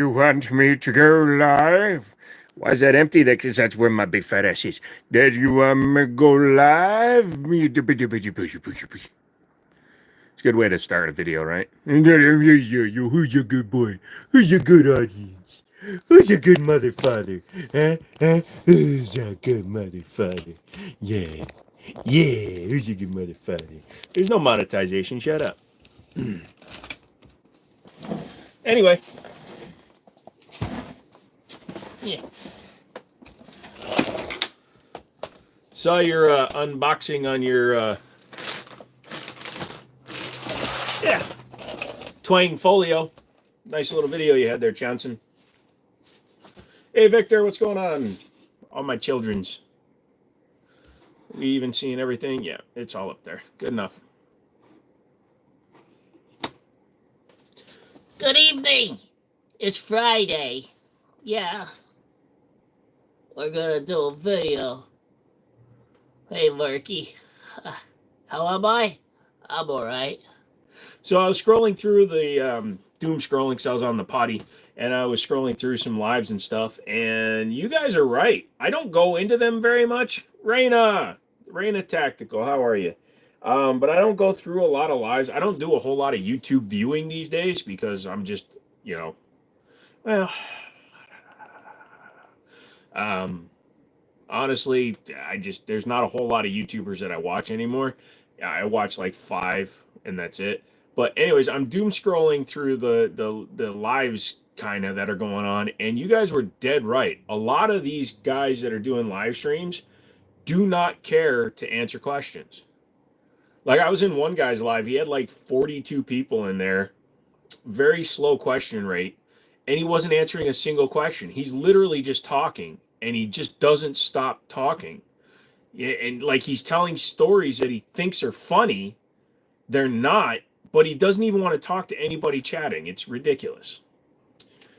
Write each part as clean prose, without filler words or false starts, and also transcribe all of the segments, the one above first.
You want me to go live? Why is that empty? Because that's where my big fat ass is. Did you want me to go live? It's a good way to start a video, right? Who's a good boy? Who's a good audience? Who's a good mother father? Huh? Who's a good mother father? Yeah. Yeah, who's a good mother father? There's no monetization. Shut up. Anyway. Yeah. Saw your unboxing on your Twang Folio. Nice little video you had there, Johnson. Hey, Victor, what's going on? All my children's. We even seeing everything? Yeah, it's all up there. Good enough. Good evening. It's Friday. Yeah. We're gonna do a video. Hey, Murky. How am I? I'm alright. So I was scrolling through the doom scrolling because I was on the potty, and I was scrolling through some lives and stuff, and you guys are right. I don't go into them very much. Raina Tactical, how are you? But I don't go through a lot of lives. I don't do a whole lot of YouTube viewing these days because I'm just, well, honestly, there's not a whole lot of YouTubers that I watch anymore. I watch like 5 and that's it. But anyways, I'm doom scrolling through the lives kind of that are going on, and you guys were dead right. A lot of these guys that are doing live streams do not care to answer questions. Like, I was in one guy's live, he had like 42 people in there, very slow question rate, and he wasn't answering a single question. He's literally just talking, and he just doesn't stop talking. Yeah, and like, he's telling stories that he thinks are funny. They're not, but he doesn't even want to talk to anybody chatting. It's ridiculous.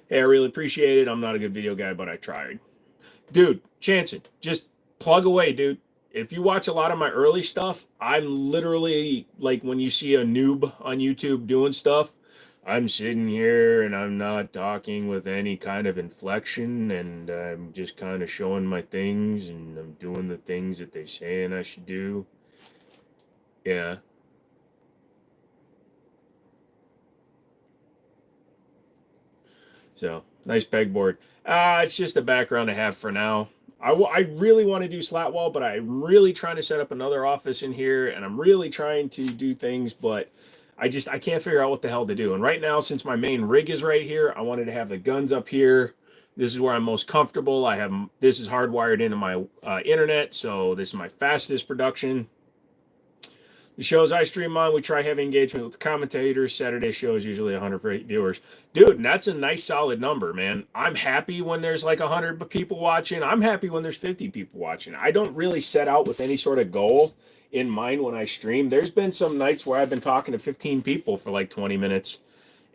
Hey, I really appreciate it. I'm not a good video guy, but I tried. Dude, Chanson, just plug away, dude. If you watch a lot of my early stuff, I'm literally like, when you see a noob on YouTube doing stuff, I'm sitting here and I'm not talking with any kind of inflection, and I'm just kind of showing my things, and I'm doing the things that they're saying I should do. Yeah. So, nice pegboard. It's just a background I have for now. I really want to do slat wall, but I'm really trying to set up another office in here, and I'm really trying to do things, but I can't figure out what the hell to do. And right now, since my main rig is right here, I wanted to have the guns up here. This is where I'm most comfortable. This is hardwired into my internet, so this is my fastest production. The shows I stream on, we try heavy engagement with the commentators. Saturday show is usually 100 viewers. Dude, and that's a nice solid number, man. I'm happy when there's like 100 people watching. I'm happy when there's 50 people watching. I don't really set out with any sort of goal in mind when I stream. There's been some nights where I've been talking to 15 people for like 20 minutes.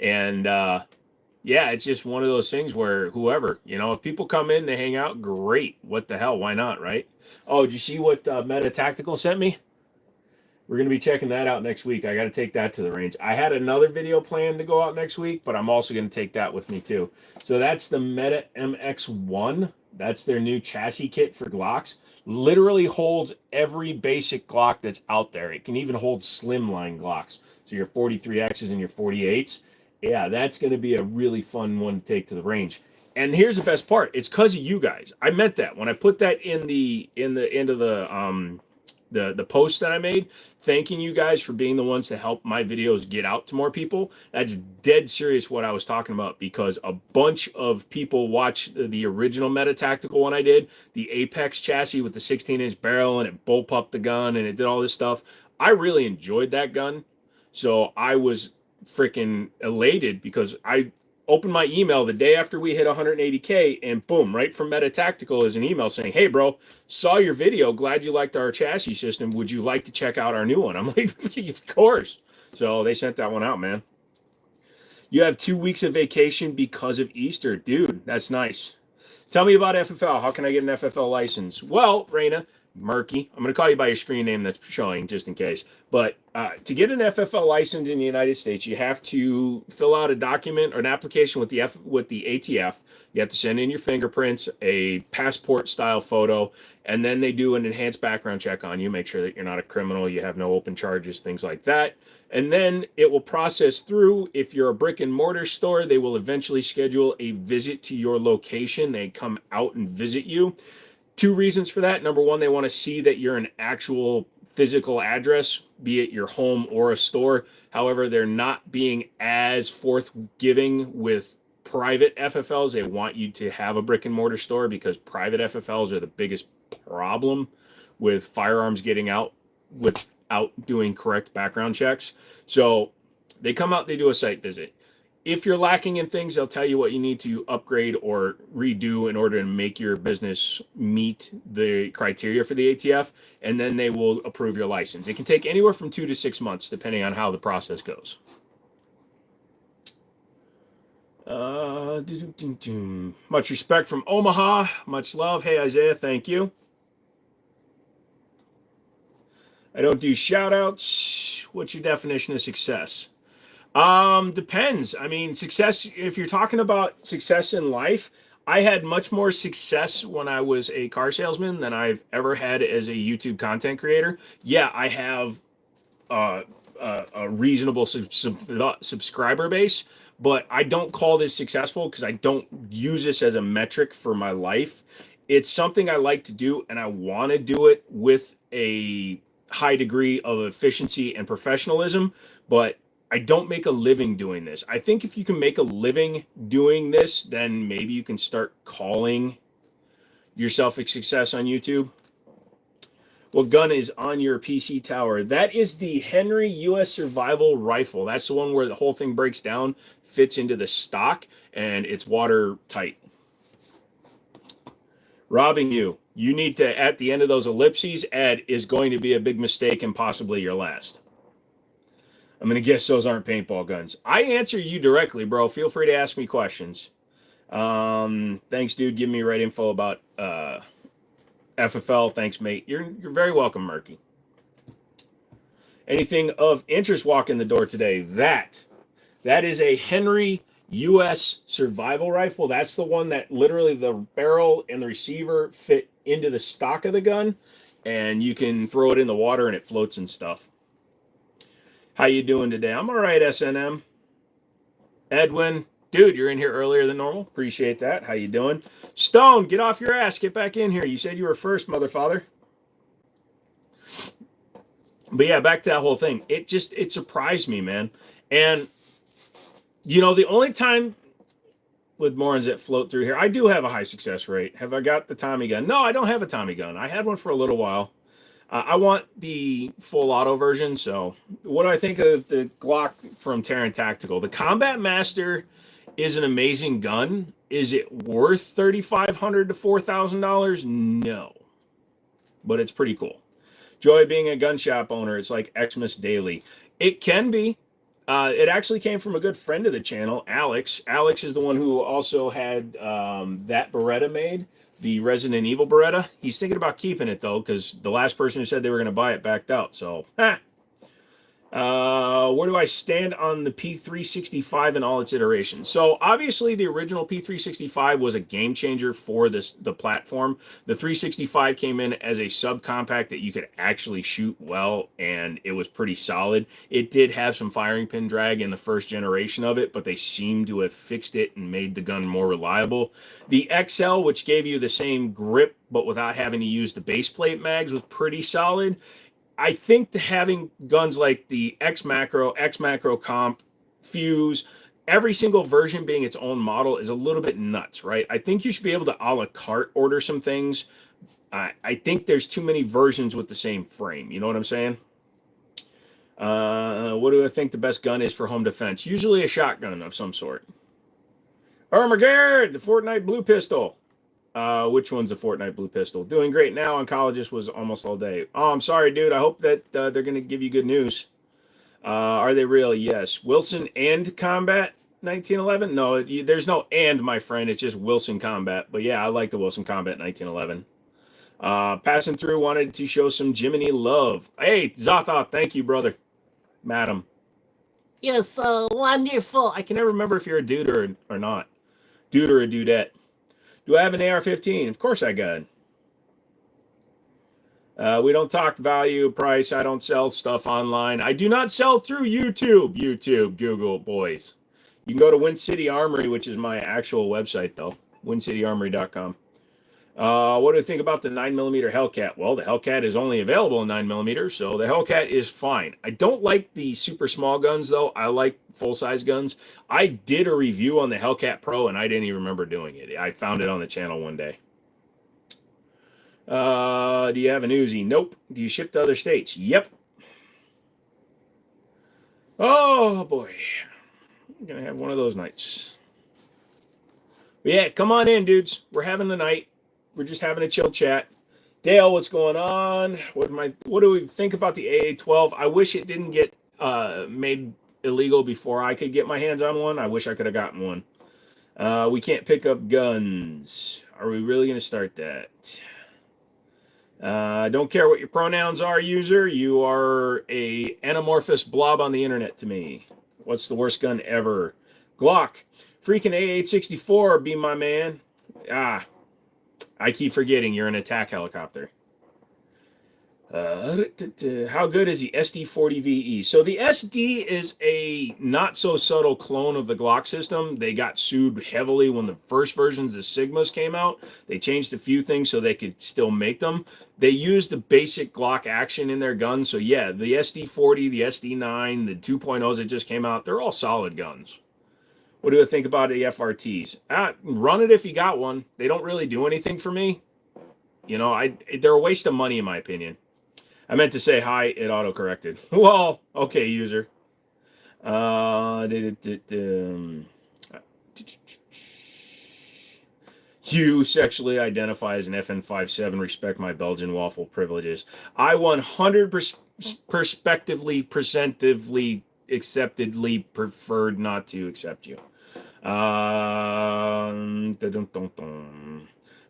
And yeah, it's just one of those things where whoever, if people come in, they hang out, great. What the hell? Why not, right? Oh, did you see what Metatactical sent me? We're going to be checking that out next week. I got to take that to the range. I had another video planned to go out next week, but I'm also going to take that with me too. So that's the Meta MX1. That's their new chassis kit for Glocks. Literally holds every basic Glock that's out there. It can even hold slimline Glocks. So your 43Xs and your 48s. Yeah, that's going to be a really fun one to take to the range. And here's the best part. It's because of you guys. I meant that. When I put that in the end of the post that I made, thanking you guys for being the ones to help my videos get out to more people. That's dead serious what I was talking about, because a bunch of people watched the original Metatactical one I did, the Apex chassis with the 16-inch barrel, and it bullpupped the gun, and it did all this stuff. I really enjoyed that gun, so I was freaking elated because I opened my email the day after we hit 180K, and boom, right from Metatactical is an email saying, hey, bro, saw your video. Glad you liked our chassis system. Would you like to check out our new one? I'm like, of course. So they sent that one out, man. You have 2 weeks of vacation because of Easter. Dude, that's nice. Tell me about FFL. How can I get an FFL license? Well, Raina, Murky. I'm going to call you by your screen name that's showing just in case. But to get an FFL license in the United States, you have to fill out a document or an application with the ATF. You have to send in your fingerprints, a passport style photo, and then they do an enhanced background check on you, make sure that you're not a criminal, you have no open charges, things like that. And then it will process through. If you're a brick and mortar store, they will eventually schedule a visit to your location. They come out and visit you. Two reasons for that. Number one, they want to see that you're an actual physical address, be it your home or a store. However, they're not being as forthgiving with private FFLs. They want you to have a brick and mortar store because private FFLs are the biggest problem with firearms getting out without doing correct background checks. So they come out, they do a site visit. If you're lacking in things, they'll tell you what you need to upgrade or redo in order to make your business meet the criteria for the ATF, and then they will approve your license. It can take anywhere from 2 to 6 months, depending on how the process goes. Much respect from Omaha. Much love. Hey, Isaiah, thank you. I don't do shout outs. What's your definition of success? Depends. I mean, success, if you're talking about success in life, I had much more success when I was a car salesman than I've ever had as a YouTube content creator. Yeah, I have a reasonable subscriber base, but I don't call this successful because I don't use this as a metric for my life. It's something I like to do, and I want to do it with a high degree of efficiency and professionalism, but I don't make a living doing this. I think if you can make a living doing this, then maybe you can start calling yourself a success on YouTube. What gun is on your PC tower? That is the Henry U.S. Survival Rifle. That's the one where the whole thing breaks down, fits into the stock, and it's watertight. Robbing you. You need to, at the end of those ellipses, add is going to be a big mistake and possibly your last. I'm going to guess those aren't paintball guns. I answer you directly, bro. Feel free to ask me questions. Thanks, dude. Give me right info about FFL. Thanks, mate. You're very welcome, Murky. Anything of interest walking the door today? That is a Henry U.S. Survival Rifle. That's the one that literally the barrel and the receiver fit into the stock of the gun, and you can throw it in the water and it floats and stuff. How you doing today? I'm all right, SNM. Edwin, dude, you're in here earlier than normal. Appreciate that. How you doing? Stone, get off your ass. Get back in here. You said you were first, motherfather. But yeah, back to that whole thing. It surprised me, man. And, you know, the only time with Morons that float through here, I do have a high success rate. Have I got the Tommy gun? No, I don't have a Tommy gun. I had one for a little while. I want the full auto version. So what do I think of the Glock from Terran Tactical? The Combat Master is an amazing gun. Is it worth $3,500 to $4,000? No, but it's pretty cool. Joy being a gun shop owner. It's like Xmas daily. It can be. It actually came from a good friend of the channel, Alex. Alex is the one who also had that Beretta made. The Resident Evil Beretta. He's thinking about keeping it, though, because the last person who said they were going to buy it backed out. So, where do I stand on the P365 and all its iterations? So, obviously, the original P365 was a game changer for the platform. The 365 came in as a subcompact that you could actually shoot well, and it was pretty solid. It did have some firing pin drag in the first generation of it, but they seem to have fixed it and made the gun more reliable. The XL, which gave you the same grip, but without having to use the base plate mags, was pretty solid. I think having guns like the X Macro Comp, Fuse, every single version being its own model is a little bit nuts, right? I think you should be able to a la carte order some things. I think there's too many versions with the same frame. You know what I'm saying? What do I think the best gun is for home defense? Usually a shotgun of some sort. Armageddon, the Fortnite Blue Pistol. Which one's a Fortnite Blue Pistol? Doing great now. Oncologist was almost all day. Oh, I'm sorry, dude. I hope that they're going to give you good news. Are they real? Yes. Wilson and Combat 1911? No, there's no and, my friend. It's just Wilson Combat. But yeah, I like the Wilson Combat 1911. Passing through, wanted to show some Jimmini love. Hey, Zata, thank you, brother. Madam. You're so wonderful. I can never remember if you're a dude or not. Dude or a dudette. Do I have an AR-15? Of course I got it. We don't talk value, price. I don't sell stuff online. I do not sell through YouTube. YouTube, Google, boys. You can go to Win City Armory, which is my actual website, though. WinCityArmory.com. What do you think about the 9mm Hellcat? Well, the Hellcat is only available in 9mm, so the Hellcat is fine. I don't like the super small guns, though. I like full-size guns. I did a review on the Hellcat Pro, and I didn't even remember doing it. I found it on the channel one day. Do you have an Uzi? Nope. Do you ship to other states? Yep. Oh, boy. I'm going to have one of those nights. But yeah, come on in, dudes. We're having the night. We're just having a chill chat. Dale, what's going on? What do we think about the AA-12? I wish it didn't get made illegal before I could get my hands on one. I wish I could have gotten one. We can't pick up guns. Are we really going to start that? Don't care what your pronouns are, user. You are a anamorphous blob on the internet to me. What's the worst gun ever? Glock. Freaking A864, be my man. I keep forgetting you're an attack helicopter. How good is the SD40VE? So the SD is a not so subtle clone of the Glock system. They got sued heavily when the first versions of Sigmas came out. They changed a few things so they could still make them. They used the basic Glock action in their guns. So yeah, the SD40, the SD9, the 2.0s that just came out, they're all solid guns. What do you think about the FRTs? Run it if you got one. They don't really do anything for me. You know, they're a waste of money in my opinion. I meant to say hi, it auto-corrected. Well, okay, user. You sexually identify as an FN57, respect my Belgian waffle privileges. I 100% presentively, acceptedly preferred not to accept you.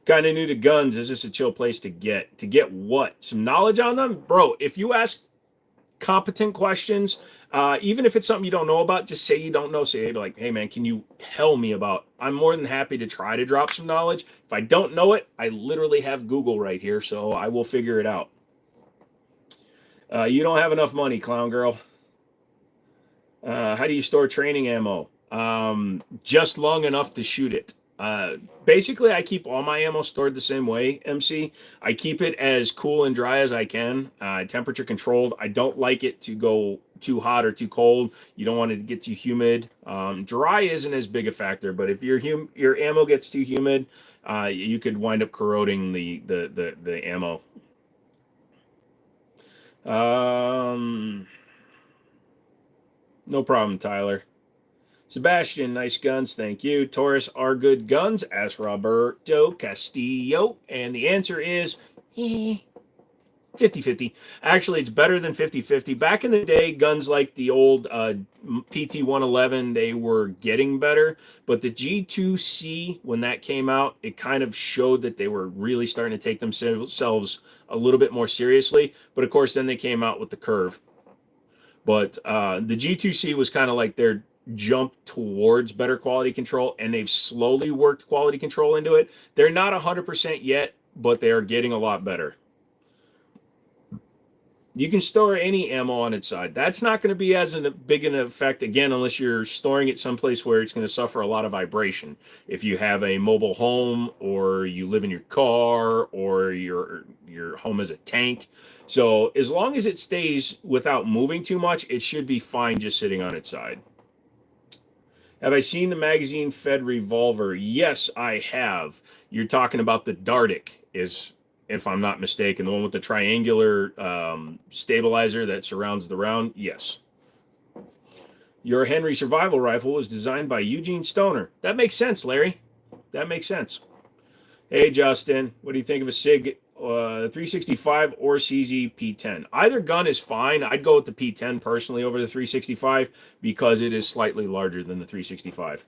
Kind of new to guns. Is this a chill place to get? To get what? Some knowledge on them? Bro, if you ask competent questions, even if it's something you don't know about, just say you don't know. Say, like, hey, man, can you tell me about? I'm more than happy to try to drop some knowledge. If I don't know it, I literally have Google right here, so I will figure it out. You don't have enough money, clown girl. How do you store training ammo? Just long enough to shoot it. Basically, I keep all my ammo stored the same way, MC. I keep it as cool and dry as I can, temperature controlled. I don't like it to go too hot or too cold. You don't want it to get too humid. Dry isn't as big a factor, but if your ammo gets too humid, you could wind up corroding the ammo. No problem, Tyler. Sebastian, nice guns, thank you. Taurus are good guns, asked Roberto Castillo. And the answer is 50-50. Actually, it's better than 50-50. Back in the day, guns like the old PT-111, they were getting better. But the G2C, when that came out, it kind of showed that they were really starting to take themselves a little bit more seriously. But of course, then they came out with the curve. But the G2C was kind of like their jump towards better quality control, and they've slowly worked quality control into it. They're not 100% yet, but they are getting a lot better. You can store any ammo on its side. That's not going to be as big an effect, again, unless you're storing it someplace where it's going to suffer a lot of vibration. If you have a mobile home, or you live in your car, or your home is a tank. So as long as it stays without moving too much, it should be fine just sitting on its side. Have I seen the magazine-fed revolver? Yes, I have. You're talking about the Dardic, if I'm not mistaken, the one with the triangular stabilizer that surrounds the round. Yes. Your Henry survival rifle was designed by Eugene Stoner. That makes sense, Larry. That makes sense. Hey, Justin, what do you think of a SIG 365 or CZ P10? Either gun is fine. I'd go with the P10 personally over the 365 because it is slightly larger than the 365.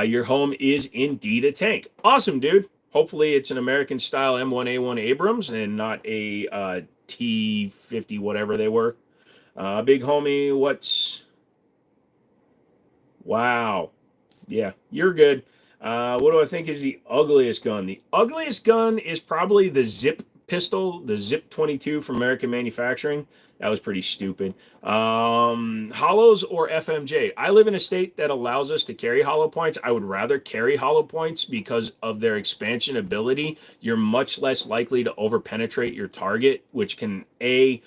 Your home is indeed a tank. Awesome, dude. Hopefully it's an American-style M1A1 Abrams and not a T50 whatever they were. Big homie, what's... Wow. Yeah, you're good. What do I think is the ugliest gun? The ugliest gun is probably the Zip pistol, the Zip 22 from American Manufacturing. That was pretty stupid. Hollows or FMJ? I live in a state that allows us to carry hollow points. I would rather carry hollow points because of their expansion ability. You're much less likely to overpenetrate your target, which can A,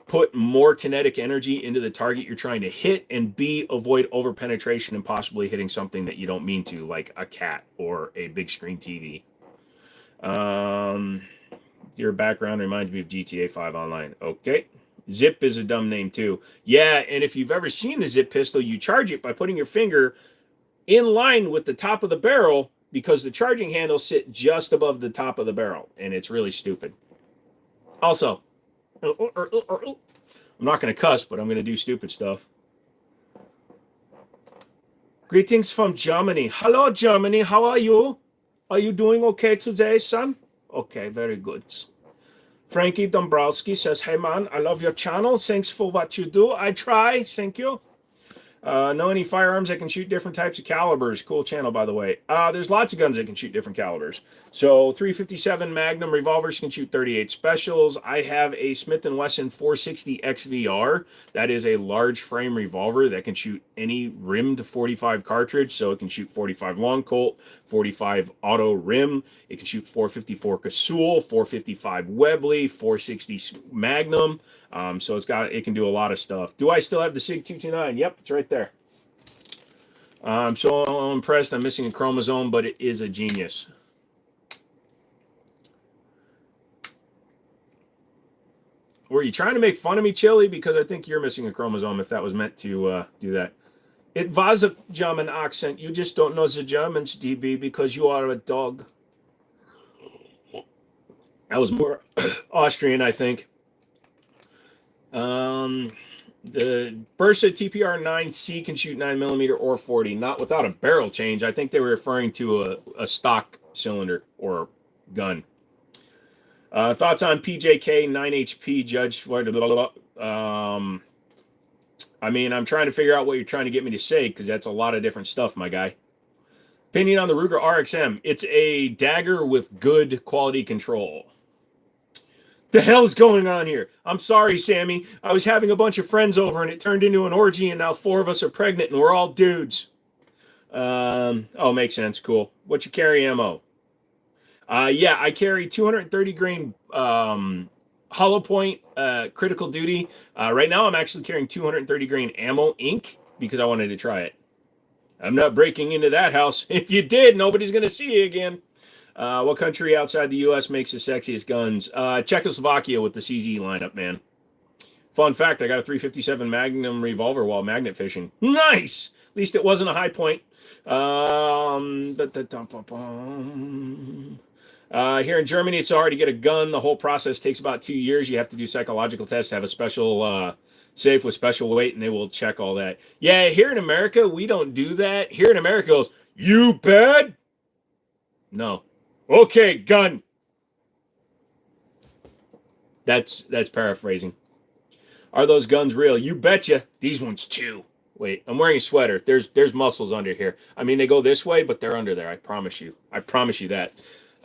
put more kinetic energy into the target you're trying to hit, and B, avoid overpenetration and possibly hitting something that you don't mean to, like a cat or a big screen TV. Your background reminds me of GTA 5 Online. Okay. Zip is a dumb name too. Yeah, and if you've ever seen the Zip pistol, you charge it by putting your finger in line with the top of the barrel because the charging handles sit just above the top of the barrel, and it's really stupid. Also, I'm not going to cuss, but I'm going to do stupid stuff. Greetings from Germany. Hello, Germany. How are you? Are you doing okay today, son? Okay, very good. Frankie Dombrowski says, hey, man, I love your channel. Thanks for what you do. I try. Thank you. Know any firearms that can shoot different types of calibers? Cool channel, by the way. There's lots of guns that can shoot different calibers. So 357 Magnum revolvers can shoot 38 specials. I have a Smith & Wesson 460 XVR. That is a large frame revolver that can shoot any rimmed 45 cartridge. So it can shoot 45 long Colt, 45 auto rim. It can shoot 454 Casull, 455 Webley, 460 Magnum. So it can do a lot of stuff. Do I still have the SIG 229? Yep, it's right there. I'm so impressed. I'm missing a chromosome, but it is a genius. Were you trying to make fun of me, Chili? Because I think you're missing a chromosome if that was meant to do that. It was a German accent. You just don't know the Germans, DB, because you are a dog. That was more Austrian, I think. The Bursa TPR 9C can shoot 9mm or 40, not without a barrel change. I think they were referring to a stock cylinder or gun. Thoughts on PJK 9HP Judge? I mean, I'm trying to figure out what you're trying to get me to say because that's a lot of different stuff, my guy. Opinion on the Ruger RXM. It's a dagger with good quality control. The hell's going on here? I'm sorry, Sammy. I was having a bunch of friends over and it turned into an orgy and now 4 of us are pregnant and we're all dudes. Oh, makes sense. Cool. What you carry ammo? Yeah, I carry 230 grain hollow point critical duty. Right now I'm actually carrying 230 grain ammo ink because I wanted to try it. I'm not breaking into that house. If you did, nobody's going to see you again. What country outside the U.S. makes the sexiest guns? Czechoslovakia with the CZ lineup, man. Fun fact, I got a 357 Magnum revolver while magnet fishing. Nice! At least it wasn't a high point. Here in Germany, it's hard to get a gun. The whole process takes about 2 years. You have to do psychological tests, have a special safe with special weight, and they will check all that. Yeah, here in America, we don't do that. Here in America, it goes, you bad? No. Okay, gun. That's paraphrasing. Are those guns real? You betcha. These ones too. Wait, I'm wearing a sweater. There's muscles under here. I mean, they go this way, but they're under there. I promise you. I promise you that.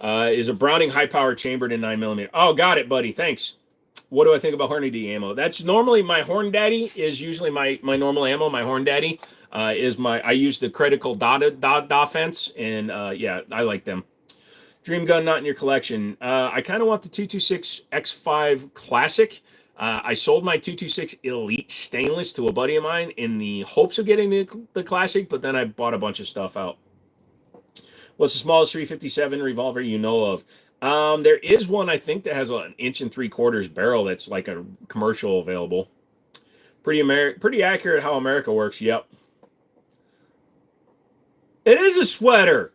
Is a Browning high-power chambered in 9mm. Oh, got it, buddy. Thanks. What do I think about Hornady ammo? That's normally my Horn Daddy is usually my normal ammo. My Horn Daddy I use the critical dotted offense, and yeah, I like them. Dream gun not in your collection. I kind of want the 226 X5 Classic. I sold my 226 Elite Stainless to a buddy of mine in the hopes of getting the Classic, but then I bought a bunch of stuff out. What's the smallest 357 revolver you know of? There is one, I think, that has an 1 3/4 barrel that's like a commercial available. Pretty accurate how America works, yep. It is a sweater!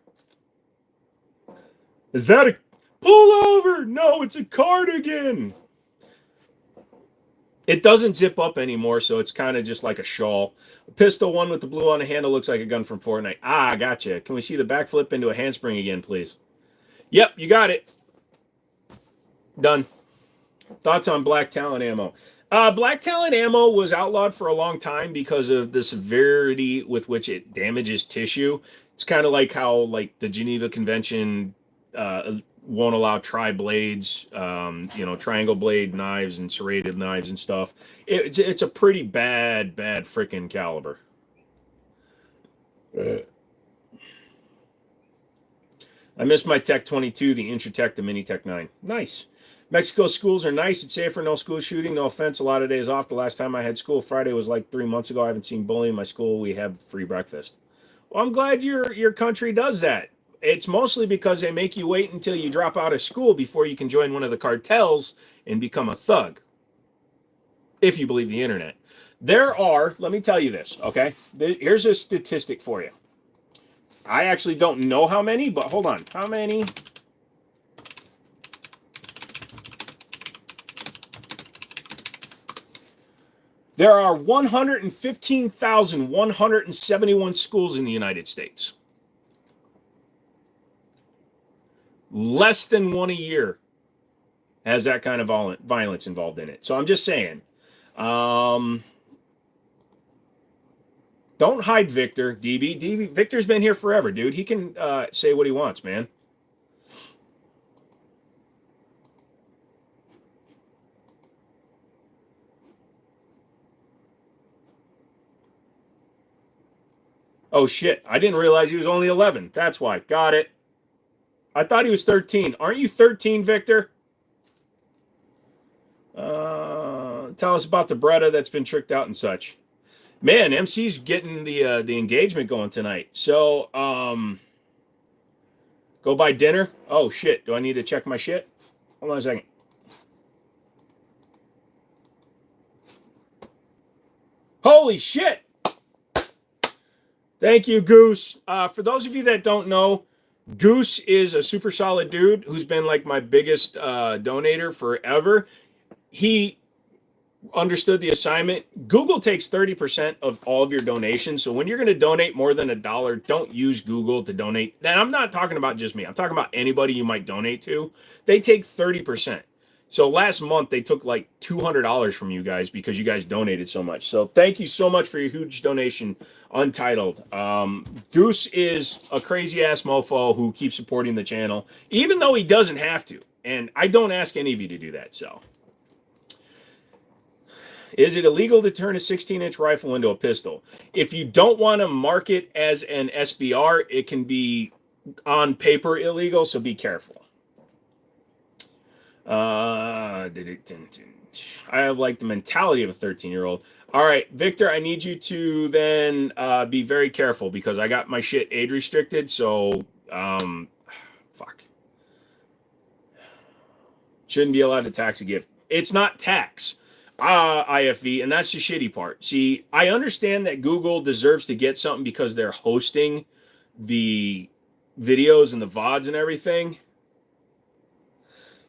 Is that a... Pull over! No, it's a cardigan! It doesn't zip up anymore, so it's kind of just like a shawl. A pistol one with the blue on the handle looks like a gun from Fortnite. Ah, gotcha. Can we see the backflip into a handspring again, please? Yep, you got it. Done. Thoughts on black talent ammo? Black talent ammo was outlawed for a long time because of the severity with which it damages tissue. It's kind of like how like the Geneva Convention won't allow tri-blades, triangle blade knives and serrated knives and stuff. It's a pretty bad freaking caliber. I missed my Tech 22, the Intratech, the Mini Tech 9. Nice. Mexico schools are nice. It's safer. No school shooting. No offense. A lot of days off. The last time I had school, Friday, was like 3 months ago. I haven't seen bullying in my school. We have free breakfast. Well, I'm glad your country does that. It's mostly because they make you wait until you drop out of school before you can join one of the cartels and become a thug. If you believe the internet. Let me tell you this, okay? Here's a statistic for you. I actually don't know how many, but hold on. How many? There are 115,171 schools in the United States. Less than one a year has that kind of violence involved in it. So I'm just saying, don't hide Victor, DB. Victor's been here forever, dude. He can say what he wants, man. Oh, shit. I didn't realize he was only 11. That's why. Got it. I thought he was 13. Aren't you 13, Victor? Tell us about the Beretta that's been tricked out and such. Man, MC's getting the engagement going tonight. So, go buy dinner. Oh, shit. Do I need to check my shit? Hold on a second. Holy shit. Thank you, Goose. For those of you that don't know, Goose is a super solid dude who's been like my biggest donator forever. He understood the assignment. Google takes 30% of all of your donations. So when you're going to donate more than $1, don't use Google to donate. And I'm not talking about just me. I'm talking about anybody you might donate to. They take 30%. So last month they took like $200 from you guys because you guys donated so much. So thank you so much for your huge donation, Untitled. Goose is a crazy ass mofo who keeps supporting the channel, even though he doesn't have to. And I don't ask any of you to do that. So, is it illegal to turn a 16-inch rifle into a pistol? If you don't want to mark it as an SBR, it can be on paper illegal. So be careful. I have like the mentality of a 13-year-old. All right, Victor, I need you to then be very careful because I got my shit age restricted. So, fuck. Shouldn't be allowed to tax a gift. It's not tax, IFV, and that's the shitty part. See, I understand that Google deserves to get something because they're hosting the videos and the VODs and everything.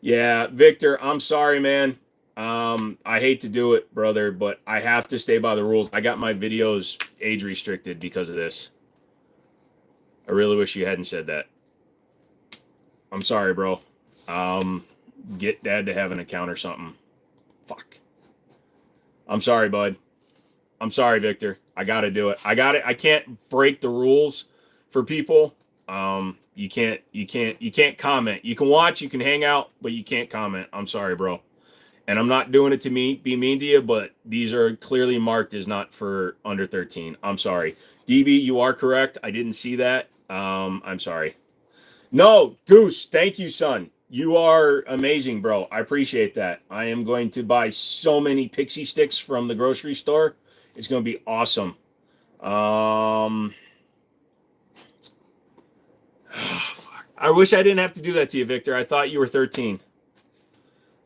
Yeah, Victor, I'm sorry, man. I hate to do it, brother, but I have to stay by the rules. I got my videos age restricted because of this. I really wish you hadn't said that. I'm sorry, bro. Get dad to have an account or something. Fuck. I'm sorry, bud. I'm sorry, Victor. I got to do it. I got it. I can't break the rules for people. You can't comment. You can watch, you can hang out, but you can't comment. I'm sorry, bro. And I'm not doing it to be mean to you, but these are clearly marked as not for under 13. I'm sorry. DB, you are correct. I didn't see that. I'm sorry. No, Goose, thank you, son. You are amazing, bro. I appreciate that. I am going to buy so many pixie sticks from the grocery store. It's going to be awesome. I wish I didn't have to do that to you, Victor. I thought you were 13.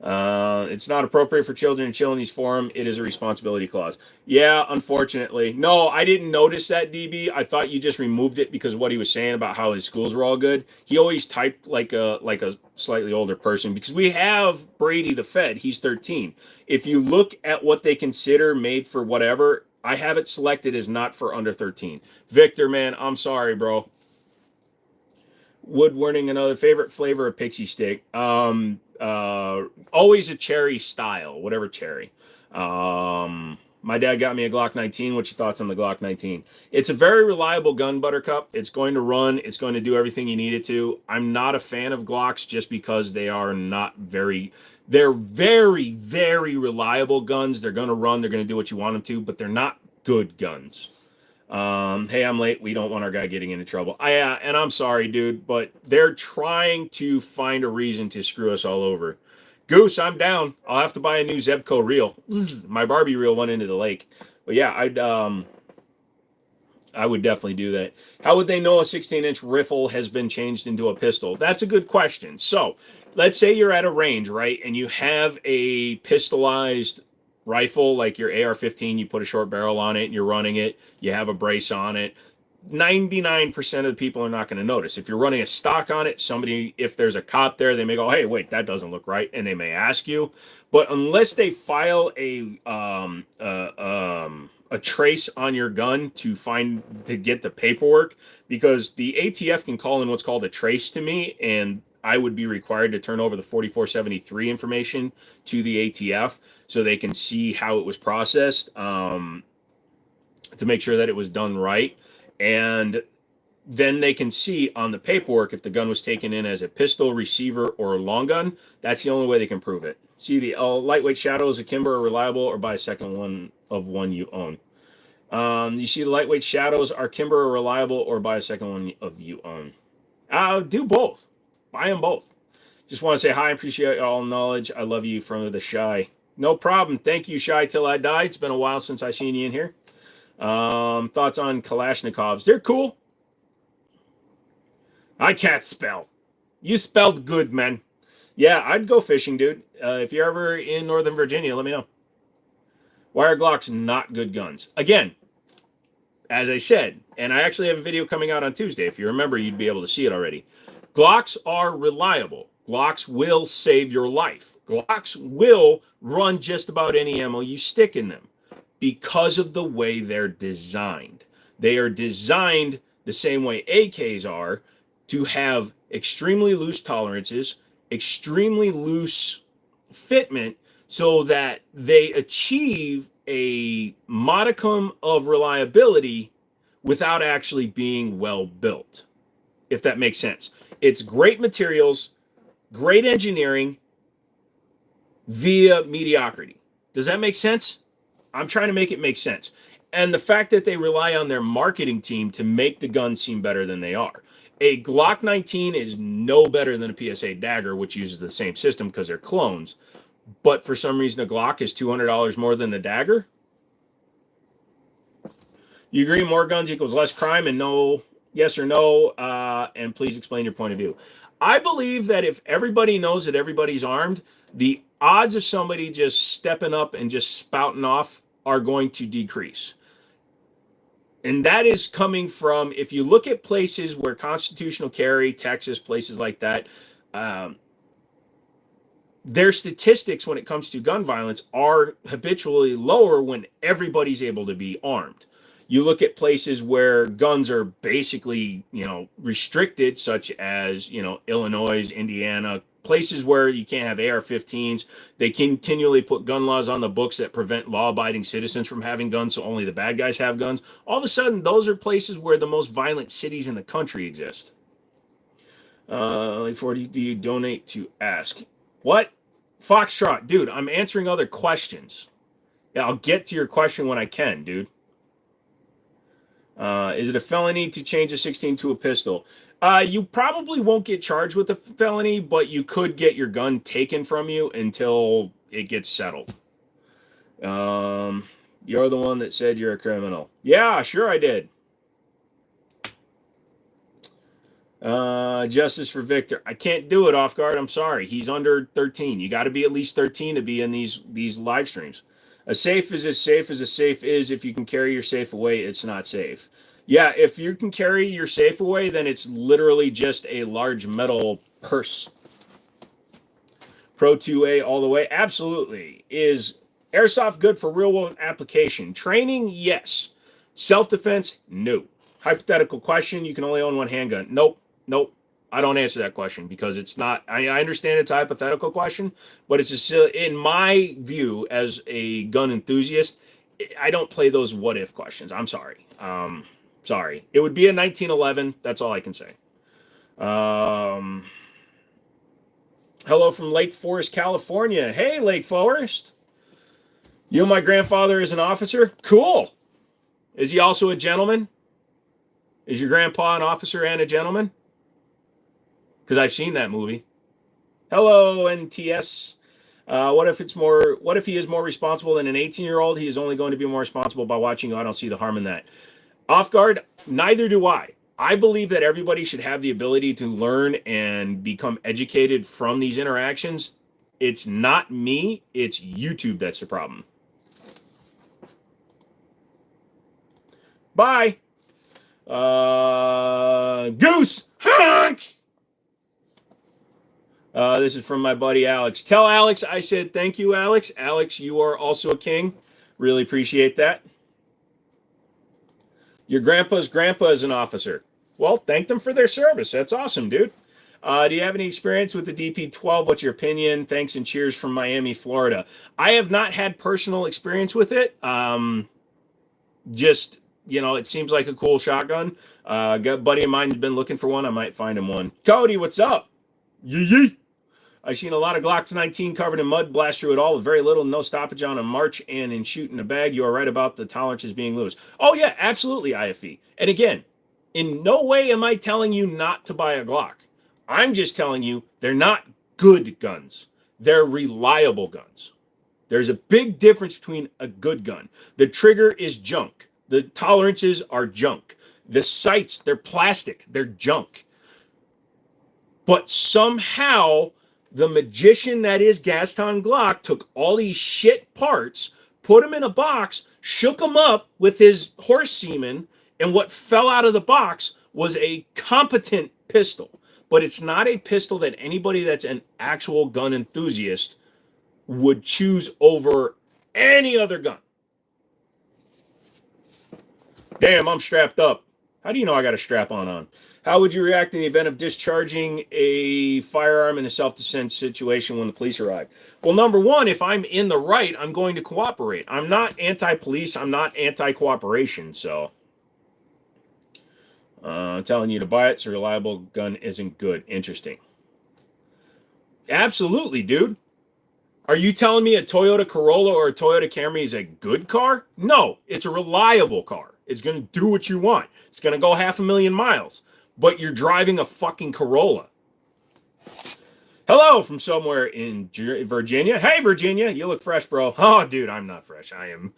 It's not appropriate for children to chill in these forums. It is a responsibility clause. Yeah, unfortunately. No, I didn't notice that, DB. I thought you just removed it because of what he was saying about how his schools were all good. He always typed like a slightly older person because we have Brady the Fed. He's 13. If you look at what they consider made for whatever, I have it selected as not for under 13. Victor, man, I'm sorry, bro. Woodwarding, another favorite flavor of pixie stick. Always a cherry style, whatever cherry. My dad got me a Glock 19. What's your thoughts on the Glock 19? It's a very reliable gun, Buttercup. It's going to run. It's going to do everything you need it to. I'm not a fan of Glocks just because they are not very, they're very, very reliable guns. They're going to run. They're going to do what you want them to, but they're not good guns. Hey, I'm late. We don't want our guy getting into trouble. And I'm sorry, dude, but they're trying to find a reason to screw us all over. Goose, I'm down. I'll have to buy a new Zebco reel. My Barbie reel went into the lake. But yeah, I would definitely do that. How would they know a 16-inch rifle has been changed into a pistol? That's a good question. So, let's say you're at a range, right, and you have a pistolized rifle like your AR-15. You put a short barrel on it and you're running it. You have a brace on it. 99% of the people are not going to notice. If you're running a stock on it, somebody, if there's a cop there, they may go, hey, wait, that doesn't look right, and they may ask you. But unless they file a trace on your gun to get the paperwork, because the ATF can call in what's called a trace to me, and I would be required to turn over the 4473 information to the ATF so they can see how it was processed, to make sure that it was done right. And then they can see on the paperwork if the gun was taken in as a pistol, receiver, or a long gun. That's the only way they can prove it. See, the lightweight shadows akimbo are reliable, or buy a second one of one you own. You see the lightweight shadows are kimber are reliable, or buy a second one of you own. Do both. Buy them both. Just want to say hi. I appreciate all knowledge. I love you from the Shy. No problem. Thank you, Shy Till I Die. It's been a while since I've seen you in here. Thoughts on Kalashnikovs? They're cool. I can't spell. You spelled good, man. Yeah, I'd go fishing, dude. If you're ever in Northern Virginia, let me know. Why are Glocks not good guns? Again, as I said, and I actually have a video coming out on Tuesday. If you remember, you'd be able to see it already. Glocks are reliable. Glocks will save your life. Glocks will run just about any ammo you stick in them, because of the way they're designed. They are designed the same way AKs are, to have extremely loose tolerances, extremely loose fitment, so that they achieve a modicum of reliability without actually being well built, if that makes sense. It's great materials, great engineering via mediocrity. Does that make sense? I'm trying to make it make sense. And the fact that they rely on their marketing team to make the guns seem better than they are. A Glock 19 is no better than a PSA Dagger, which uses the same system because they're clones. But for some reason, a Glock is $200 more than the Dagger. You agree more guns equals less crime? And no, yes or no? And please explain your point of view. I believe that if everybody knows that everybody's armed, the odds of somebody just stepping up and just spouting off are going to decrease. And that is coming from, if you look at places where constitutional carry, Texas, places like that, their statistics when it comes to gun violence are habitually lower when everybody's able to be armed. You look at places where guns are basically, restricted, such as, Illinois, Indiana, places where you can't have AR-15s. They continually put gun laws on the books that prevent law-abiding citizens from having guns, so only the bad guys have guns. All of a sudden, those are places where the most violent cities in the country exist. Do you donate to ask? What? Foxtrot, dude, I'm answering other questions. Yeah, I'll get to your question when I can, dude. Is it a felony to change a 16 to a pistol? You probably won't get charged with a felony, but you could get your gun taken from you until it gets settled. You're the one that said you're a criminal. Yeah, sure I did. Justice for Victor. I can't do it off guard. I'm sorry. He's under 13. You got to be at least 13 to be in these live streams. A safe is as safe as a safe is. If you can carry your safe away, it's not safe. Yeah, if you can carry your safe away, then it's literally just a large metal purse. Pro 2A all the way. Absolutely. Is airsoft good for real-world application? Training, yes. Self-defense, no. Hypothetical question, you can only own one handgun. Nope. I don't answer that question because it's not. I understand it's a hypothetical question, but it's just in my view as a gun enthusiast, I don't play those what if questions. I'm sorry. Sorry. It would be a 1911. That's all I can say. Hello from Lake Forest, California. Hey, Lake Forest. You and my grandfather is an officer? Cool. Is he also a gentleman? Is your grandpa an officer and a gentleman? Because I've seen that movie. Hello, NTS. What if he is more responsible than an 18-year-old? He is only going to be more responsible by watching you. I don't see the harm in that. Off guard, neither do I. I believe that everybody should have the ability to learn and become educated from these interactions. It's not me, it's YouTube that's the problem. Bye. Goose. Honk. This is from my buddy Alex. Tell Alex I said thank you, Alex. Alex, you are also a king. Really appreciate that. Your grandpa's grandpa is an officer. Well, thank them for their service. That's awesome, dude. Do you have any experience with the DP-12? What's your opinion? Thanks and cheers from Miami, Florida. I have not had personal experience with it. Just, you know, it seems like a cool shotgun. Got a buddy of mine who's been looking for one. I might find him one. Cody, what's up? Yee. I've seen a lot of Glock 19 covered in mud, blast through it all with very little, no stoppage on a march and in shooting a bag. You are right about the tolerances being loose. Oh, yeah, absolutely, IFE. And again, in no way am I telling you not to buy a Glock. I'm just telling you they're not good guns. They're reliable guns. There's a big difference between a good gun. The trigger is junk. The tolerances are junk. The sights, they're plastic. They're junk. But somehow the magician that is Gaston Glock took all these shit parts, put them in a box, shook them up with his horse semen, and what fell out of the box was a competent pistol. But it's not a pistol that anybody that's an actual gun enthusiast would choose over any other gun. Damn, I'm strapped up. How do you know I got a strap on? How would you react in the event of discharging a firearm in a self-defense situation when the police arrive? Well, number one, if I'm in the right, I'm going to cooperate. I'm not anti-police. I'm not anti-cooperation. So I'm telling you to buy it. It's a reliable gun isn't good. Interesting. Absolutely, dude. Are you telling me a Toyota Corolla or a Toyota Camry is a good car? No, it's a reliable car. It's going to do what you want. It's going to go 500,000 miles. But you're driving a fucking Corolla. Hello from somewhere in Virginia. Hey, Virginia, you look fresh, bro. Oh, dude, I'm not fresh. I am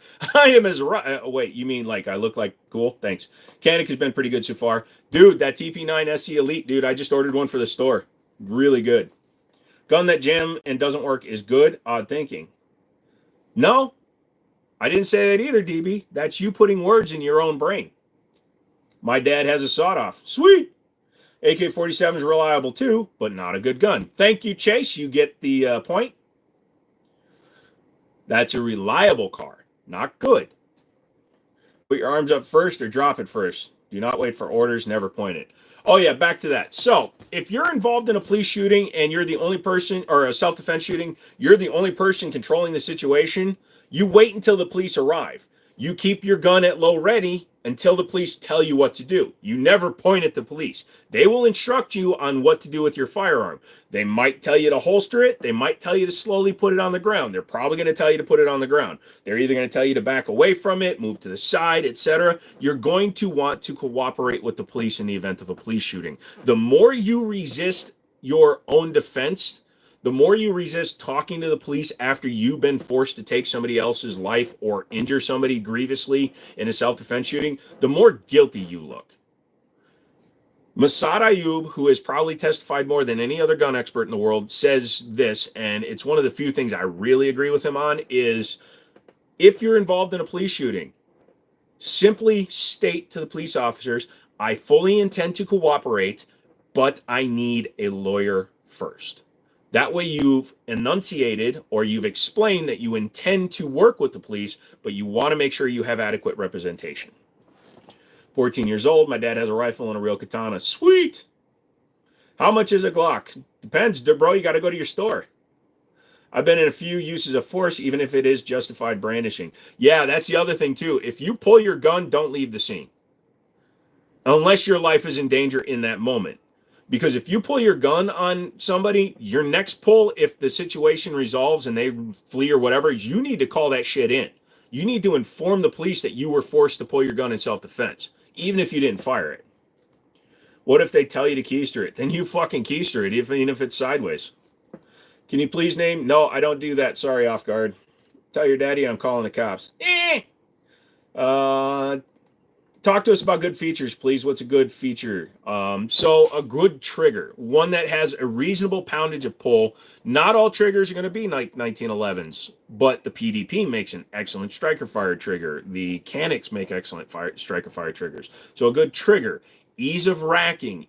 as right. Wait, you mean like I look like cool? Thanks. Canic has been pretty good so far. Dude, that TP9 SC Elite, dude, I just ordered one for the store. Really good. Gun that jam and doesn't work is good. Odd thinking. No, I didn't say that either, DB. That's you putting words in your own brain. My dad has a sawed-off. Sweet. AK-47 is reliable too, but not a good gun. Thank you, Chase. You get the point. That's a reliable car, not good. Put your arms up first or drop it first. Do not wait for orders. Never point it. Oh, yeah, back to that. So if you're involved in a police shooting and you're the only person, or a self-defense shooting, you're the only person controlling the situation, you wait until the police arrive. You keep your gun at low ready until the police tell you what to do. You never point at the police. They will instruct you on what to do with your firearm. They might tell you to holster it. They might tell you to slowly put it on the ground. They're probably going to tell you to put it on the ground. They're either going to tell you to back away from it, move to the side, etc. You're going to want to cooperate with the police in the event of a police shooting. The more you resist your own defense, the more you resist talking to the police after you've been forced to take somebody else's life or injure somebody grievously in a self-defense shooting, the more guilty you look. Masad Ayub, who has probably testified more than any other gun expert in the world, says this, and it's one of the few things I really agree with him on, is if you're involved in a police shooting, simply state to the police officers, I fully intend to cooperate, but I need a lawyer first. That way you've enunciated or you've explained that you intend to work with the police, but you want to make sure you have adequate representation. 14 years old, my dad has a rifle and a real katana. Sweet! How much is a Glock? Depends, bro. You got to go to your store. I've been in a few uses of force, even if it is justified brandishing. Yeah, that's the other thing, too. If you pull your gun, don't leave the scene. Unless your life is in danger in that moment. Because if you pull your gun on somebody, your next pull, if the situation resolves and they flee or whatever, you need to call that shit in. You need to inform the police that you were forced to pull your gun in self-defense, even if you didn't fire it. What if they tell you to keister it? Then you fucking keister it, even if it's sideways. Can you please name? No, I don't do that. Sorry, off guard. Tell your daddy I'm calling the cops. Talk to us about good features, please. What's a good feature? So a good trigger, one that has a reasonable poundage of pull. Not all triggers are going to be like 1911s, but the PDP makes an excellent striker fire trigger. The Canics make excellent striker fire triggers. So a good trigger, ease of racking,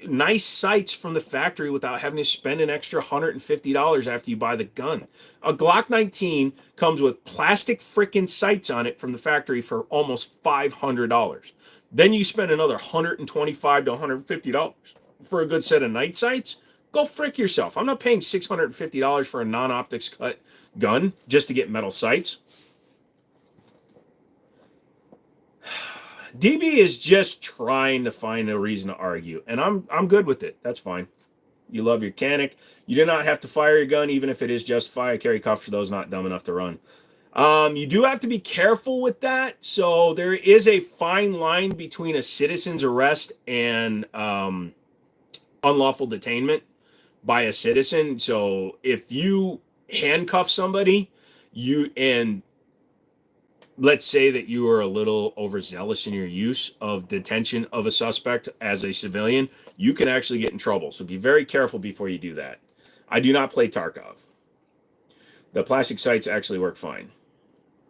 nice sights from the factory without having to spend an extra $150 after you buy the gun. A Glock 19 comes with plastic freaking sights on it from the factory for almost $500. Then you spend another $125 to $150 for a good set of night sights. Go frick yourself. I'm not paying $650 for a non-optics cut gun just to get metal sights. DB is just trying to find a reason to argue, and I'm good with it. That's fine. You love your Canic. You do not have to fire your gun, even if it is justified. I carry cuffs for those not dumb enough to run. You do have to be careful with that. So there is a fine line between a citizen's arrest and unlawful detainment by a citizen. So if you handcuff somebody, let's say that you are a little overzealous in your use of detention of a suspect as a civilian, you can actually get in trouble. So be very careful before you do that. I do not play Tarkov. The plastic sights actually work fine.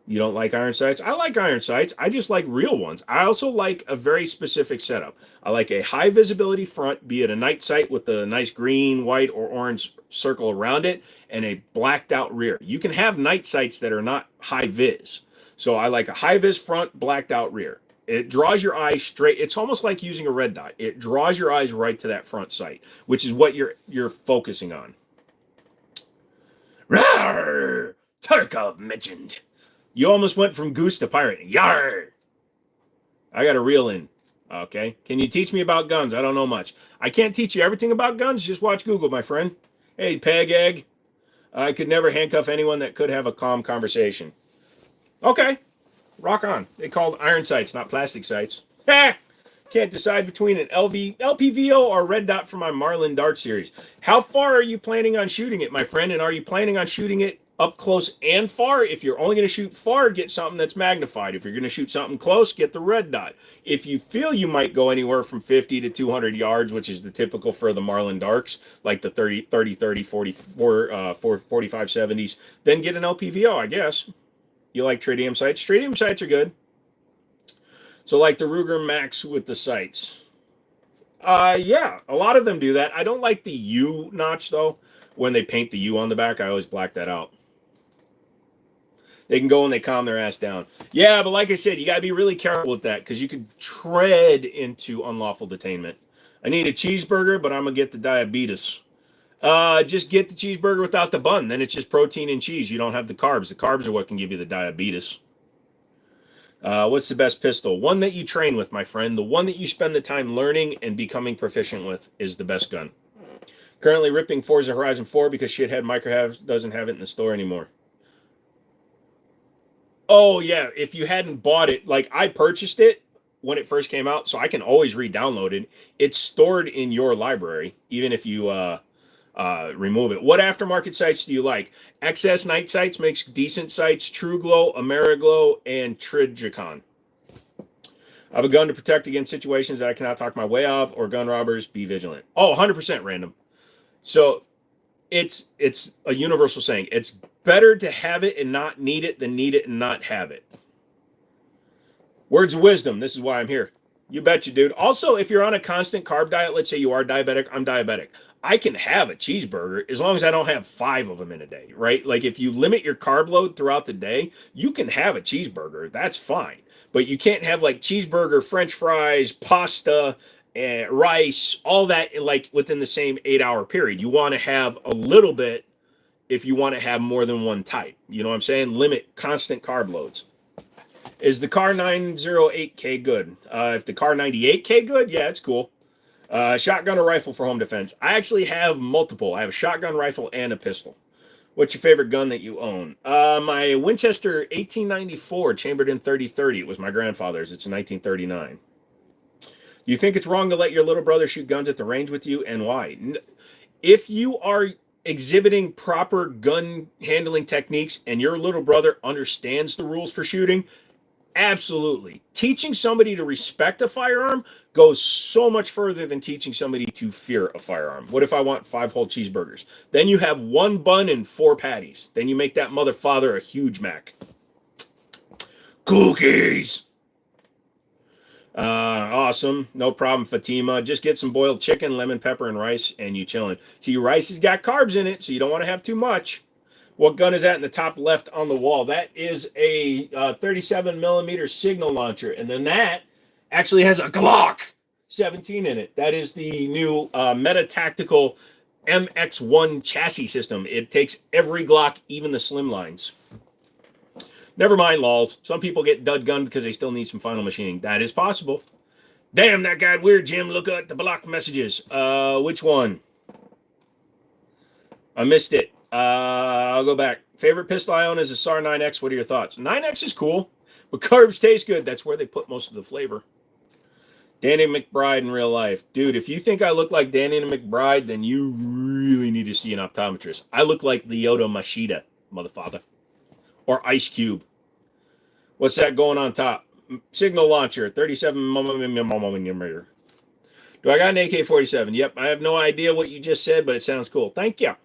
You don't like iron sights? I like iron sights. I just like real ones. I also like a very specific setup. I like a high visibility front, be it a night sight with a nice green, white, or orange circle around it, and a blacked out rear. You can have night sights that are not high vis. So I like a high-vis front, blacked-out rear. It draws your eyes straight. It's almost like using a red dot. It draws your eyes right to that front sight, which is what you're focusing on. Rawr! Tarkov mentioned. You almost went from goose to pirate. Yar! I got a reel in. Okay. Can you teach me about guns? I don't know much. I can't teach you everything about guns. Just watch Google, my friend. Hey, peg egg. I could never handcuff anyone that could have a calm conversation. Okay, rock on. They called iron sights, not plastic sights. Can't decide between an LPVO or red dot for my Marlin Dart series. How far are you planning on shooting it, my friend? And are you planning on shooting it up close and far? If you're only going to shoot far, get something that's magnified. If you're going to shoot something close, get the red dot. If you feel you might go anywhere from 50 to 200 yards, which is the typical for the Marlin Darks, like the 30, 44, 45, 70s, then get an LPVO, I guess. You like tritium sights? Tritium sights are good. So like the Ruger Max with the sights. Yeah, a lot of them do that. I don't like the U notch, though. When they paint the U on the back, I always black that out. They can go and they calm their ass down. Yeah, but like I said, you got to be really careful with that because you could tread into unlawful detainment. I need a cheeseburger, but I'm going to get the diabetes. Just get the cheeseburger without the bun. Then it's just protein and cheese. You don't have the carbs. The carbs are what can give you the diabetes. What's the best pistol? One that you train with, my friend. The one that you spend the time learning and becoming proficient with is the best gun. Currently ripping Forza Horizon 4 because Shithead Microhavs doesn't have it in the store anymore. Oh, yeah. If you hadn't bought it, like I purchased it when it first came out, so I can always re-download it. It's stored in your library, even if you remove it. What aftermarket sights do you like? XS Night Sights makes decent sights. True Glow, Ameriglow, and Trijicon. I have a gun to protect against situations that I cannot talk my way off or gun robbers. Be vigilant. Oh, 100% random. So it's a universal saying. It's better to have it and not need it than need it and not have it. Words of wisdom. This is why I'm here. You betcha, dude. Also, if you're on a constant carb diet, let's say you are diabetic, I'm diabetic. I can have a cheeseburger as long as I don't have 5 of them in a day, right? Like if you limit your carb load throughout the day, you can have a cheeseburger. That's fine. But you can't have like cheeseburger, French fries, pasta, rice, all that, like within the same 8-hour period. You want to have a little bit if you want to have more than one type. You know what I'm saying? Limit constant carb loads. Is the Car 908K good? If the Car 98K good, yeah, it's cool. Shotgun or rifle for home defense? I actually have multiple. I have a shotgun, rifle, and a pistol. What's your favorite gun that you own? My Winchester 1894 chambered in 30-30. It was my grandfather's. It's a 1939. You think it's wrong to let your little brother shoot guns at the range with you, and why? If you are exhibiting proper gun handling techniques and your little brother understands the rules for shooting, absolutely. Teaching somebody to respect a firearm goes so much further than teaching somebody to fear a firearm. What if I want 5 whole cheeseburgers? Then you have 1 bun and 4 patties. Then you make that mother father a huge Mac. Cookies! Awesome. No problem, Fatima. Just get some boiled chicken, lemon pepper, and rice, and you chilling. See, rice has got carbs in it, so you don't want to have too much. What gun is that in the top left on the wall? That is a 37 millimeter signal launcher. And then that actually has a Glock 17 in it. That is the new Metatactical MX1 chassis system. It takes every Glock, even the slimlines. Never mind, lols. Some people get dud gunned because they still need some final machining. That is possible. Damn, that got weird, Jim. Look at the blocked messages. Which one? I missed it. I'll go back. Favorite pistol I own is a SAR 9X. What are your thoughts? 9X is cool, but carbs taste good. That's where they put most of the flavor. Danny McBride in real life. Dude, if you think I look like Danny McBride, then you really need to see an optometrist. I look like Lyoto Machida, motherfather. Or Ice Cube. What's that going on top? Signal launcher, 37 millimeter. Do I got an AK-47? Yep, I have no idea what you just said, but it sounds cool. Thank you.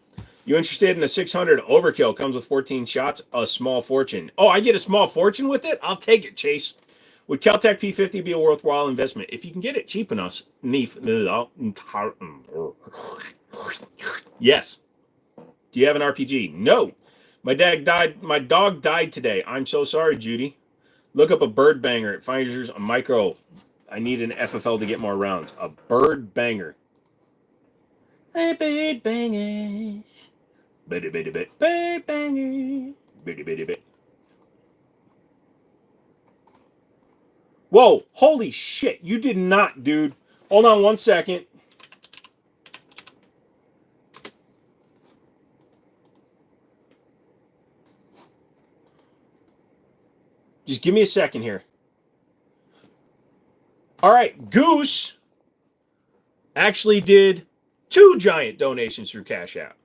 You interested in a 600 overkill? Comes with 14 shots, a small fortune. Oh, I get a small fortune with it? I'll take it, Chase. Would Kel-Tec P50 be a worthwhile investment? If you can get it cheap enough, yes. Do you have an RPG? No. My dog died today. I'm so sorry, Judy. Look up a bird banger. It fires a micro. I need an FFL to get more rounds. A bird banger. A bird banger. Bitty bitty bit. Bird banger. Bitty bitty bit. Whoa, holy shit. You did not, dude. Hold on 1 second. Just give me a second here. All right, Goose actually did 2 giant donations through Cash App.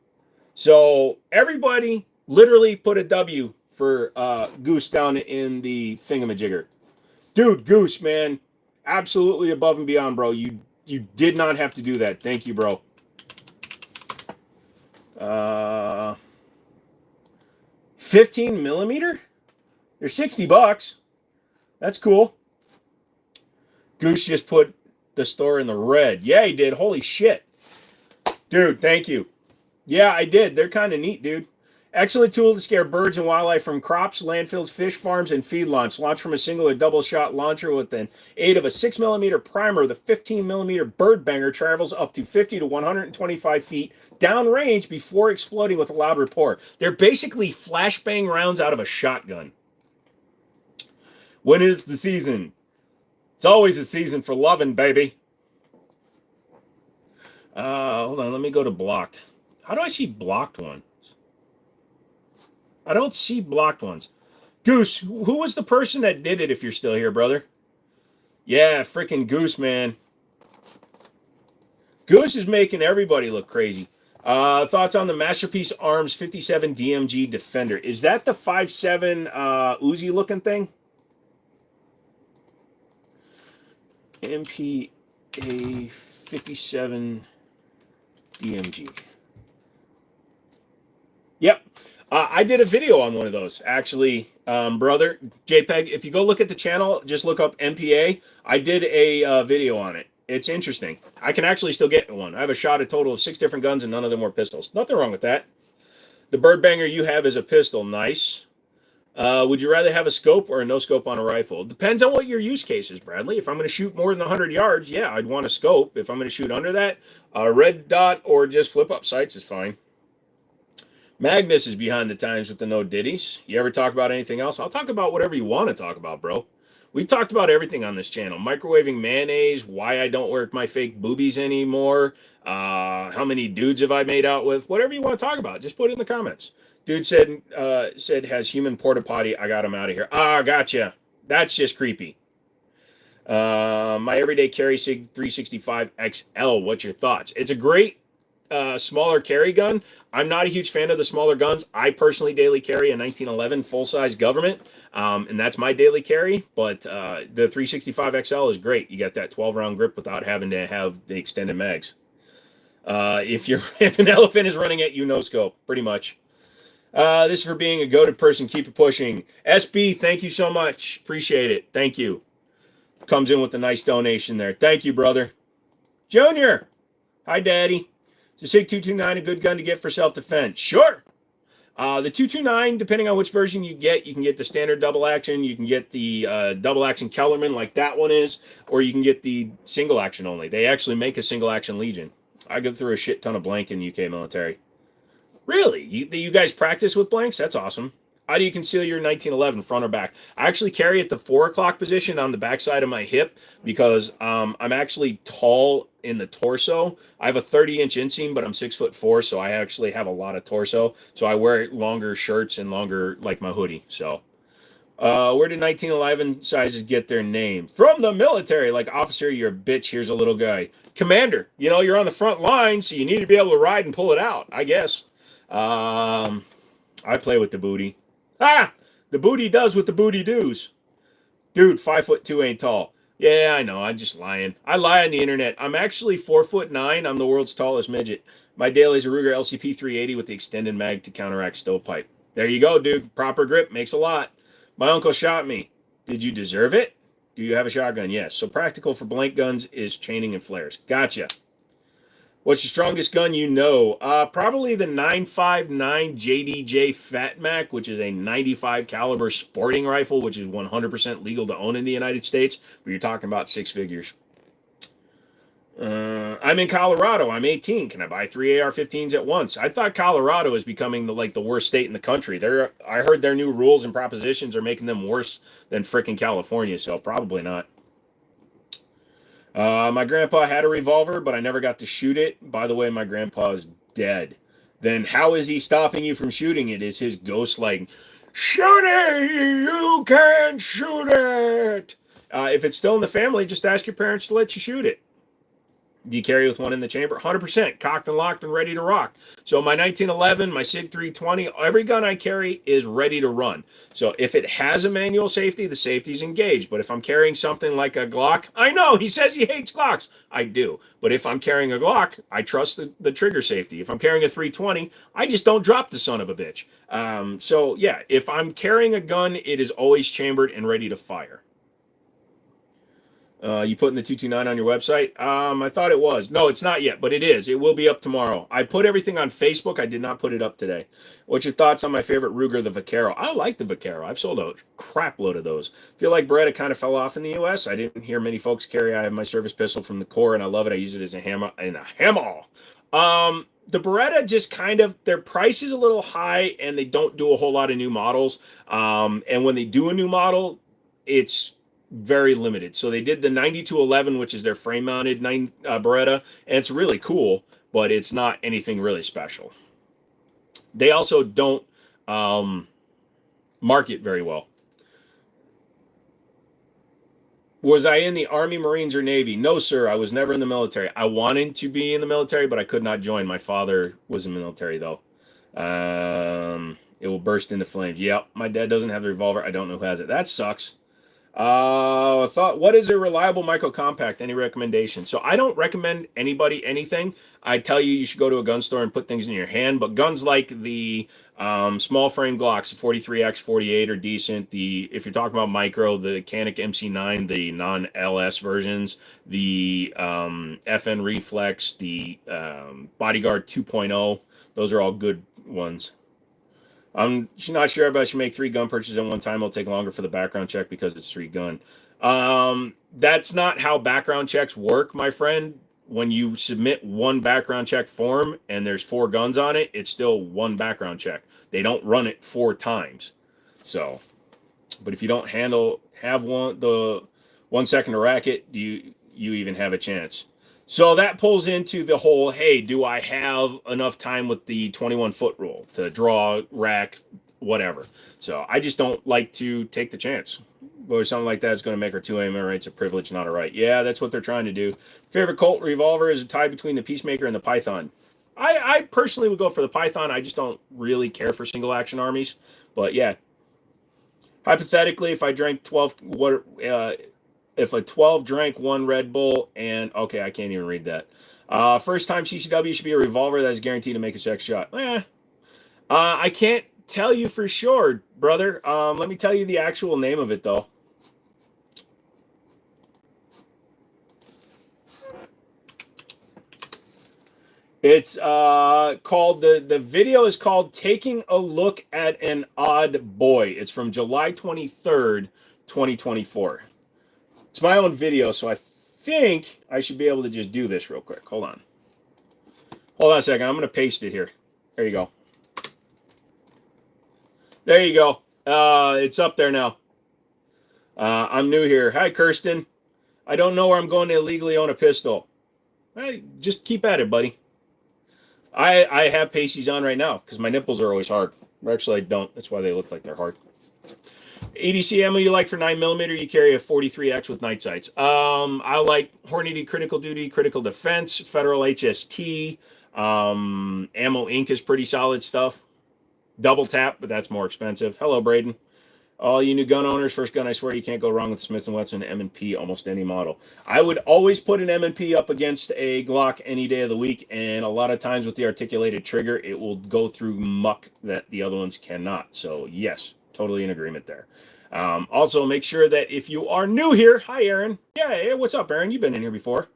So everybody literally put a W for Goose down in the thingamajigger. Dude, Goose, man, absolutely above and beyond, bro. You did not have to do that. Thank you, bro. 15 millimeter? They're $60. That's cool. Goose just put the store in the red. Yeah, he did. Holy shit. Dude, thank you. Yeah, I did. They're kind of neat, dude. Excellent tool to scare birds and wildlife from crops, landfills, fish farms, and feed launch. Launch from a single or double shot launcher with an aid of a 6 millimeter primer. The 15 millimeter bird banger travels up to 50 to 125 feet downrange before exploding with a loud report. They're basically flashbang rounds out of a shotgun. When is the season? It's always a season for loving, baby. Hold on, let me go to blocked. How do I see blocked ones? I don't see blocked ones. Goose, who was the person that did it if you're still here, brother? Yeah, freaking Goose, man. Goose is making everybody look crazy. Thoughts on the Masterpiece Arms 57 DMG Defender. Is that the 5.7 Uzi looking thing? MPA 57 DMG. Yep. I did a video on one of those, actually, brother. JPEG, if you go look at the channel, just look up MPA. I did a video on it. It's interesting. I can actually still get one. I have a shot a total of 6 different guns, and none of them were pistols. Nothing wrong with that. The bird banger you have is a pistol. Nice. Would you rather have a scope or a no scope on a rifle? Depends on what your use case is, Bradley. If I'm going to shoot more than 100 yards, yeah, I'd want a scope. If I'm going to shoot under that, a red dot or just flip up sights is fine. Magnus is behind the times with the no ditties. You ever talk about anything else? I'll talk about whatever you want to talk about, bro. We've talked about everything on this channel. Microwaving mayonnaise, why I don't work my fake boobies anymore, how many dudes have I made out with, whatever you want to talk about, just put it in the comments. Dude said has human porta potty. I got him out of here. Ah, gotcha. That's just creepy. My everyday carry Sig 365 XL. What's your thoughts? It's a great smaller carry gun. I'm not a huge fan of the smaller guns. I personally daily carry a 1911 full-size government, and that's my daily carry. But the 365 XL is great. You got that 12-round grip without having to have the extended mags. If an elephant is running at you, no scope, pretty much. This is for being a goated person. Keep it pushing. SB, thank you so much. Appreciate it. Thank you. Comes in with a nice donation there. Thank you, brother. Junior. Hi, Daddy. Is the SIG 229 a good gun to get for self-defense? Sure. The 229, depending on which version you can get the standard double action. You can get the double action Kellerman like that one is, or you can get the single action only. They actually make a single action Legion. I go through a shit ton of blank in UK military. Really? You guys practice with blanks? That's awesome. How do you conceal your 1911 front or back? I actually carry at the 4 o'clock position on the backside of my hip because I'm actually tall in the torso. I have a 30-inch inseam, but I'm 6'4", so I actually have a lot of torso. So I wear longer shirts and longer, like my hoodie. So where did 1911 sizes get their name? From the military. Like, officer, you're a bitch. Here's a little guy. Commander, you're on the front line, so you need to be able to ride and pull it out, I guess. I play with the booty. Ah, the booty does what the booty does. Dude, 5'2" ain't tall. Yeah, I know. I'm just lying. I lie on the internet. I'm actually 4'9". I'm the world's tallest midget. My daily's a Ruger LCP 380 with the extended mag to counteract stovepipe. There you go, dude. Proper grip makes a lot. My uncle shot me. Did you deserve it? Do you have a shotgun? Yes. So practical for blank guns is chaining and flares. Gotcha. What's your strongest gun you know? Probably the 959 JDJ Fat Mac, which is a 95 caliber sporting rifle, which is 100% legal to own in the United States, but you're talking about 6 figures. I'm in Colorado. I'm 18. Can I buy 3 AR-15s at once? I thought Colorado is becoming the worst state in the country. I heard their new rules and propositions are making them worse than frickin' California, so probably not. My grandpa had a revolver, but I never got to shoot it. By the way, my grandpa is dead. Then how is he stopping you from shooting it? Is his ghost like, shoot it, you can't shoot it? If it's still in the family, just ask your parents to let you shoot it. Do you carry with one in the chamber? 100%, cocked and locked and ready to rock. So my 1911, my SIG 320, every gun I carry is ready to run. So if it has a manual safety, the safety's engaged. But if I'm carrying something like a Glock, I know, he says he hates Glocks. I do. But if I'm carrying a Glock, I trust the trigger safety. If I'm carrying a 320, I just don't drop the son of a bitch. So yeah, if I'm carrying a gun, it is always chambered and ready to fire. You putting the 229 on your website? I thought it was. No, it's not yet, but it is. It will be up tomorrow. I put everything on Facebook. I did not put it up today. What's your thoughts on my favorite Ruger, the Vaquero? I like the Vaquero. I've sold a crap load of those. Feel like Beretta kind of fell off in the U.S. I didn't hear many folks carry. I have my service pistol from the Corps, and I love it. I use it as a hammer and a hammer. The Beretta just kind of, their price is a little high, and they don't do a whole lot of new models. And when they do a new model, it's very limited. So they did the 9211, which is their frame-mounted Beretta, and it's really cool, but it's not anything really special. They also don't market very well. Was I in the Army, Marines, or Navy? No, sir. I was never in the military. I wanted to be in the military, but I could not join. My father was in the military, though. It will burst into flames. Yep, my dad doesn't have the revolver. I don't know who has it. That sucks. What is a reliable micro compact? Any recommendation? So I don't recommend anybody anything. I tell you should go to a gun store and put things in your hand, but guns like the small frame Glocks, 43X, 48 are decent. If you're talking about micro, the Canik MC9, the non-LS versions, the FN Reflex, the Bodyguard 2.0, those are all good ones. I'm not sure about should make 3 gun purchases at one time. It'll take longer for the background check because it's 3 gun. That's not how background checks work, my friend. When you submit one background check form and there's 4 guns on it, it's still one background check. They don't run it 4 times. So, but if you don't have the 1 second to rack it, you even have a chance. So that pulls into the whole, hey, do I have enough time with the 21-foot rule to draw, rack, whatever? So I just don't like to take the chance. Or something like that is going to make our 2 rates a privilege, not a right. Yeah, that's what they're trying to do. Favorite Colt revolver is a tie between the Peacemaker and the Python. I personally would go for the Python. I just don't really care for single action armies. But yeah, hypothetically, if I drank 12, if a 12 drank 1 Red Bull and okay, I can't even read that. First time CCW should be a revolver that is guaranteed to make a sex shot. I can't tell you for sure, brother. Let me tell you the actual name of it though. It's called the video is called Taking a Look at an Odd Boy. It's from July 23rd, 2024. It's my own video, so I think I should be able to just do this real quick. Hold on a second. I'm going to paste it here. There you go. There you go. It's up there now. I'm new here. Hi, Kirsten. I don't know where I'm going to illegally own a pistol. Hey, just keep at it, buddy. I have pasties on right now because my nipples are always hard. Actually, I don't. That's why they look like they're hard. ADC ammo you like for 9mm, you carry a 43X with night sights. I like Hornady Critical Duty, Critical Defense, Federal HST. Ammo Inc. is pretty solid stuff. Double tap, but that's more expensive. Hello, Braden. All you new gun owners, first gun, I swear you can't go wrong with Smith & Wesson M&P, almost any model. I would always put an M&P up against a Glock any day of the week, and a lot of times with the articulated trigger, it will go through muck that the other ones cannot. So, yes, totally in agreement there. Also, make sure that if you are new here, hi, Aaron. Yeah, hey, what's up, Aaron? You've been in here before.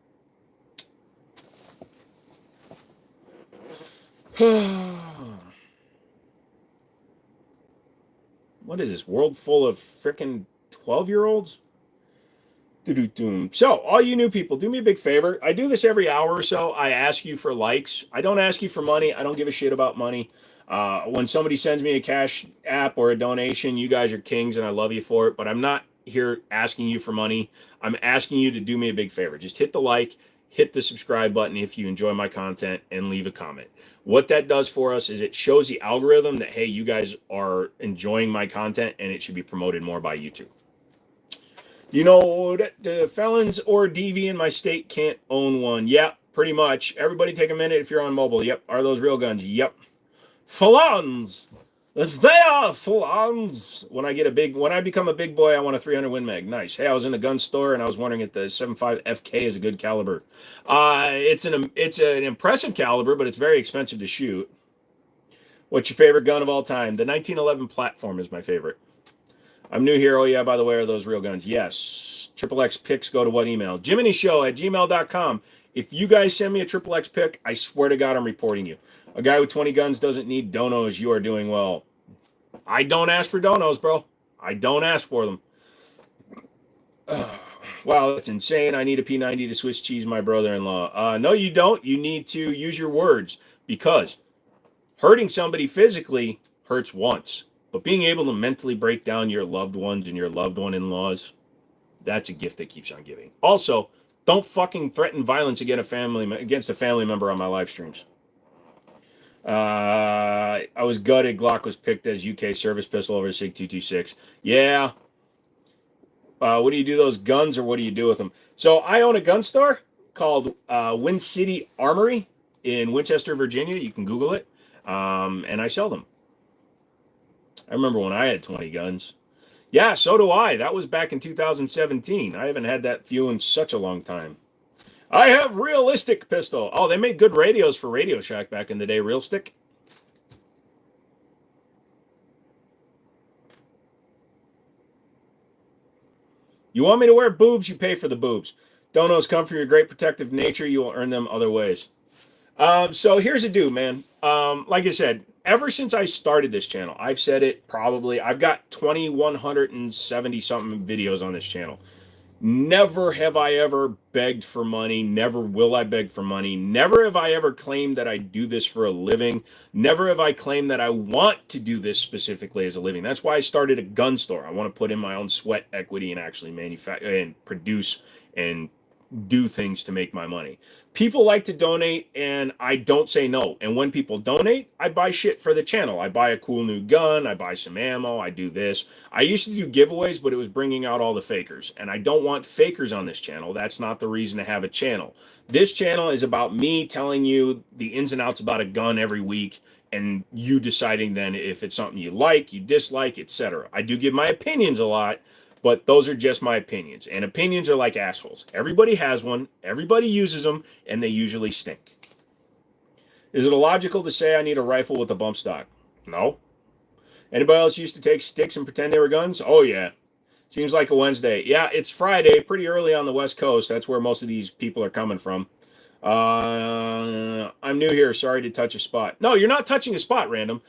What is this, world full of frickin' 12-year-olds? So, all you new people, do me a big favor. I do this every hour or so. I ask you for likes. I don't ask you for money. I don't give a shit about money. When somebody sends me a cash app or a donation, you guys are kings and I love you for it. But I'm not here asking you for money. I'm asking you to do me a big favor. Just hit the like, hit the subscribe button if you enjoy my content, and leave a comment. What that does for us is it shows the algorithm that, hey, you guys are enjoying my content and it should be promoted more by YouTube. You know that the felons or DV in my state can't own one. Yep, pretty much. Everybody take a minute if you're on mobile. Yep. Are those real guns? Yep. Felons. If they are felons. When I become a big boy, I want a 300 Win Mag. Nice. Hey, I was in a gun store and I was wondering if the 7.5 FK is a good caliber. It's an impressive caliber, but it's very expensive to shoot. What's your favorite gun of all time? The 1911 platform is my favorite. I'm new here. Oh, yeah, by the way, are those real guns? Yes. XXX pics go to what email? Jimmini Show at gmail.com. If you guys send me a XXX pic, I swear to God I'm reporting you. A guy with 20 guns doesn't need donos. You are doing well. I don't ask for donos, bro. I don't ask for them. Wow, that's insane. I need a P90 to Swiss cheese my brother-in-law. No, you don't. You need to use your words, because hurting somebody physically hurts once. But being able to mentally break down your loved ones and your loved one-in-laws, that's a gift that keeps on giving. Also, don't fucking threaten violence against a family member on my live streams. I was gutted Glock was picked as UK service pistol over SIG 226. Yeah. What do you do those guns, or what do you do with them? So I own a gun store called Wind City Armory in Winchester, Virginia. You can Google it. And I sell them. I remember when I had 20 guns. Yeah, so do I. That was back in 2017. I haven't had that few in such a long time. I have Realistic pistol. Oh, they made good radios for Radio Shack back in the day. Realstick. You want me to wear boobs? You pay for the boobs. Donos come from your great protective nature. You will earn them other ways. So here's the do, man. Like I said, ever since I started this channel, I've said it probably, I've got 2,170 something videos on this channel. Never have I ever begged for money. Never will I beg for money. Never have I ever claimed that I do this for a living. Never have I claimed that I want to do this specifically as a living. That's why I started a gun store. I want to put in my own sweat equity and actually manufacture and produce and do things to make my money. People like to donate, and I don't say no. And when people donate, I buy shit for the channel. I buy a cool new gun. I buy some ammo. I do this. I used to do giveaways, but it was bringing out all the fakers. And I don't want fakers on this channel. That's not the reason to have a channel. This channel is about me telling you the ins and outs about a gun every week, and you deciding then if it's something you like, you dislike, etc. I do give my opinions a lot, but those are just my opinions. And opinions are like assholes. Everybody has one. Everybody uses them, and they usually stink. Is it illogical to say I need a rifle with a bump stock? No. Anybody else used to take sticks and pretend they were guns? Oh, yeah. Seems like a Wednesday. Yeah, it's Friday, pretty early on the West Coast. That's where most of these people are coming from. I'm new here. Sorry to touch a spot. No, you're not touching a spot, Random.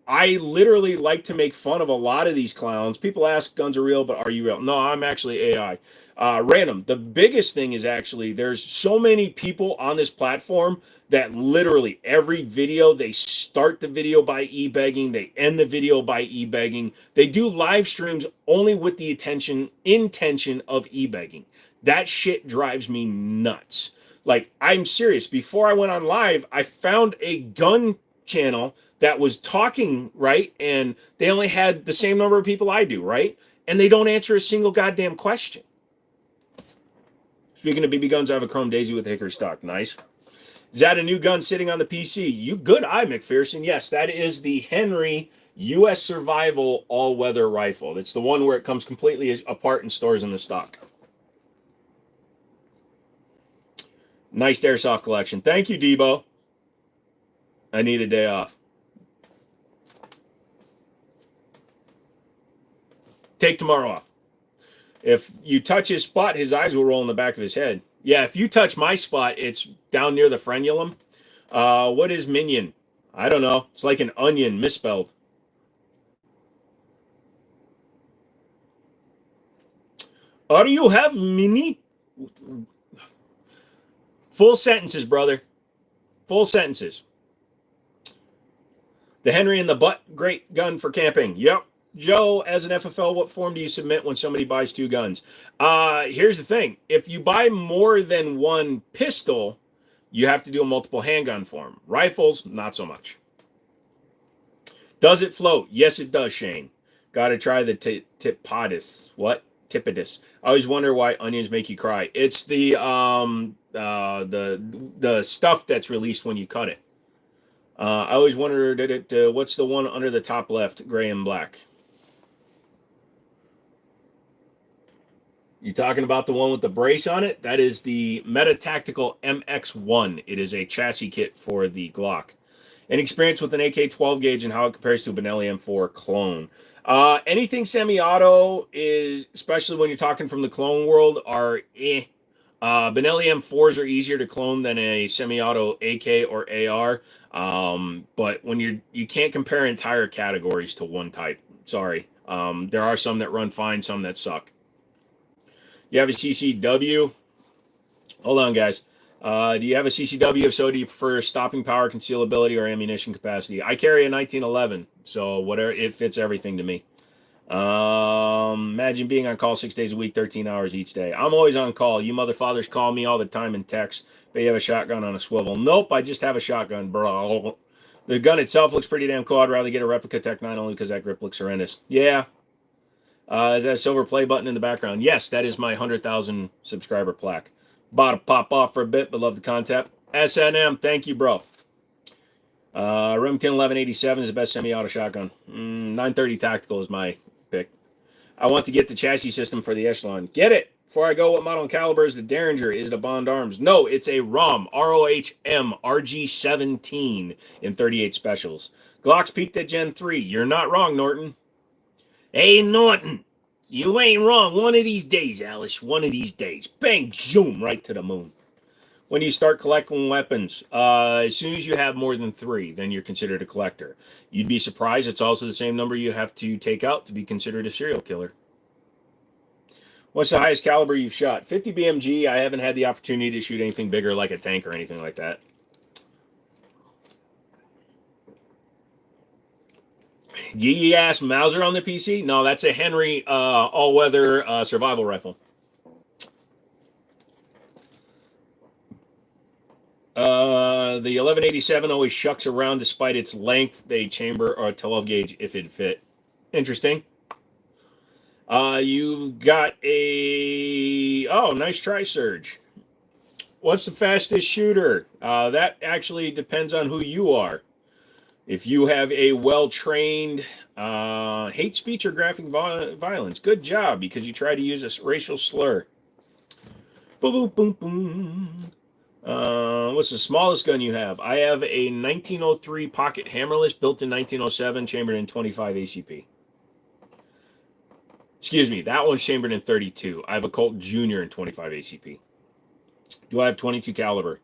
I literally like to make fun of a lot of these clowns. People ask, guns are real, but are you real? No, I'm actually AI. Random. The biggest thing is actually there's so many people on this platform that literally every video, they start the video by e-begging. They end the video by e-begging. They do live streams only with the intention of e-begging. That shit drives me nuts. Like, I'm serious. Before I went on live, I found a gun channel that was talking, right? And they only had the same number of people I do, right? And they don't answer a single goddamn question. Speaking of BB guns, I have a Chrome Daisy with a hickory stock. Nice. Is that a new gun sitting on the PC? You good eye, McPherson. Yes, that is the Henry U.S. Survival all-weather rifle. It's the one where it comes completely apart and stores in the stock. Nice airsoft collection. Thank you, Debo. I need a day off. Take tomorrow off. If you touch his spot, his eyes will roll in the back of his head. Yeah, if you touch my spot, it's down near the frenulum. What is minion? I don't know. It's like an onion misspelled. Or you have mini? Full sentences, brother. Full sentences. The Henry in the butt, great gun for camping. Yep. Joe, as an FFL, what form do you submit when somebody buys two guns? Here's the thing. If you buy more than one pistol, you have to do a multiple handgun form. Rifles, not so much. Does it float? Yes, it does, Shane. Got to try the tipotis. What? Tipidus. I always wonder why onions make you cry. It's the stuff that's released when you cut it. I always wondered, what's the one under the top left, gray and black? You talking about the one with the brace on it? That is the Metatactical MX1. It is a chassis kit for the Glock. An experience with an AK-12 gauge and how it compares to a Benelli M4 clone. Anything semi-auto is, especially when you're talking from the clone world, are Benelli M4s are easier to clone than a semi-auto AK or AR. But when you can't compare entire categories to one type. Sorry. There are some that run fine, some that suck. You have a CCW? Hold on, guys. Do you have a CCW? If so, do you prefer stopping power, concealability, or ammunition capacity? I carry a 1911, so whatever, it fits everything to me. Imagine being on call 6 days a week, 13 hours each day. I'm always on call. You motherfathers call me all the time in text, but you have a shotgun on a swivel. Nope, I just have a shotgun, bro. The gun itself looks pretty damn cool. I'd rather get a replica Tech 9 only because that grip looks horrendous. Yeah. Is that a silver play button in the background? Yes, that is my 100,000 subscriber plaque. About to pop off for a bit, but love the content. SNM, thank you, bro. Remington 1187 is the best semi-auto shotgun. 930 Tactical is my pick. I want to get the chassis system for the Echelon. Get it! Before I go, what model and caliber is the Derringer? Is it a Bond Arms? No, it's a ROM, ROHM, RG17 in 38 specials. Glocks peaked at Gen 3. You're not wrong, Norton. Hey, Norton, you ain't wrong. One of these days, Alice, one of these days. Bang, zoom, right to the moon. When you start collecting weapons, as soon as you have more than 3, then you're considered a collector. You'd be surprised it's also the same number you have to take out to be considered a serial killer. What's the highest caliber you've shot? 50 BMG. I haven't had the opportunity to shoot anything bigger like a tank or anything like that. Yee ass Mauser on the PC? No, that's a Henry all-weather survival rifle. The 1187 always shucks around despite its length. They chamber or 12 gauge if it fit. Interesting. You've got a... Oh, nice try, Surge. What's the fastest shooter? That actually depends on who you are. If you have a well-trained hate speech or graphic violence, good job, because you try to use a racial slur. Boom, boom, boom, boom. What's the smallest gun you have? I have a 1903 pocket hammerless built in 1907, chambered in 25 ACP. Excuse me, that one's chambered in 32. I have a Colt Junior in 25 ACP. Do I have 22 caliber?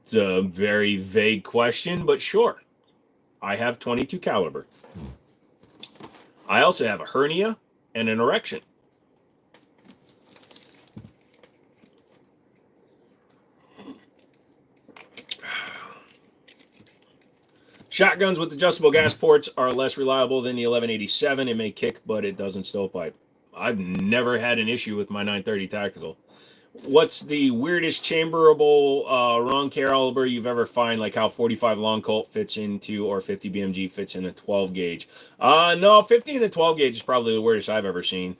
It's a very vague question, but sure. I have 22 caliber. I also have a hernia and an erection. Shotguns with adjustable gas ports are less reliable than the 1187. It may kick, but it doesn't stovepipe. I've never had an issue with my 930 Tactical. What's the weirdest chamberable wrong caliber you've ever find, like how 45 long Colt fits into, or 50 BMG fits in a 12 gauge? No, 50 and a 12 gauge is probably the weirdest I've ever seen.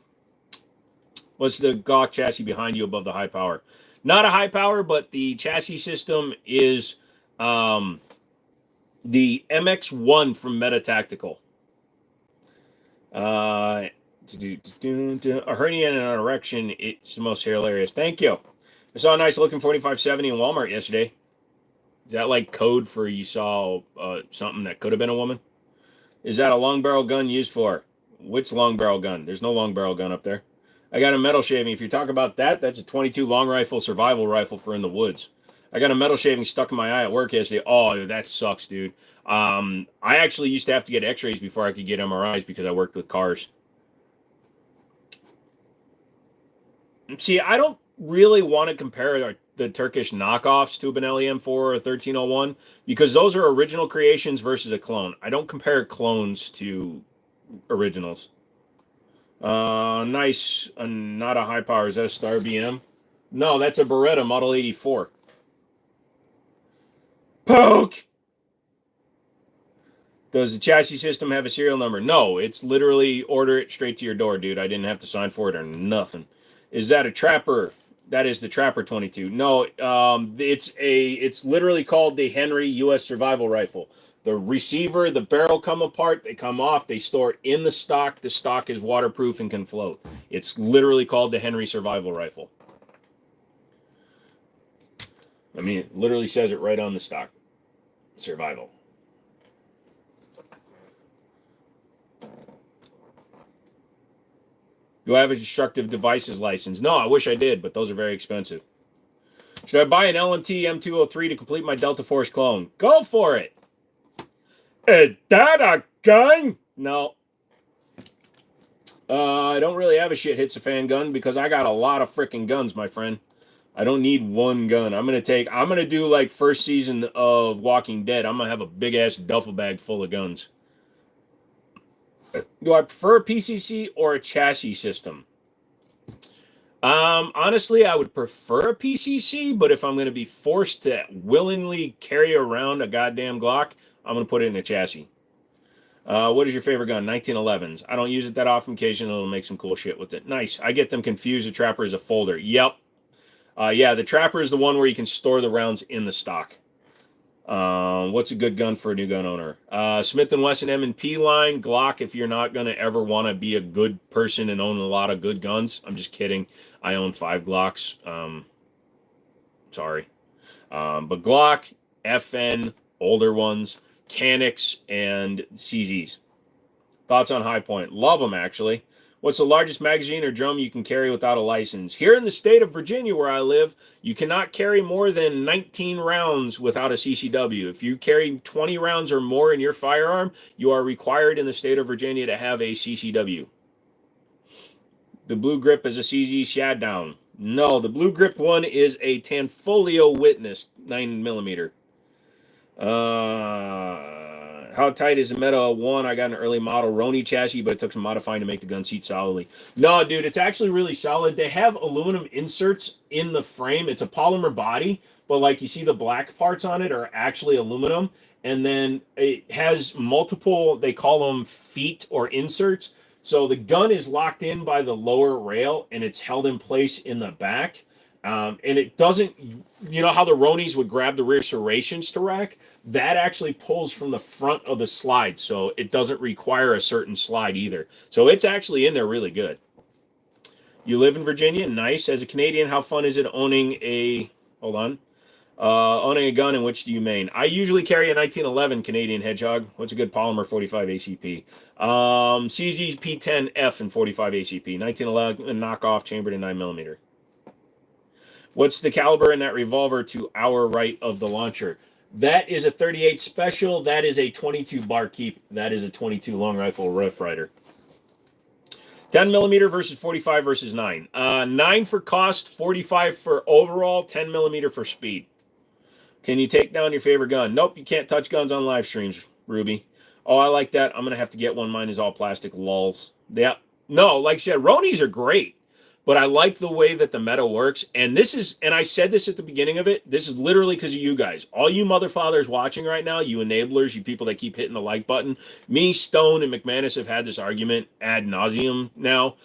What's the Glock chassis behind you above the high power? Not a high power, but the chassis system is the MX-1 from Metatactical. A hernia and an erection, it's the most hilarious. Thank you. I saw a nice looking 4570 in Walmart yesterday. Is that like code for you saw something that could have been a woman? Is that a long barrel gun used for? Which long barrel gun? There's no long barrel gun up there. I got a metal shaving. If you're talking about that, that's a 22 long rifle survival rifle for in the woods. I got a metal shaving stuck in my eye at work yesterday. Oh, that sucks, dude. I actually used to have to get x-rays before I could get MRIs because I worked with cars. See, I don't really want to compare the Turkish knockoffs to a Benelli M4 or 1301 because those are original creations versus a clone. I don't compare clones to originals. Nice. Not a high power. Is that a Star BM? No, that's a Beretta Model 84. Poke! Does the chassis system have a serial number? No, it's literally order it straight to your door, dude. I didn't have to sign for it or nothing. Is that a Trapper? That is the Trapper 22. No, it's literally called the Henry U.S. Survival Rifle. The receiver, the barrel come apart, they come off, they store it in the stock. The stock is waterproof and can float. It's literally called the Henry Survival Rifle. I mean, it literally says it right on the stock. Survival. Do I have a destructive devices license? No, I wish I did, but those are very expensive. Should I buy an LMT M203 to complete my Delta Force clone? Go for it! Is that a gun? No. I don't really have a shit hits a fan gun because I got a lot of freaking guns, my friend. I don't need one gun. I'm gonna do like first season of Walking Dead. I'm gonna have a big ass duffel bag full of guns. Do I prefer a PCC or a chassis system? Honestly, I would prefer a PCC, but if I'm going to be forced to willingly carry around a goddamn Glock, I'm going to put it in a chassis. What is your favorite gun? 1911s. I don't use it that often. Occasionally, it'll make some cool shit with it. Nice. I get them confused. The Trapper is a folder. Yep. Yeah, the Trapper is the one where you can store the rounds in the stock. What's a good gun for a new gun owner? Smith & Wesson M&P line, Glock if you're not going to ever want to be a good person and own a lot of good guns. I'm just kidding. I own 5 Glocks. Sorry. But Glock, FN, older ones, Canics, and CZs. Thoughts on High Point? Love them, actually. What's the largest magazine or drum you can carry without a license? Here in the state of Virginia, where I live, you cannot carry more than 19 rounds without a CCW. If you carry 20 rounds or more in your firearm, you are required in the state of Virginia to have a CCW. The Blue Grip is a CZ Shaddown. No, the Blue Grip one is a Tanfolio Witness 9mm. How tight is the Meta 1? I got an early model Roni chassis, but it took some modifying to make the gun seat solidly. No, dude, it's actually really solid. They have aluminum inserts in the frame. It's a polymer body, but like you see the black parts on it are actually aluminum. And then it has multiple, they call them feet or inserts. So the gun is locked in by the lower rail and it's held in place in the back. And it doesn't, you know how the Ronis would grab the rear serrations to rack? That actually pulls from the front of the slide. So it doesn't require a certain slide either. So it's actually in there really good. You live in Virginia? Nice. As a Canadian, how fun is it owning a, owning a gun, in which do you main? I usually carry a 1911 Canadian Hedgehog. What's a good polymer 45 ACP? CZ P10F and 45 ACP. 1911 knockoff chambered in 9mm. What's the caliber in that revolver to our right of the launcher? That is a 38 special. That is a 22 barkeep. That is a 22 long rifle Rough Rider. 10mm versus 45 versus 9. 9 for cost, 45 for overall, 10mm for speed. Can you take down your favorite gun? Nope, you can't touch guns on live streams, Ruby. Oh, I like that. I'm going to have to get one. Mine is all plastic lulls. Yeah. No, like I said, Ronis are great, but I like the way that the Meta works. And this is, and I said this at the beginning of it, this is literally because of you guys. All you motherfathers watching right now, you enablers, you people that keep hitting the like button. Me, Stone, and McManus have had this argument ad nauseum now.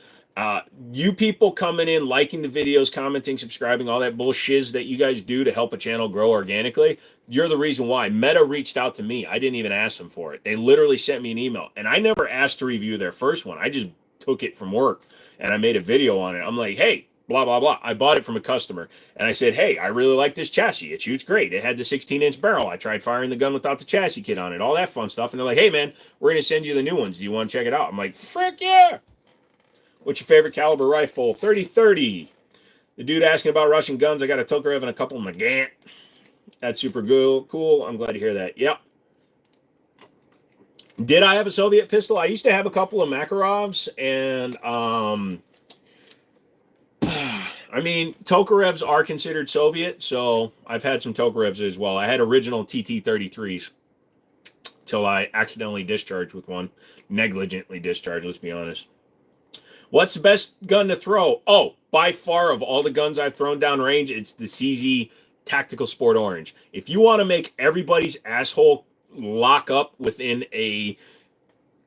You people coming in, liking the videos, commenting, subscribing, all that bullshit that you guys do to help a channel grow organically, you're the reason why. Meta reached out to me. I didn't even ask them for it. They literally sent me an email, and I never asked to review their first one. I just took it from work, and I made a video on it. I'm like, hey, blah, blah, blah. I bought it from a customer, and I said, hey, I really like this chassis. It shoots great. It had the 16-inch barrel. I tried firing the gun without the chassis kit on it, all that fun stuff, and they're like, hey, man, we're going to send you the new ones. Do you want to check it out? I'm like, frick yeah. What's your favorite caliber rifle? 30-30. The dude asking about Russian guns. I got a Tokarev and a couple of Negligent. That's super cool. I'm glad to hear that. Yep. Did I have a Soviet pistol? I used to have a couple of Makarovs, and I mean, Tokarevs are considered Soviet, so I've had some Tokarevs as well. I had original TT-33s till I accidentally discharged with one. Negligently discharged, let's be honest. What's the best gun to throw? Oh, by far of all the guns I've thrown down range, it's the CZ Tactical Sport Orange. If you want to make everybody's asshole lock up within a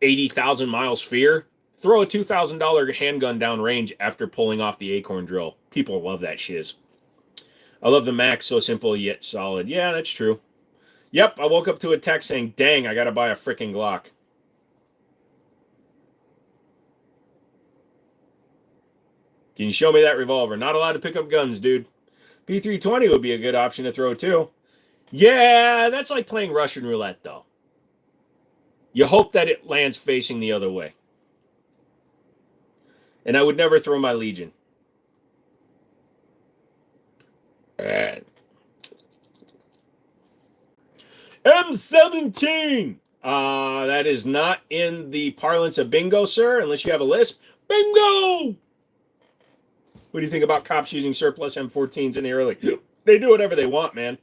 80,000 mile sphere, throw a $2,000 handgun down range after pulling off the Acorn drill. People love that shiz. I love the Mac, so simple yet solid. Yeah, that's true. Yep, I woke up to a text saying, dang, I got to buy a freaking Glock. Can you show me that revolver? Not allowed to pick up guns, dude. P320 would be a good option to throw, too. Yeah, that's like playing Russian roulette, though. You hope that it lands facing the other way. And I would never throw my Legion. M17! That is not in the parlance of bingo, sir, unless you have a lisp. Bingo! What do you think about cops using surplus M14s in the early? They do whatever they want, man.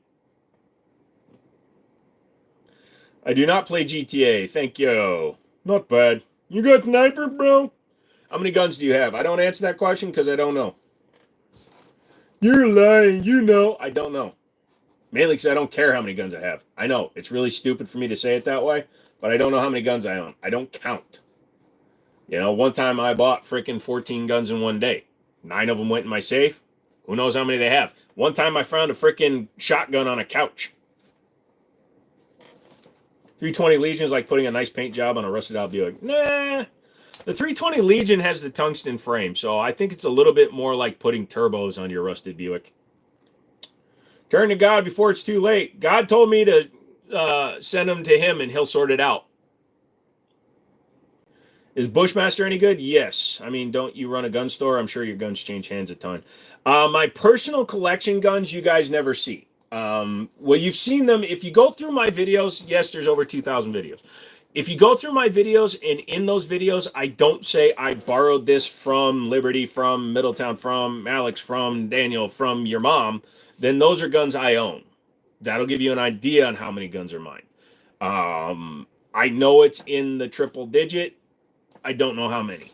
I do not play GTA. Thank you. Not bad. You got sniper, bro? How many guns do you have? I don't answer that question because I don't know. You're lying. You know. I don't know. Mainly because I don't care how many guns I have. I know. It's really stupid for me to say it that way, but I don't know how many guns I own. I don't count. You know, one time I bought freaking 14 guns in one day. 9 of them went in my safe. Who knows how many they have? One time I found a freaking shotgun on a couch. 320 Legion is like putting a nice paint job on a rusted out Buick. Nah. The 320 Legion has the tungsten frame, so I think it's a little bit more like putting turbos on your rusted Buick. Turn to God before it's too late. God told me to send them to him and he'll sort it out. Is Bushmaster any good? Yes. I mean, don't you run a gun store? I'm sure your guns change hands a ton. My personal collection guns, you guys never see. Well, you've seen them. If you go through my videos, yes, there's over 2,000 videos. If you go through my videos, and in those videos, I don't say I borrowed this from Liberty, from Middletown, from Alex, from Daniel, from your mom, then those are guns I own. That'll give you an idea on how many guns are mine. I know it's in the triple digit. I don't know how many.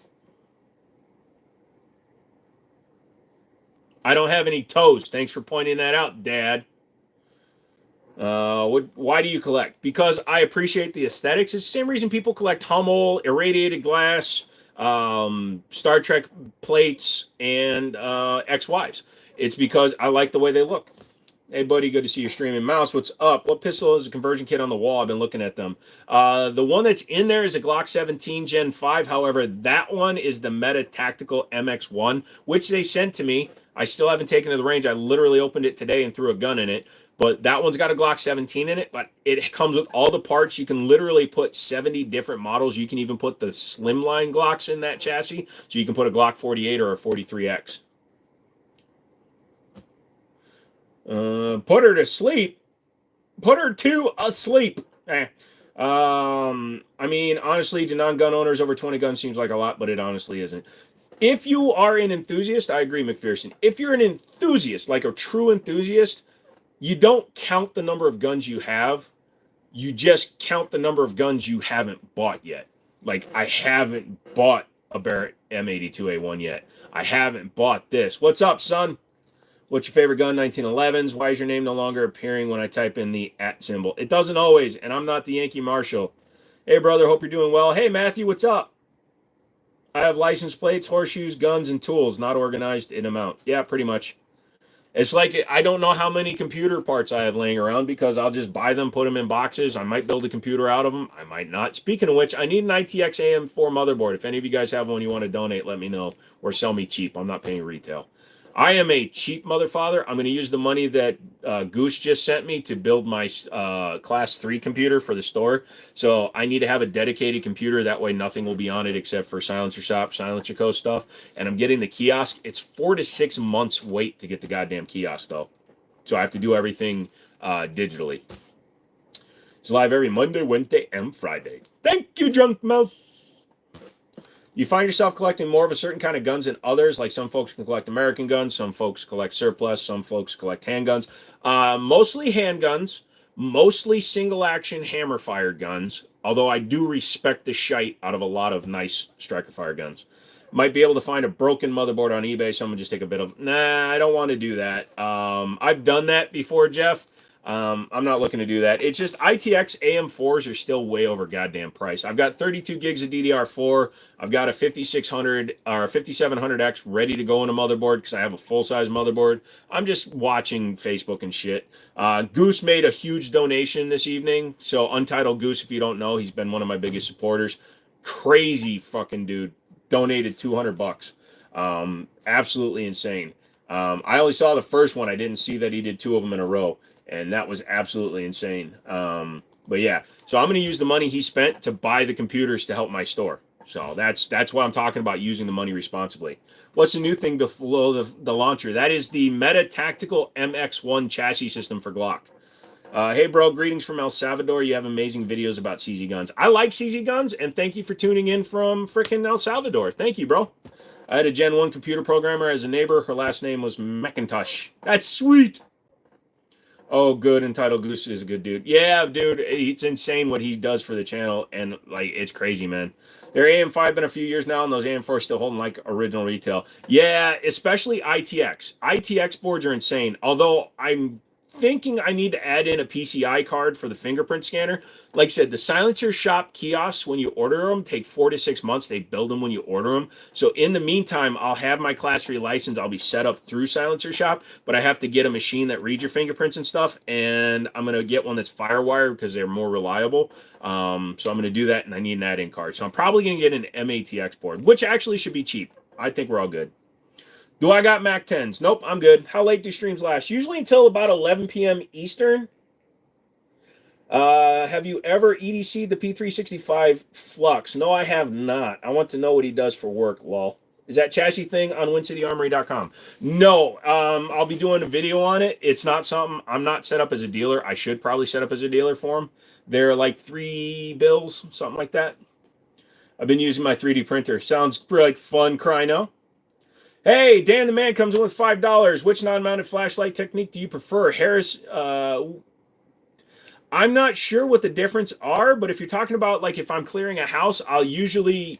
I don't have any toes. Thanks for pointing that out, Dad. Why do you collect? Because I appreciate the aesthetics. It's the same reason people collect Hummel, irradiated glass, Star Trek plates, and ex-wives. It's because I like the way they look. Hey, buddy, good to see you streaming. Mouse, what's up? What pistol is a conversion kit on the wall? I've been looking at them. The one that's in there is a Glock 17 Gen 5. However, that one is the Metatactical MX1, which they sent to me. I still haven't taken it to the range. I literally opened it today and threw a gun in it. But that one's got a Glock 17 in it, but it comes with all the parts. You can literally put 70 different models. You can even put the slimline Glocks in that chassis. So you can put a Glock 48 or a 43X. Put her to sleep. Put her to asleep. I mean, honestly, to non-gun owners, over 20 guns seems like a lot, but it honestly isn't. If you are an enthusiast, I agree, McPherson. If you're an enthusiast, like a true enthusiast, you don't count the number of guns you have. You just count the number of guns you haven't bought yet. Like, I haven't bought a Barrett M82A1 yet. I haven't bought this. What's up, son? What's your favorite gun? 1911s. Why is your name no longer appearing when I type in the @ symbol? It doesn't always, and I'm not the Yankee Marshal. Hey, brother, hope you're doing well. Hey, Matthew, what's up? I have license plates, horseshoes, guns, and tools, not organized in amount. Yeah, pretty much. It's like I don't know how many computer parts I have laying around because I'll just buy them, put them in boxes. I might build a computer out of them. I might not. Speaking of which, I need an ITX AM4 motherboard. If any of you guys have one you want to donate, let me know. Or sell me cheap. I'm not paying retail. I am a cheap motherfather. I'm going to use the money that Goose just sent me to build my Class 3 computer for the store. So I need to have a dedicated computer. That way nothing will be on it except for Silencer Shop, Silencer Co. stuff. And I'm getting the kiosk. It's 4 to 6 months wait to get the goddamn kiosk, though. So I have to do everything digitally. It's live every Monday, Wednesday, and Friday. Thank you, Junk Mouse. You find yourself collecting more of a certain kind of guns than others. Like some folks can collect American guns, some folks collect surplus, some folks collect handguns. Mostly handguns, mostly single-action hammer-fired guns, although I do respect the shite out of a lot of nice striker-fire guns. Might be able to find a broken motherboard on eBay. Someone just take a bit of, nah, I don't want to do that. I've done that before, Jeff. I'm not looking to do that. It's just ITX AM4s are still way over goddamn price. I've got 32 gigs of DDR4. I've got a 5600 or 5700X ready to go on a motherboard because I have a full-size motherboard. I'm just watching Facebook and shit. Goose made a huge donation this evening. So Untitled Goose, if you don't know, he's been one of my biggest supporters. Crazy fucking dude. Donated $200. Absolutely insane. I only saw the first one. I didn't see that he did 2 of them in a row. And that was absolutely insane. But yeah, so I'm going to use the money he spent to buy the computers to help my store. So that's what I'm talking about, using the money responsibly. What's the new thing below the launcher? That is the Metatactical MX1 chassis system for Glock. Hey, bro, greetings from El Salvador. You have amazing videos about CZ guns. I like CZ guns, and thank you for tuning in from frickin' El Salvador. Thank you, bro. I had a Gen 1 computer programmer as a neighbor. Her last name was McIntosh. That's sweet. Oh, good. Entitled Goose is a good dude. Yeah, dude, it's insane what he does for the channel, and like it's crazy, man. Their AM5 been a few years now, and those AM4 are still holding like original retail. Yeah, especially ITX. ITX boards are insane. Although I'm thinking I need to add in a PCI card for the fingerprint scanner. Like I said, the Silencer Shop kiosks, when you order them, take 4 to 6 months. They build them when you order them. So in the meantime, I'll have my Class 3 license. I'll be set up through Silencer Shop, but I have to get a machine that reads your fingerprints and stuff. And I'm going to get one that's FireWire because they're more reliable. So I'm going to do that, and I need an add-in card. So I'm probably going to get an MATX board, which actually should be cheap. I think we're all good. Do I got Mac 10s? Nope, I'm good. How late do streams last? Usually until about 11 p.m. Eastern. Have you ever EDC'd the P365 Flux? No, I have not. I want to know what he does for work, lol. Is that chassis thing on WinCityArmory.com? No, I'll be doing a video on it. It's not something, I'm not set up as a dealer. I should probably set up as a dealer for them. They're like 3 bills, something like that. I've been using my 3D printer. Sounds like fun, Cryno. Hey, Dan the Man comes in with $5. Which non-mounted flashlight technique do you prefer? Harris, I'm not sure what the difference are, but if you're talking about like if I'm clearing a house, I'll usually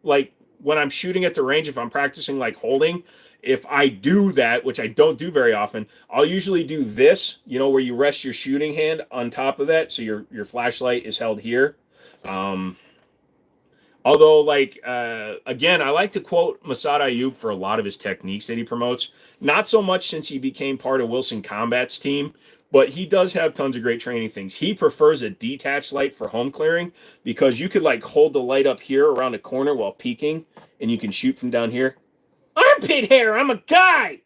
like when I'm shooting at the range, if I'm practicing like holding, if I do that, which I don't do very often, I'll usually do this, you know, where you rest your shooting hand on top of that. So your flashlight is held here. Although, like, again, I like to quote Masad Ayub for a lot of his techniques that he promotes. Not so much since he became part of Wilson Combat's team, but he does have tons of great training things. He prefers a detached light for home clearing because you could, like, hold the light up here around the corner while peeking, and you can shoot from down here. Armpit hair! I'm a guy!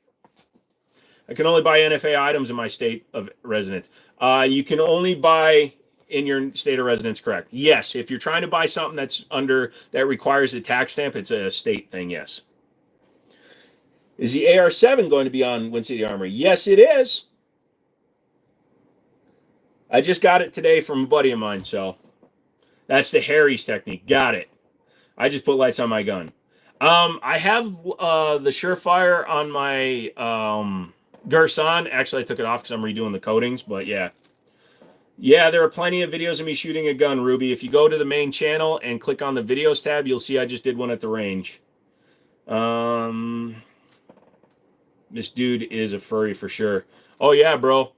I can only buy NFA items in my state of residence. You can only buy in your state of residence, correct? Yes. If you're trying to buy something that requires a tax stamp, it's a state thing, yes. Is the AR7 going to be on Win City Armory? Yes, it is. I just got it today from a buddy of mine, so that's the Harry's technique. Got it. I just put lights on my gun. I have the Surefire on my Gerson. Actually, I took it off because I'm redoing the coatings, but yeah. Yeah, there are plenty of videos of me shooting a gun, Ruby. If you go to the main channel and click on the videos tab, you'll see I just did one at the range. This dude is a furry for sure. Oh, yeah, bro.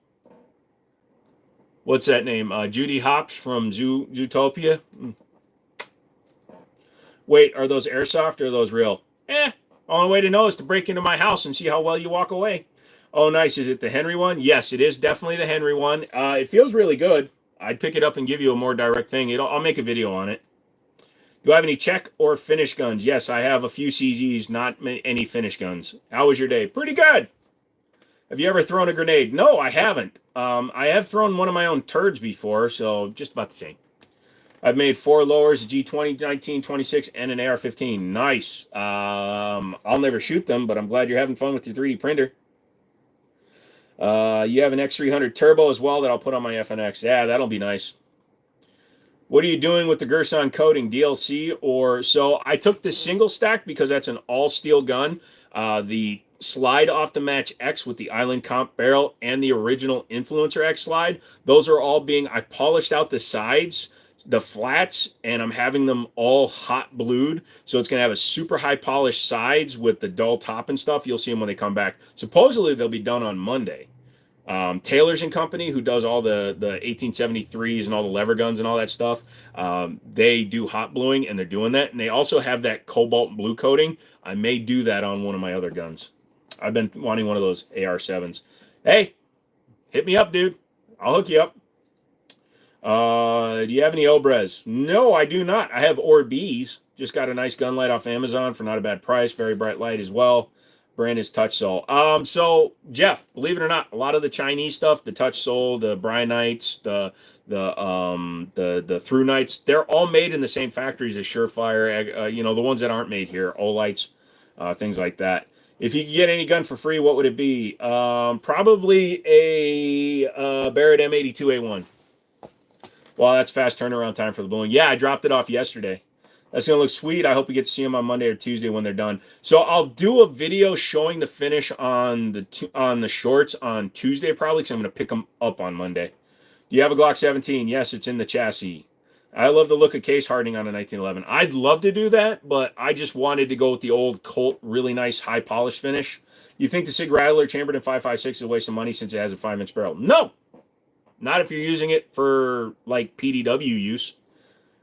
What's that name? Judy Hopps from Zootopia? Wait, are those airsoft or are those real? Only way to know is to break into my house and see how well you walk away. Oh, nice. Is it the Henry one? Yes, it is definitely the Henry one. It feels really good. I'd pick it up and give you a more direct thing. I'll make a video on it. Do I have any check or finish guns? Yes, I have a few CZs, not any finish guns. How was your day? Pretty good. Have you ever thrown a grenade? No, I haven't. I have thrown one of my own turds before, so just about the same. I've made 4 lowers, a G20, 19, 26, and an AR-15. Nice. I'll never shoot them, but I'm glad you're having fun with your 3D printer. You have an X300 Turbo as well that I'll put on my FNX. Yeah, that'll be nice. What are you doing with the Gerson coating? DLC or... So I took the single stack because that's an all-steel gun. The slide off the Match X with the Island Comp barrel and the original Influencer X slide. Those are all being... I polished out the sides, the flats, and I'm having them all hot blued. So it's going to have a super high polished sides with the dull top and stuff. You'll see them when they come back. Supposedly they'll be done on Monday. Taylor's and Company, who does all the 1873s and all the lever guns and all that stuff, they do hot bluing, and they're doing that. And they also have that cobalt blue coating. I may do that on one of my other guns. I've been wanting one of those AR-7s. Hey, hit me up, dude. I'll hook you up. Do you have any Obres? No, I do not. I have Orbs. Just got a nice gun light off Amazon for not a bad price. Very bright light as well. Brand is Touch Soul. So Jeff, believe it or not, a lot of the Chinese stuff, the Touch Soul, the Bryanites, the Through Nights, they're all made in the same factories as Surefire. The ones that aren't made here, Olites, things like that. If you could get any gun for free, what would it be? Probably a Barrett M82A1. Well, that's fast turnaround time for the bowling. Yeah, I dropped it off yesterday. That's going to look sweet. I hope we get to see them on Monday or Tuesday when they're done. So I'll do a video showing the finish on the shorts on Tuesday probably, because I'm going to pick them up on Monday. Do you have a Glock 17? Yes, it's in the chassis. I love the look of case hardening on a 1911. I'd love to do that, but I just wanted to go with the old Colt, really nice high polish finish. You think the Sig Rattler chambered in 5.56 is a waste of money since it has a 5-inch barrel? No! Not if you're using it for, like, PDW use.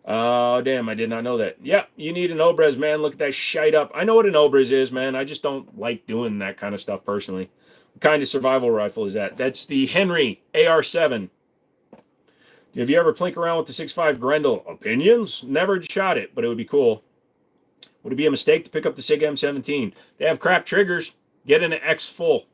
Oh, damn, I did not know that. Yeah, you need an Obres, man. Look at that shite up. I know what an Obres is, man. I just don't like doing that kind of stuff personally. What kind of survival rifle is that? That's the Henry AR-7. Have you ever plink around with the 6.5 Grendel? Opinions? Never shot it, but it would be cool. Would it be a mistake to pick up the Sig M17? They have crap triggers. Get an X full.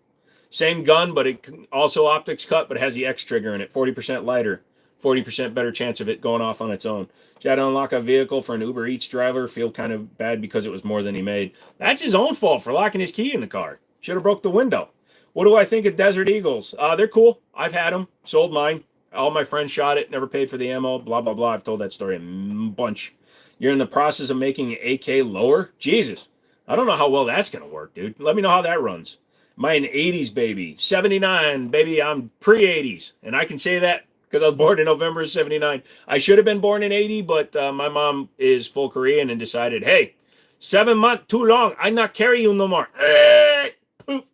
Same gun, but it also optics cut, but it has the X trigger in it. 40% lighter. 40% better chance of it going off on its own. Tried to unlock a vehicle for an Uber Eats driver. Feel kind of bad because it was more than he made. That's his own fault for locking his key in the car. Should have broke the window. What do I think of Desert Eagles? They're cool. I've had them. Sold mine. All my friends shot it. Never paid for the ammo. Blah, blah, blah. I've told that story a bunch. You're in the process of making an AK lower? Jesus. I don't know how well that's going to work, dude. Let me know how that runs. Am I an 80s baby? 79, baby. I'm pre-80s. And I can say that because I was born in November of 79. I should have been born in 80, but my mom is full Korean and decided, hey, 7 months too long. I not carry you no more. Poop.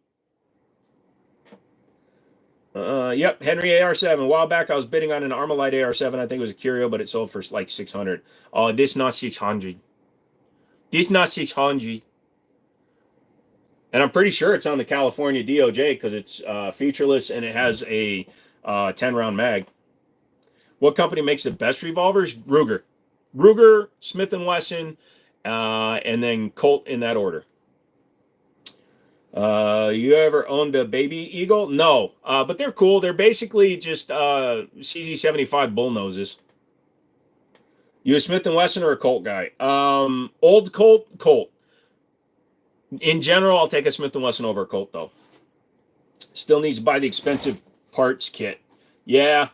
Yep, Henry AR-7. A while back, I was bidding on an Armalite AR-7. I think it was a Curio, but it sold for like 600. Oh, this not 600. This not 600. And I'm pretty sure it's on the California DOJ because it's featureless and it has a 10-round mag. What company makes the best revolvers? Ruger. Ruger, Smith & Wesson, and then Colt in that order. You ever owned a Baby Eagle? No, but they're cool. They're basically just CZ75 bullnoses. You a Smith & Wesson or a Colt guy? Old Colt, Colt. In general, I'll take a Smith & Wesson over a Colt, though. Still needs to buy the expensive parts kit. Yeah.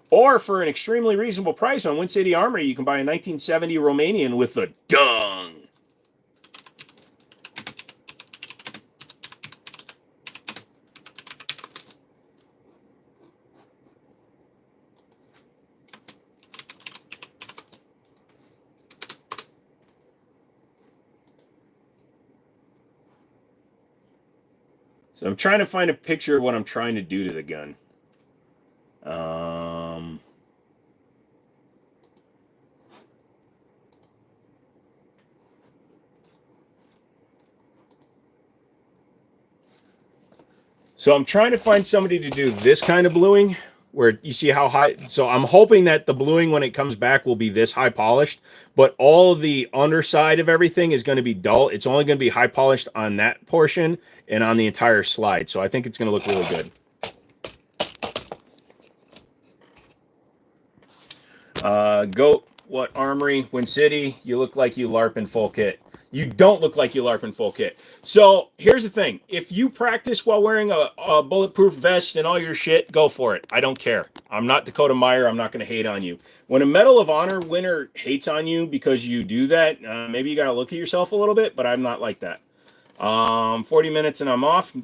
Or for an extremely reasonable price on Wind City Armory, you can buy a 1970 Romanian with the dung. So I'm trying to find a picture of what I'm trying to do to the gun. So I'm trying to find somebody to do this kind of bluing where you see how high. So I'm hoping that the bluing when it comes back will be this high polished, but all of the underside of everything is going to be dull. It's only going to be high polished on that portion and on the entire slide. So I think it's going to look really good. Goat, what armory? Wind City, you look like you LARP in full kit. You don't look like you LARP in full kit. So here's the thing. If you practice while wearing a bulletproof vest and all your shit, go for it. I don't care. I'm not Dakota Meyer. I'm not going to hate on you. When a Medal of Honor winner hates on you because you do that, maybe you got to look at yourself a little bit, but I'm not like that. 40 minutes and I'm off.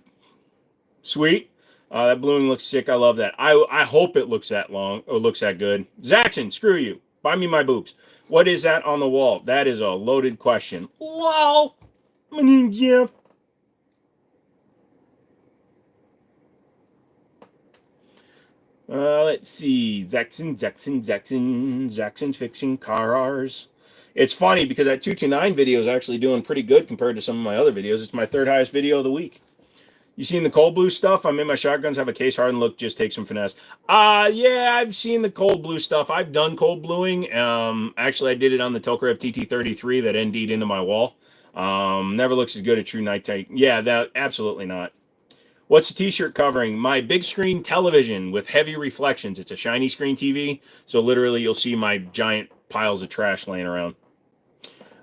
Sweet. That bluing looks sick. I love that. I hope it looks that long or looks that good. Zaxxon, screw you. Buy me my boobs. What is that on the wall? That is a loaded question. Wow. My name's Jeff. Let's see. Zaxxon's fixing cars. It's funny because that 229 video is actually doing pretty good compared to some of my other videos. It's my third highest video of the week. You seen the cold blue stuff? I made my shotguns have a case hardened look, just take some finesse. Yeah, I've seen the cold blue stuff. I've done cold bluing. Actually, I did it on the Tokarev TT33 that ND'd into my wall. Never looks as good at true nighttime. Yeah, that absolutely not. What's the t-shirt covering? My big screen television with heavy reflections. It's a shiny screen TV, so literally you'll see my giant piles of trash laying around.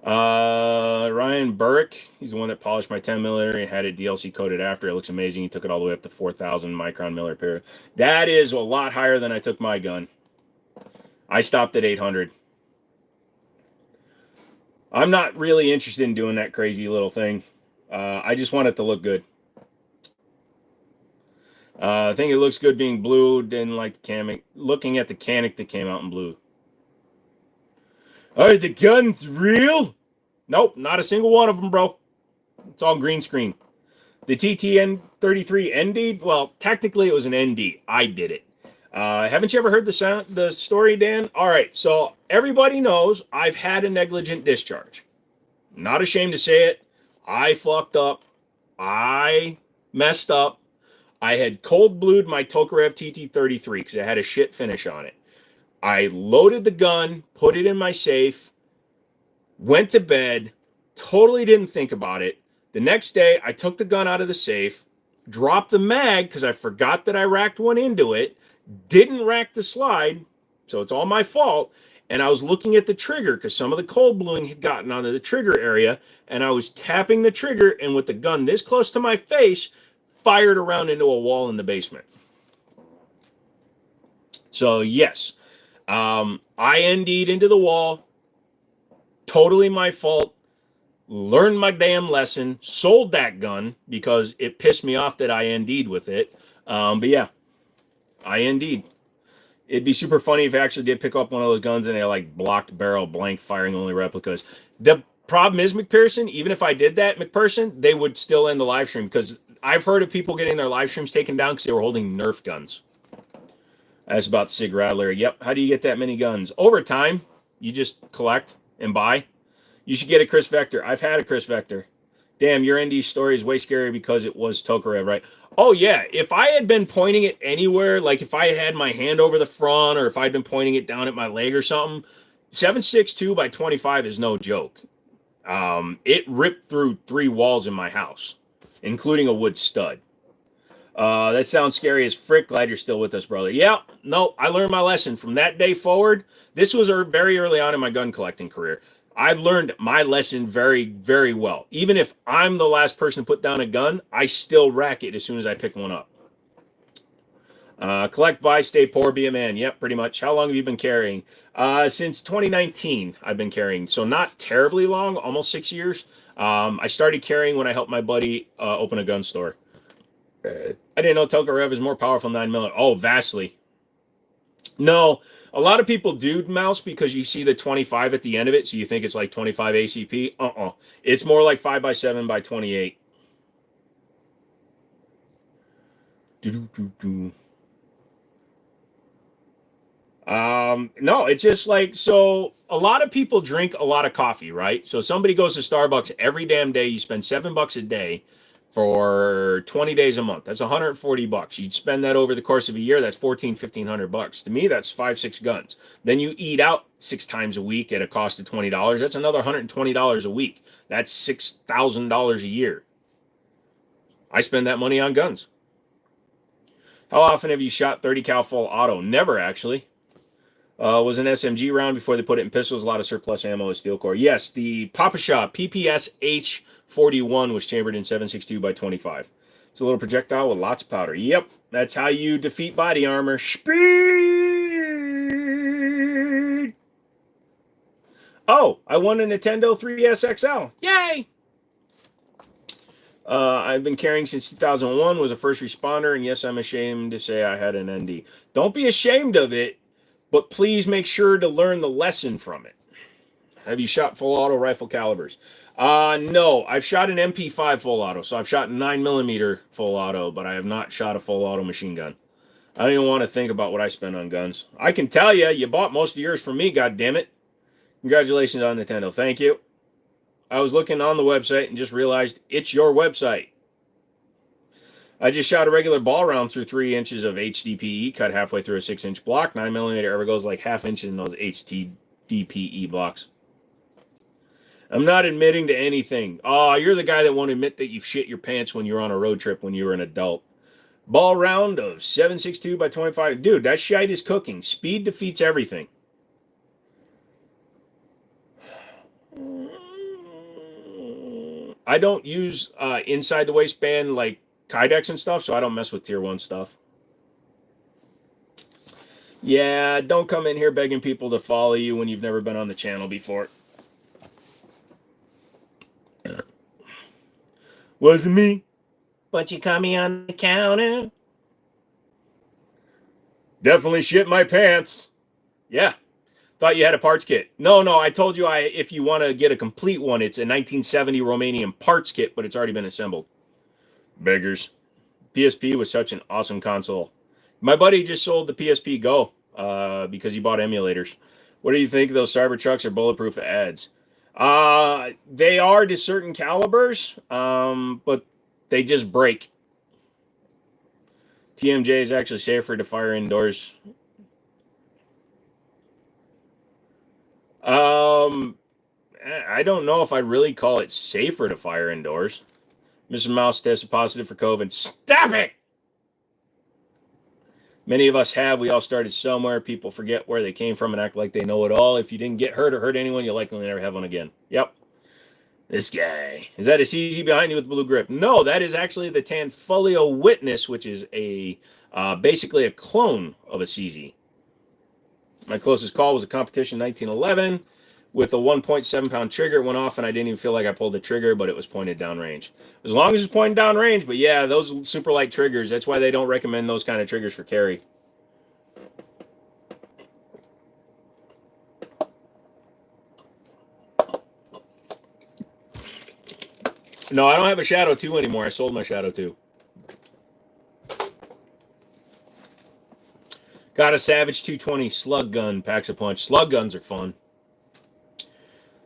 Ryan Burrick, he's the one that polished my 10mm and had it DLC coated after. It looks amazing. He took it all the way up to 4,000 micron millipare. That is a lot higher than I took my gun. I stopped at 800. I'm not really interested in doing that crazy little thing. I just want it to look good. I think it looks good being blue. Didn't like the Canic. Looking at the Canic that came out in blue. Are the guns real? Nope, not a single one of them, bro. It's all green screen. The TTN33 ND, well, technically it was an ND. I did it. Haven't you ever heard the story, Dan? All right, so everybody knows I've had a negligent discharge. Not ashamed to say it. I fucked up. I messed up. I had cold blued my Tokarev TT33 because it had a shit finish on it. I loaded the gun, put it in my safe, went to bed, totally didn't think about it. The next day, I took the gun out of the safe, dropped the mag because I forgot that I racked one into it, Didn't rack the slide, so it's all my fault. And I was looking at the trigger because some of the cold bluing had gotten onto the trigger area, and I was tapping the trigger, and with the gun this close to my face, fired around into a wall in the basement. So yes, I ND'd into the wall. Totally my fault. Learned my damn lesson. Sold that gun because it pissed me off that I ND'd with it. But yeah, I ND'd. It'd be super funny if I actually did pick up one of those guns and they like blocked barrel blank firing only replicas. The problem is, McPherson, even if I did that, McPherson, they would still end the live stream because I've heard of people getting their live streams taken down because they were holding Nerf guns. That's about Sig Rattler. Yep. How do you get that many guns? Over time, you just collect and buy. You should get a Chris Vector. I've had a Chris Vector. Damn, your ND story is way scarier because it was Tokarev, right? Oh, yeah. If I had been pointing it anywhere, like if I had my hand over the front or if I'd been pointing it down at my leg or something, 7.62 by 25 is no joke. It ripped through 3 walls in my house, including a wood stud. That sounds scary as frick. Glad you're still with us, brother. Yeah, no, I learned my lesson. From that day forward, this was very early on in my gun collecting career. I've learned my lesson very, very well. Even if I'm the last person to put down a gun, I still rack it as soon as I pick one up. Collect, buy, stay poor, be a man. Yep, pretty much. How long have you been carrying? Since 2019, I've been carrying. So not terribly long, almost 6 years. I started carrying when I helped my buddy open a gun store. I didn't know Tokarev is more powerful than 9mm. Oh, vastly. No, a lot of people do mouse because you see the 25 at the end of it, so you think it's like 25 ACP. It's more like 5x7 by 28. No, it's just like, so a lot of people drink a lot of coffee, right? So somebody goes to Starbucks every damn day. You spend $7 a day for 20 days a month. That's $140. You'd spend that over the course of a year. That's $1,500. To me, that's 5-6 guns. Then you eat out 6 times a week at a cost of $20. That's another $120 a week. That's $6,000 a year. I spend that money on guns. How often have you shot 30 cal full auto? Never, actually. Was an SMG round before they put it in pistols. A lot of surplus ammo with steel core. Yes, the Papa Shah PPS H41 was chambered in 7.62 by 25. It's a little projectile with lots of powder. Yep, that's how you defeat body armor. Speed! Oh, I won a Nintendo 3DS XL. Yay! I've been carrying since 2001, was a first responder, and yes, I'm ashamed to say I had an ND. Don't be ashamed of it, but please make sure to learn the lesson from it. Have you shot full auto rifle calibers? No, I've shot an MP5 full auto, so I've shot 9mm full auto, but I have not shot a full auto machine gun. I don't even want to think about what I spend on guns. I can tell you, you bought most of yours from me, goddammit. Congratulations on Nintendo. Thank you. I was looking on the website and just realized it's your website. I just shot a regular ball round through 3 inches of HDPE, cut halfway through a 6-inch block. 9mm ever goes like ½ inch in those HDPE blocks. I'm not admitting to anything. Oh, you're the guy that won't admit that you shit your pants when you were on a road trip when you were an adult. Ball round of 7.62 by 25. Dude, that shite is cooking. Speed defeats everything. I don't use inside the waistband like Kydex and stuff, so I don't mess with tier 1 stuff. Yeah, don't come in here begging people to follow you when you've never been on the channel before. Wasn't me. But you caught me on the counter. Definitely shit my pants. Yeah. Thought you had a parts kit. No, I told you if you want to get a complete one, it's a 1970 Romanian parts kit, but it's already been assembled. Beggars. PSP was such an awesome console. My buddy just sold the PSP Go because he bought emulators. What do you think of those Cybertrucks or bulletproof ads? They are to certain calibers, but they just break. TMJ is actually safer to fire indoors. I don't know if I'd really call it safer to fire indoors. Mr. Mouse tested positive for COVID. Stop it! Many of us have. We all started somewhere. People forget where they came from and act like they know it all. If you didn't get hurt or hurt anyone, you'll likely never have one again. Yep. This guy. Is that a CG behind you with blue grip? No, that is actually the Tanfolio Witness, which is a basically a clone of a CZ. My closest call was a competition in 1911 with a 1.7 pound trigger. It went off and I didn't even feel like I pulled the trigger, but it was pointed downrange. As long as it's pointed downrange, but yeah, those super light triggers, that's why they don't recommend those kind of triggers for carry. No, I don't have a Shadow 2 anymore. I sold my Shadow 2. Got a Savage 220 slug gun, packs a punch. Slug guns are fun.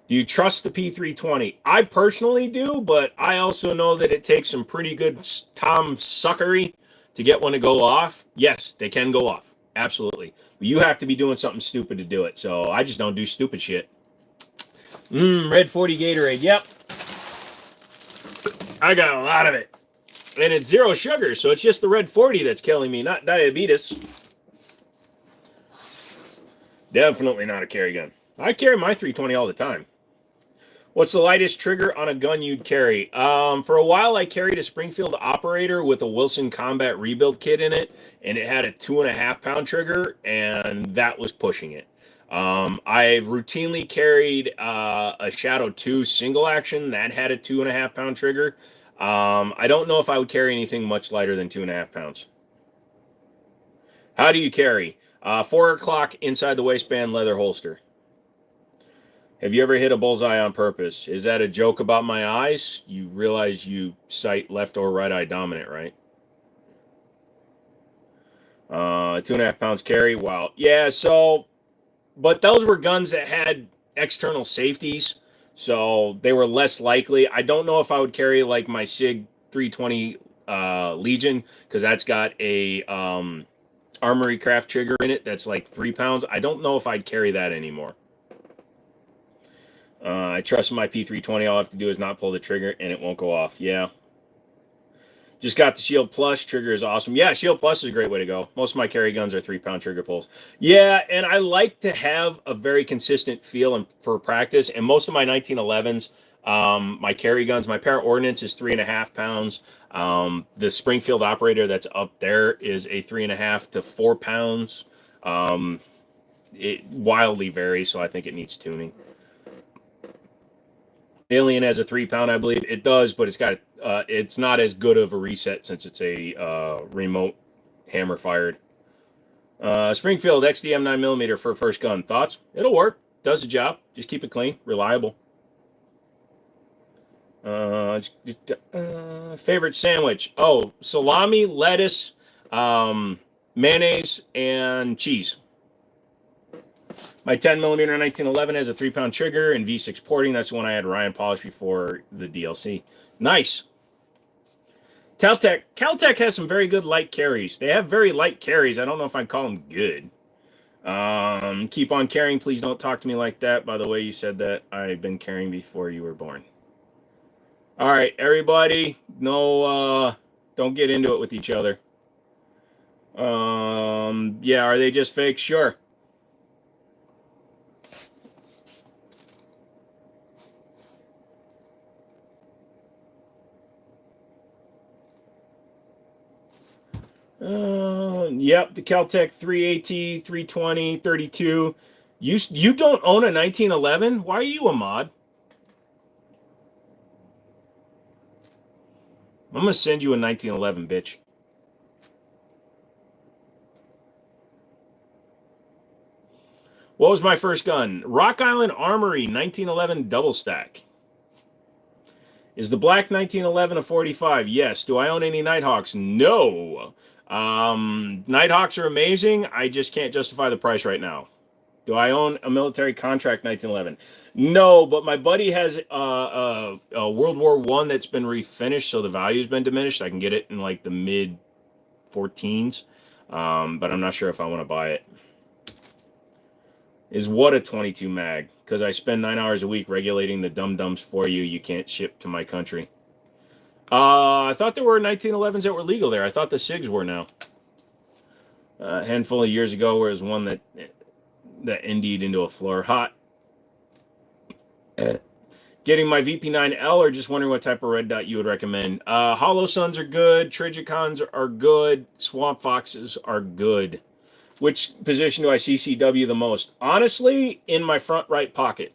Do you trust the P320? I personally do, but I also know that it takes some pretty good Tom suckery to get one to go off. Yes, they can go off. Absolutely. But you have to be doing something stupid to do it. So I just don't do stupid shit. Red 40 Gatorade. Yep. I got a lot of it. And it's 0 sugar, so it's just the red 40 that's killing me, not diabetes. Definitely not a carry gun. I carry my 320 all the time. What's the lightest trigger on a gun you'd carry? For a while, I carried a Springfield Operator with a Wilson Combat Rebuild kit in it, and it had a 2.5 pound trigger, and that was pushing it. I've routinely carried a Shadow 2 single action that had a 2.5 pound trigger. I don't know if I would carry anything much lighter than 2.5 pounds. How do you carry? 4 o'clock inside the waistband leather holster. Have you ever hit a bullseye on purpose? Is that a joke about my eyes? You realize you sight left or right eye dominant, right? 2.5 pounds carry. Wow. Yeah, so, but those were guns that had external safeties, so they were less likely. I don't know if I would carry like my SIG 320 Legion, because that's got a Armory Craft trigger in it that's like 3 pounds. I don't know if I'd carry that anymore. I trust my P320. All I have to do is not pull the trigger and it won't go off. Yeah. Just got the Shield Plus. Trigger is awesome. Yeah, Shield Plus is a great way to go. Most of my carry guns are 3 pound trigger pulls. Yeah, and I like to have a very consistent feel for practice. And most of my 1911s, my carry guns, my Para Ordnance is 3.5 pounds. The Springfield Operator that's up there is a 3.5 to 4 pounds. It wildly varies, so I think it needs tuning. Alien has a 3 pound, I believe. It does, but it's got it's not as good of a reset since it's a remote hammer fired. Springfield XDM 9mm for first gun. Thoughts? It'll work. Does the job. Just keep it clean, reliable. Favorite sandwich? Oh, salami, lettuce, mayonnaise, and cheese. My 10mm 1911 has a 3 pound trigger and V6 porting. That's the one I had Ryan polish before the DLC. Nice. Caltech has some very good light carries. They have very light carries. I don't know if I'd call them good. Keep on carrying. Please don't talk to me like that. By the way, you said that I've been carrying before you were born. All right, everybody. No, don't get into it with each other. Yeah, are they just fake? Sure. Yep, the Caltech 3AT, 320, 32. You don't own a 1911? Why are you a mod? I'm going to send you a 1911, bitch. What was my first gun? Rock Island Armory 1911 double stack. Is the black 1911 a 45? Yes. Do I own any Nighthawks? No. Nighthawks are amazing. I just can't justify the price right now. Do I own a military contract 1911? No, but my buddy has a World War I that's been refinished, so the value's been diminished. I can get it in like the mid 14s, but I'm not sure if I want to buy it. Is what a 22 mag? Because I spend 9 hours a week regulating the dum-dums for you. You can't ship to my country. I thought there were 1911s that were legal there. I thought the SIGs were now. A handful of years ago, where it was one that indied into a floor. Hot. Getting my VP9L, or just wondering what type of red dot you would recommend? Hollow Suns are good. Trigicons are good. Swamp Foxes are good. Which position do I CCW the most? Honestly, in my front right pocket.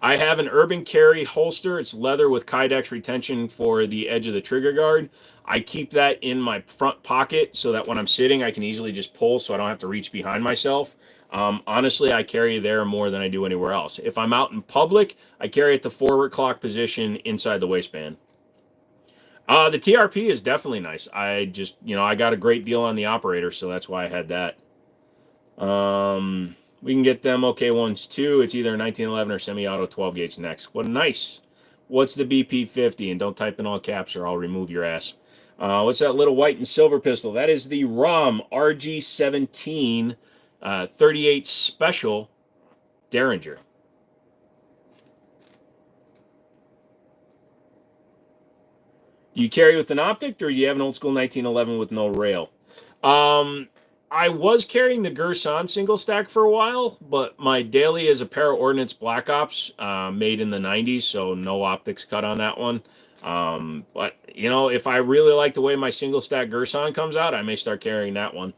I have an Urban Carry holster. It's leather with Kydex retention for the edge of the trigger guard. I keep that in my front pocket so that when I'm sitting, I can easily just pull so I don't have to reach behind myself. Honestly, I carry there more than I do anywhere else. If I'm out in public, I carry it the forward clock position inside the waistband. The TRP is definitely nice. I just, I got a great deal on the operator, so that's why I had that. We can get them okay ones too. It's either 1911 or semi-auto 12 gauge next. What nice. What's the BP50? And don't type in all caps or I'll remove your ass. What's that little white and silver pistol? That is the ROM RG17 38 Special Derringer. You carry with an optic, or you have an old school 1911 with no rail? I was carrying the Gerson single stack for a while, but my daily is a Para Ordnance Black Ops made in the 90s, so no optics cut on that one. But, if I really like the way my single stack Gerson comes out, I may start carrying that one.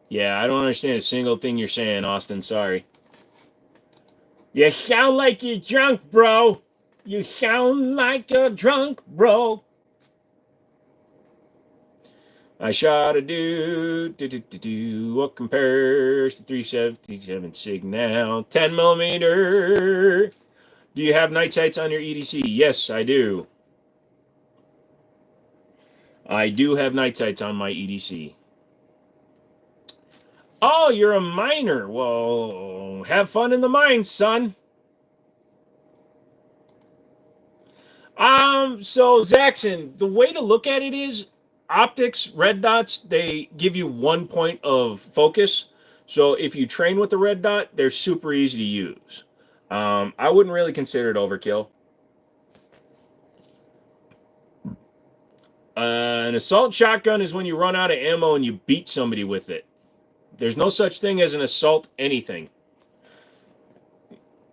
Yeah, I don't understand a single thing you're saying, Austin. Sorry. You sound like you're drunk, bro. You sound like you're drunk, bro. I shot a do. What compares to 377 Signal 10 millimeter? Do you have night sights on your EDC? Yes, I do. I do have night sights on my EDC. Oh, you're a miner. Well, have fun in the mines, son. So Zaxxon, the way to look at it is optics, red dots, they give you 1 point of focus. So if you train with the red dot, they're super easy to use. I wouldn't really consider it overkill. An assault shotgun is when you run out of ammo and you beat somebody with it. There's no such thing as an assault anything.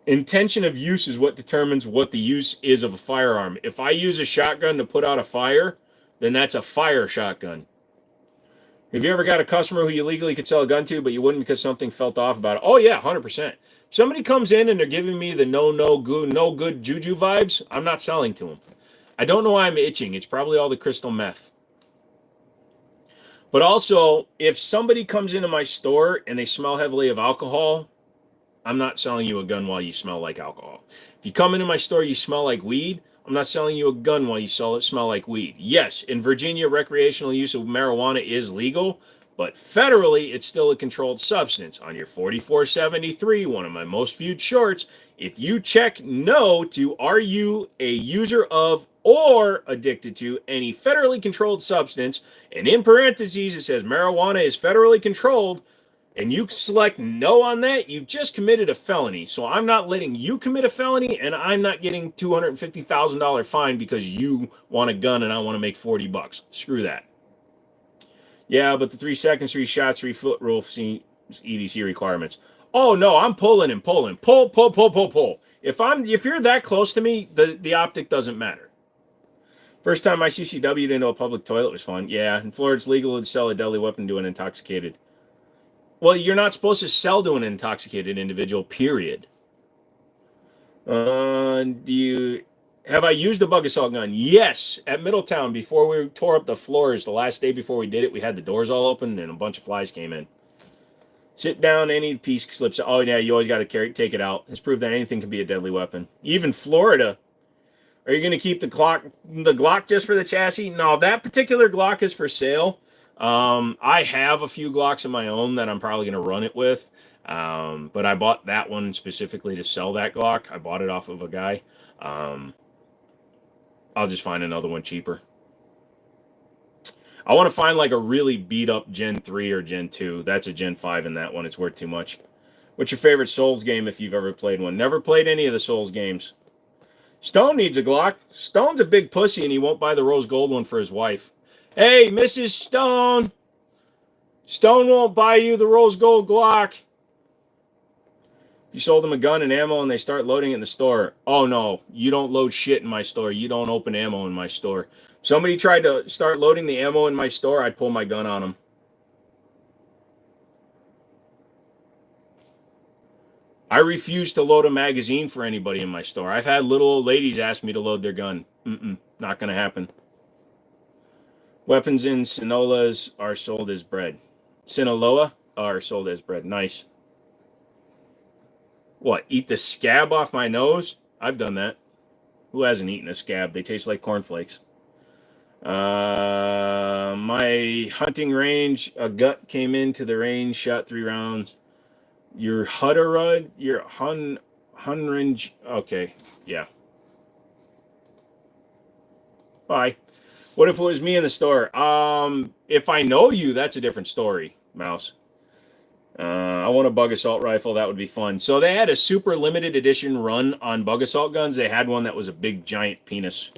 Intention of use is what determines what the use is of a firearm. If I use a shotgun to put out a fire, then that's a fire shotgun. Have you ever got a customer who you legally could sell a gun to, but you wouldn't because something felt off about it? Oh, yeah, 100%. Somebody comes in and they're giving me the no good juju vibes, I'm not selling to them. I don't know why I'm itching. It's probably all the crystal meth. But also, if somebody comes into my store and they smell heavily of alcohol, I'm not selling you a gun while you smell like alcohol. If you come into my store, you smell like weed, I'm not selling you a gun while you smell like weed. Yes, in Virginia, recreational use of marijuana is legal, but federally, it's still a controlled substance. On your 4473, one of my most viewed shorts, if you check no to are you a user of or addicted to any federally controlled substance, and in parentheses it says marijuana is federally controlled, and you select no on that, you've just committed a felony. So I'm not letting you commit a felony, and I'm not getting $250,000 fine because you want a gun and I want to make $40. Screw that. Yeah, but the 3 seconds, 3 shots, 3 foot rule EDC requirements. Oh no, I'm pulling and pulling. Pull. If you're that close to me, the optic doesn't matter. First time I CCW'd into a public toilet was fun. Yeah, in Florida it's legal to sell a deadly weapon to an intoxicated. Well, you're not supposed to sell to an intoxicated individual, period. Have I used a bug assault gun? Yes, at Middletown before we tore up the floors. The last day before we did it, we had the doors all open and a bunch of flies came in. Sit down, any piece slips. Oh yeah, you always got to take it out. It's proof that anything can be a deadly weapon. Even Florida. Are you going to keep the Glock just for the chassis? No, that particular Glock is for sale. I have a few Glocks of my own that I'm probably going to run it with. But I bought that one specifically to sell that Glock. I bought it off of a guy. I'll just find another one cheaper. I want to find like a really beat up Gen 3 or Gen 2. That's a Gen 5 in that one. It's worth too much. What's your favorite Souls game if you've ever played one? Never played any of the Souls games. Stone needs a Glock. Stone's a big pussy and he won't buy the rose gold one for his wife. Hey, Mrs. Stone. Stone won't buy you the rose gold Glock. You sold him a gun and ammo and they start loading it in the store. Oh, no. You don't load shit in my store. You don't open ammo in my store. If somebody tried to start loading the ammo in my store, I'd pull my gun on them. I refuse to load a magazine for anybody in my store. I've had little old ladies ask me to load their gun. Not going to happen. Weapons in Sinola's are sold as bread. Sinaloa are sold as bread. Nice. What? Eat the scab off my nose? I've done that. Who hasn't eaten a scab? They taste like cornflakes. My hunting range, a gut came into the range, shot 3 rounds. Your Hutterud, your Hunrange. Okay, yeah. Bye. What if it was me in the store? If I know you, that's a different story, Mouse. I want a bug assault rifle. That would be fun. So they had a super limited edition run on bug assault guns. They had one that was a big giant penis.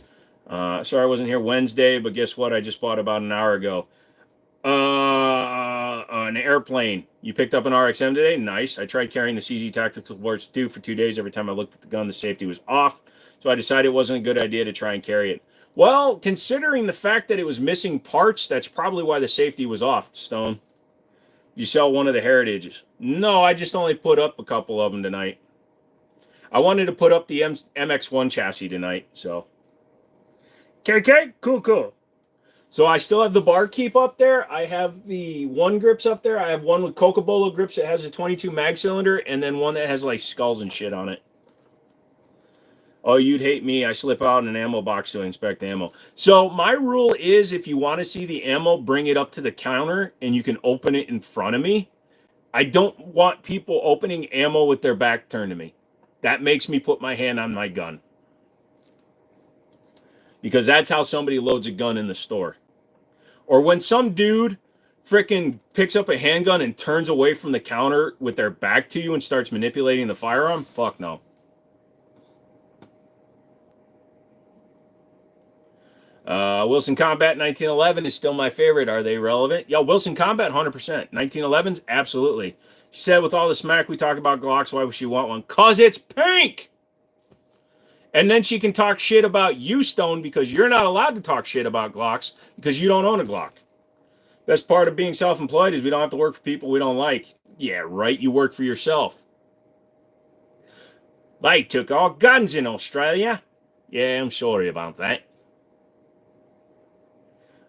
Sorry I wasn't here Wednesday, but guess what? I just bought about an hour ago. An airplane. You picked up an RXM today? Nice. I tried carrying the CZ Tactical Force 2 for 2 days. Every time I looked at the gun, the safety was off. So I decided it wasn't a good idea to try and carry it. Well, considering the fact that it was missing parts, that's probably why the safety was off, Stone. You sell one of the Heritages. No, I just only put up a couple of them tonight. I wanted to put up the MX-1 chassis tonight, so. KK? Cool. So I still have the Barkeep up there. I have the one grips up there. I have one with Cocobolo grips that has a 22 mag cylinder, and then one that has like skulls and shit on it. Oh, you'd hate me. I slip out in an ammo box to inspect ammo. So my rule is if you want to see the ammo, bring it up to the counter and you can open it in front of me. I don't want people opening ammo with their back turned to me. That makes me put my hand on my gun. Because that's how somebody loads a gun in the store. Or when some dude frickin' picks up a handgun and turns away from the counter with their back to you and starts manipulating the firearm, fuck no. Wilson Combat 1911 is still my favorite. Are they relevant? Yo, Wilson Combat, 100%. 1911s, absolutely. She said, with all the smack we talk about Glocks, why would she want one? Because it's pink! And then she can talk shit about you, Stone, because you're not allowed to talk shit about Glocks because you don't own a Glock. Best part of being self-employed is we don't have to work for people we don't like. Yeah, right, you work for yourself. They took our guns in Australia. Yeah, I'm sorry about that.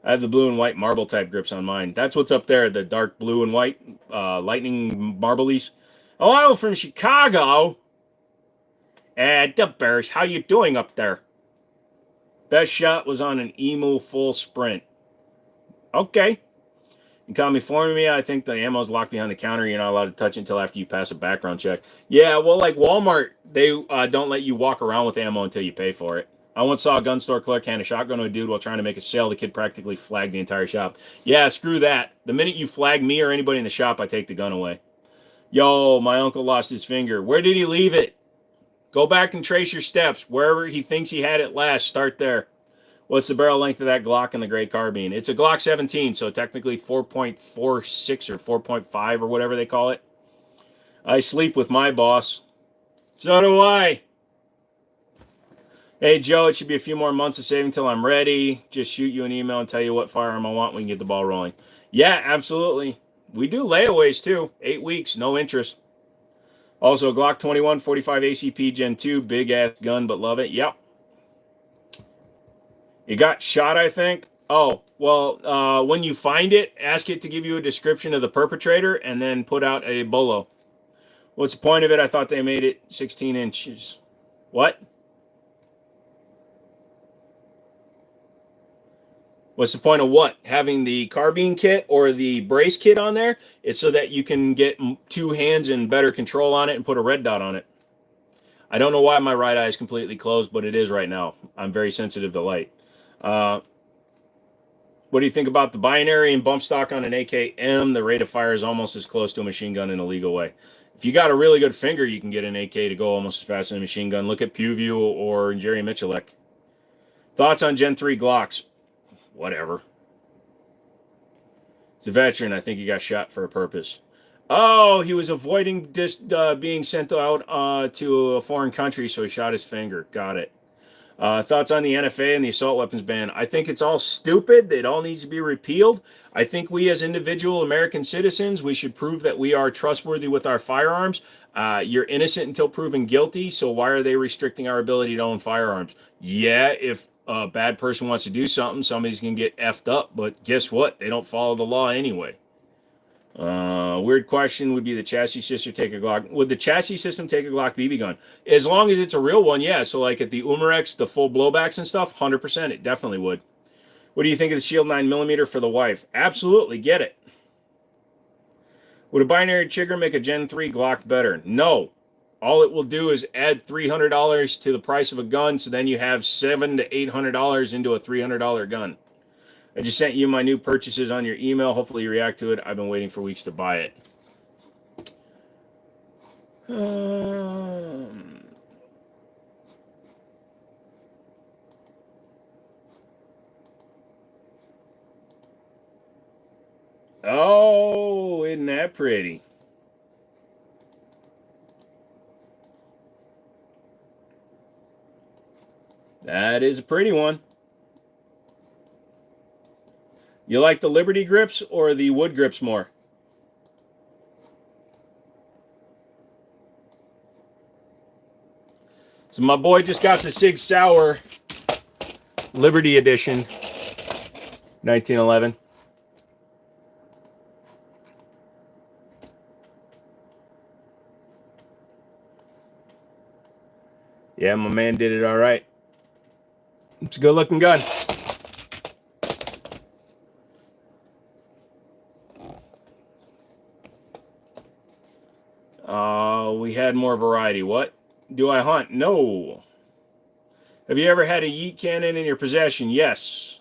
I have the blue and white marble type grips on mine. That's what's up there, the dark blue and white lightning marblies. Oh, I'm from Chicago. The Bears, how you doing up there? Best shot was on an emu full sprint. Okay. You caught me forming me. I think the ammo's locked behind the counter. You're not allowed to touch it until after you pass a background check. Yeah, well, like Walmart, they don't let you walk around with ammo until you pay for it. I once saw a gun store clerk hand a shotgun to a dude while trying to make a sale. The kid practically flagged the entire shop. Yeah, screw that. The minute you flag me or anybody in the shop, I take the gun away. Yo, my uncle lost his finger. Where did he leave it? Go back and trace your steps. Wherever he thinks he had it last, start there. What's the barrel length of that Glock and the gray carbine? It's a Glock 17, so technically 4.46 or 4.5 or whatever they call it. I sleep with my boss. So do I. Hey, Joe, it should be a few more months of saving until I'm ready. Just shoot you an email and tell you what firearm I want. We can get the ball rolling. Yeah, absolutely. We do layaways, too. 8 weeks, no interest. Also, Glock 21, 45 ACP Gen 2. Big-ass gun, but love it. Yep. It got shot, I think. Oh, well, when you find it, ask it to give you a description of the perpetrator and then put out a bolo. What's the point of it? I thought they made it 16 inches. What? What's the point of what? Having the carbine kit or the brace kit on there? It's so that you can get 2 hands and better control on it and put a red dot on it. I don't know why my right eye is completely closed, but it is right now. I'm very sensitive to light. What do you think about the binary and bump stock on an AKM? The rate of fire is almost as close to a machine gun in a legal way. If you got a really good finger, you can get an AK to go almost as fast as a machine gun. Look at Pewview or Jerry Michalek. Thoughts on Gen 3 Glocks? Whatever. He's a veteran. I think he got shot for a purpose. Oh, he was avoiding being sent out to a foreign country, so he shot his finger. Got it. Thoughts on the NFA and the assault weapons ban? I think it's all stupid. It all needs to be repealed. I think we as individual American citizens, we should prove that we are trustworthy with our firearms. You're innocent until proven guilty, so why are they restricting our ability to own firearms? Yeah, if a bad person wants to do something, somebody's going to get effed up, but guess what? They don't follow the law anyway. Weird question would be the chassis system take a Glock. Would the chassis system take a Glock BB gun? As long as it's a real one, yeah. So like at the Umarex, the full blowbacks and stuff, 100%, it definitely would. What do you think of the Shield 9mm for the wife? Absolutely, get it. Would a binary trigger make a Gen 3 Glock better? No. All it will do is add $300 to the price of a gun, so then you have $700 to $800 into a $300 gun. I just sent you my new purchases on your email. Hopefully you react to it. I've been waiting for weeks to buy it. Oh, isn't that pretty? That is a pretty one. You like the Liberty grips or the wood grips more? So my boy just got the Sig Sauer Liberty Edition, 1911. Yeah, my man did it all right. It's a good looking gun. We had more variety. What? Do I hunt? No. Have you ever had a yeet cannon in your possession? Yes.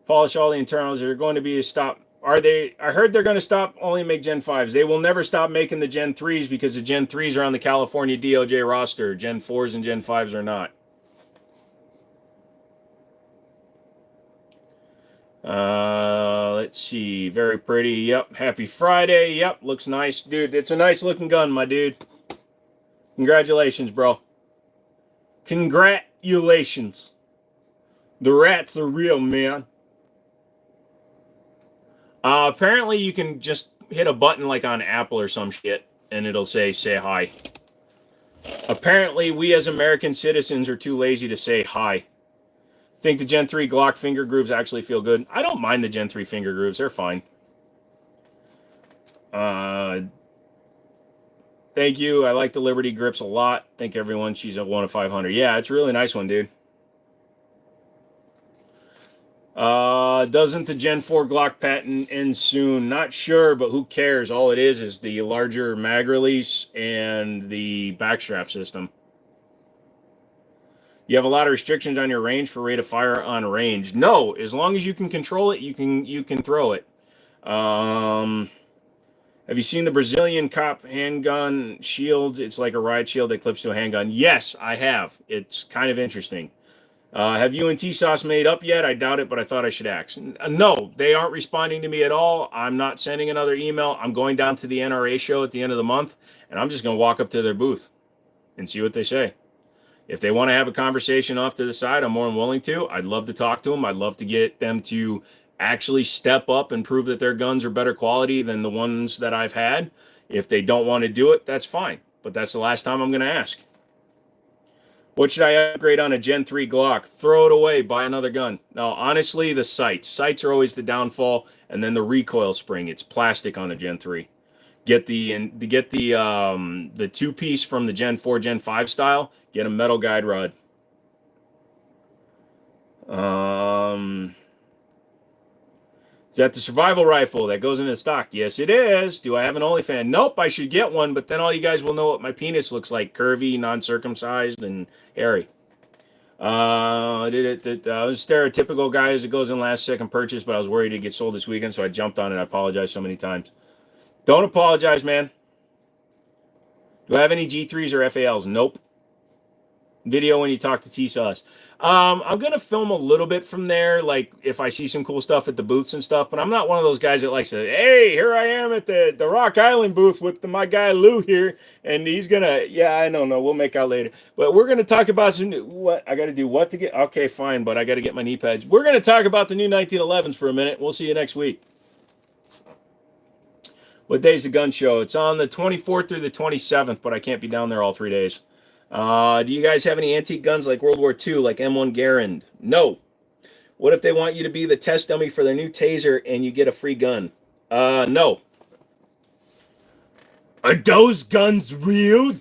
Polish all the internals. They're going to be a stop. Are they? I heard they're going to stop only make Gen 5s. They will never stop making the Gen 3s because the Gen 3s are on the California DOJ roster. Gen 4s and Gen 5s are not. Let's see. Very pretty. Yep. Happy Friday. Yep. Looks nice. Dude, it's a nice looking gun, my dude. Congratulations, bro. Congratulations. The rats are real, man. Apparently you can just hit a button like on Apple or some shit, and it'll say hi. Apparently we as American citizens are too lazy to say hi. Think the Gen 3 Glock finger grooves actually feel good? I don't mind the Gen 3 finger grooves. They're fine. Thank you. I like the Liberty grips a lot. Thank everyone. She's a 1 of 500. Yeah, it's a really nice one, dude. Doesn't the Gen 4 Glock patent end soon? Not sure, but who cares? All it is the larger mag release and the backstrap system. You have a lot of restrictions on your range for rate of fire on range. No, as long as you can control it, you can throw it. Have you seen the Brazilian cop handgun shields? It's like a riot shield that clips to a handgun. Yes, I have. It's kind of interesting. Have you and T-Sauce made up yet? I doubt it, but I thought I should ask. No, they aren't responding to me at all. I'm not sending another email. I'm going down to the NRA show at the end of the month, and I'm just going to walk up to their booth and see what they say. If they want to have a conversation off to the side, I'm more than willing to. I'd love to talk to them. I'd love to get them to actually step up and prove that their guns are better quality than the ones that I've had. If they don't want to do it, that's fine. But that's the last time I'm going to ask. What should I upgrade on a Gen 3 Glock? Throw it away, buy another gun. No, honestly, the sights. Sights are always the downfall, and then the recoil spring. It's plastic on a Gen 3. Get the two-piece from the Gen 4, Gen 5 style. Get a metal guide rod. Is that the survival rifle that goes into stock? Yes, it is. Do I have an OnlyFans? Nope, I should get one, but then all you guys will know what my penis looks like. Curvy, non-circumcised, and hairy. I was a stereotypical guy as it goes in last second purchase, but I was worried it'd get sold this weekend, so I jumped on it. I apologize so many times. Don't apologize, man. Do I have any G3s or FALs? Nope. Video when you talk to T-Sauce. I'm going to film a little bit from there, like if I see some cool stuff at the booths and stuff, but I'm not one of those guys that likes to, hey, here I am at the Rock Island booth with my guy Lou here, and he's going to, yeah, I don't know, we'll make out later. But we're going to talk about some new, what, I got to do what to get, okay, fine, but I got to get my knee pads. We're going to talk about the new 1911s for a minute. We'll see you next week. What day's the gun show? It's on the 24th through the 27th, but I can't be down there all 3 days. Do you guys have any antique guns like World War II, like M1 Garand? No. What if they want you to be the test dummy for their new taser and you get a free gun? No. Are those guns real?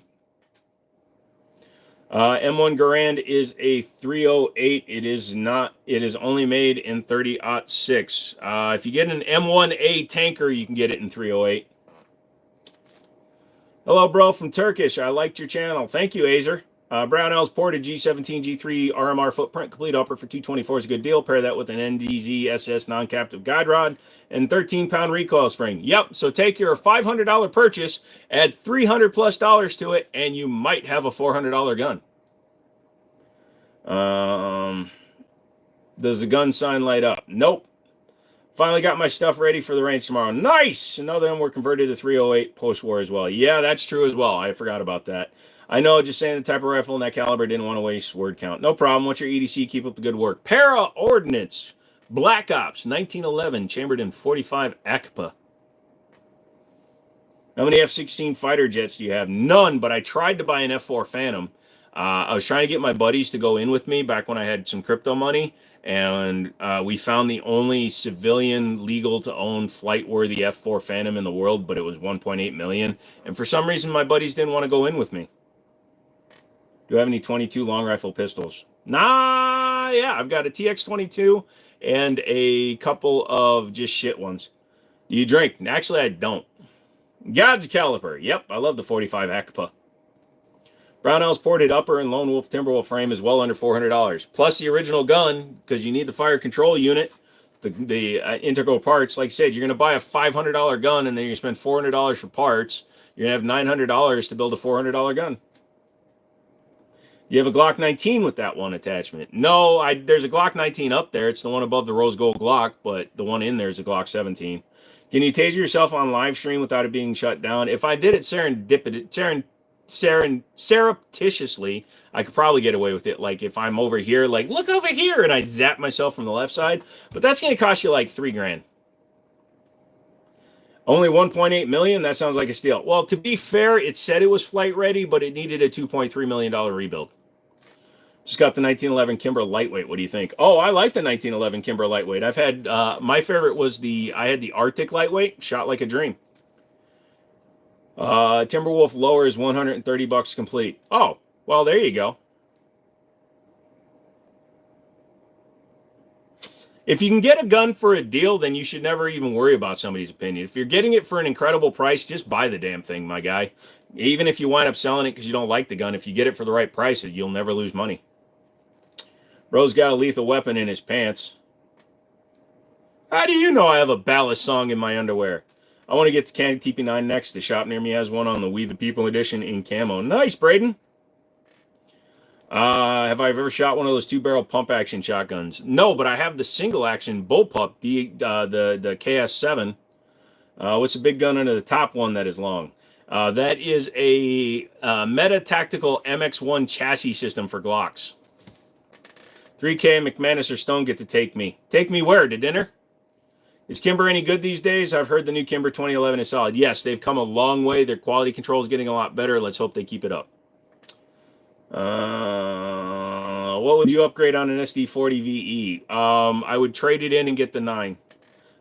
M1 Garand is a 308. It is not. It is only made in 30-06. If you get an M1A tanker, you can get it in 308. Hello, bro, from Turkish. I liked your channel. Thank you, Azer. Brownell's ported G17, G3 RMR footprint complete upper for 224 is a good deal. Pair that with an NDZ SS non-captive guide rod and 13-pound recoil spring. Yep, so take your $500 purchase, add $300+ to it, and you might have a $400 gun. Does the gun sign light up? Nope. Finally got my stuff ready for the range tomorrow. Nice! Another one were converted to 308 post-war as well. Yeah, that's true as well. I forgot about that. I know, just saying the type of rifle in that caliber, didn't want to waste word count. No problem. What's your EDC? Keep up the good work. Para Ordnance. Black Ops, 1911, chambered in 45 ACPA. How many F-16 fighter jets do you have? None, but I tried to buy an F-4 Phantom. I was trying to get my buddies to go in with me back when I had some crypto money. And we found the only civilian legal to own flight-worthy F-4 Phantom in the world, but it was 1.8 million. And for some reason, my buddies didn't want to go in with me. Do I have any 22 long rifle pistols? Nah, yeah, I've got a TX22 and a couple of just shit ones. Do you drink? Actually, I don't. God's caliper. Yep, I love the 45 ACPA. Brownell's ported upper and Lone Wolf Timberwolf frame is well under $400. Plus the original gun, because you need the fire control unit, the integral parts. Like I said, you're going to buy a $500 gun, and then you're going to spend $400 for parts. You're going to have $900 to build a $400 gun. You have a Glock 19 with that one attachment. No, there's a Glock 19 up there. It's the one above the rose gold Glock, but the one in there is a Glock 17. Can you taser yourself on live stream without it being shut down? If I did it surreptitiously, I could probably get away with it. Like if I'm over here, like look over here, and I zap myself from the left side. But that's going to cost you like $3,000. Only 1.8 million. That sounds like a steal. Well, to be fair, it said it was flight ready, but it needed a $2.3 million rebuild. Just got the 1911 Kimber lightweight. What do you think? Oh, I like the 1911 Kimber lightweight. I've had my favorite was I had the Arctic lightweight. Shot like a dream. Timberwolf lower is $130 complete. Oh, well, there you go. If you can get a gun for a deal, then you should never even worry about somebody's opinion. If you're getting it for an incredible price, just buy the damn thing, my guy. Even if you wind up selling it because you don't like the gun, if you get it for the right price, you'll never lose money. Bro's got a lethal weapon in his pants. How do you know I have a ballast song in my underwear? I want to get to Candy TP9 next. The shop near me has one on the We the People edition in camo. Nice, Braden. Have I ever shot one of those 2-barrel pump action shotguns? No, but I have the single action bullpup, the KS7. What's the big gun under the top one that is long? That is a Metatactical MX1 chassis system for Glocks. 3K, McManus or Stone get to take me. Take me where? To dinner? Is Kimber any good these days? I've heard the new Kimber 2011 is solid. Yes, they've come a long way. Their quality control is getting a lot better. Let's hope they keep it up. What would you upgrade on an SD40 VE? I would trade it in and get the 9.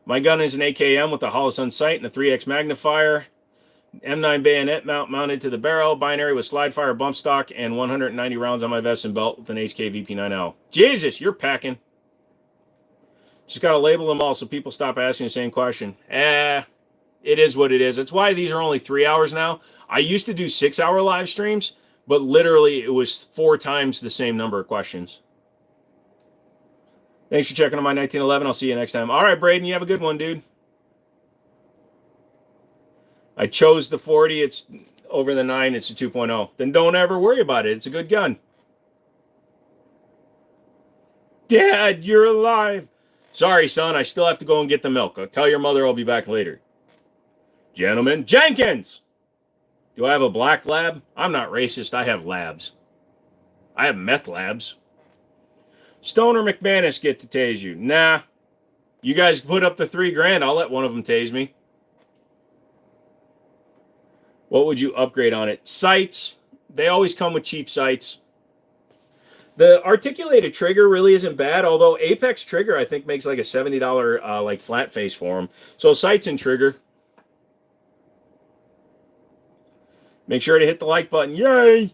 My gun is an AKM with a Holosun sight and a 3X magnifier. M9 bayonet mount mounted to the barrel, binary with slide fire bump stock, and 190 rounds on my vest and belt with an HK VP9L. Jesus, you're packing. Just got to label them all so people stop asking the same question. It is what it is. That's why these are only 3 hours now. I used to do 6-hour live streams, but literally it was 4 times the same number of questions. Thanks for checking on my 1911. I'll see you next time. All right, Braden, you have a good one, dude. I chose the 40. It's over the 9, it's a 2.0. Then don't ever worry about it. It's a good gun. Dad, you're alive. Sorry, son. I still have to go and get the milk. I'll tell your mother I'll be back later. Gentlemen, Jenkins! Do I have a black lab? I'm not racist. I have labs. I have meth labs. Stone or McManus get to tase you? Nah. You guys put up the $3,000. I'll let one of them tase me. What would you upgrade on it? Sights. They always come with cheap sights. The articulated trigger really isn't bad, although Apex trigger I think makes like a $70 like flat face for them. So sights and trigger. Make sure to hit the like button. Yay!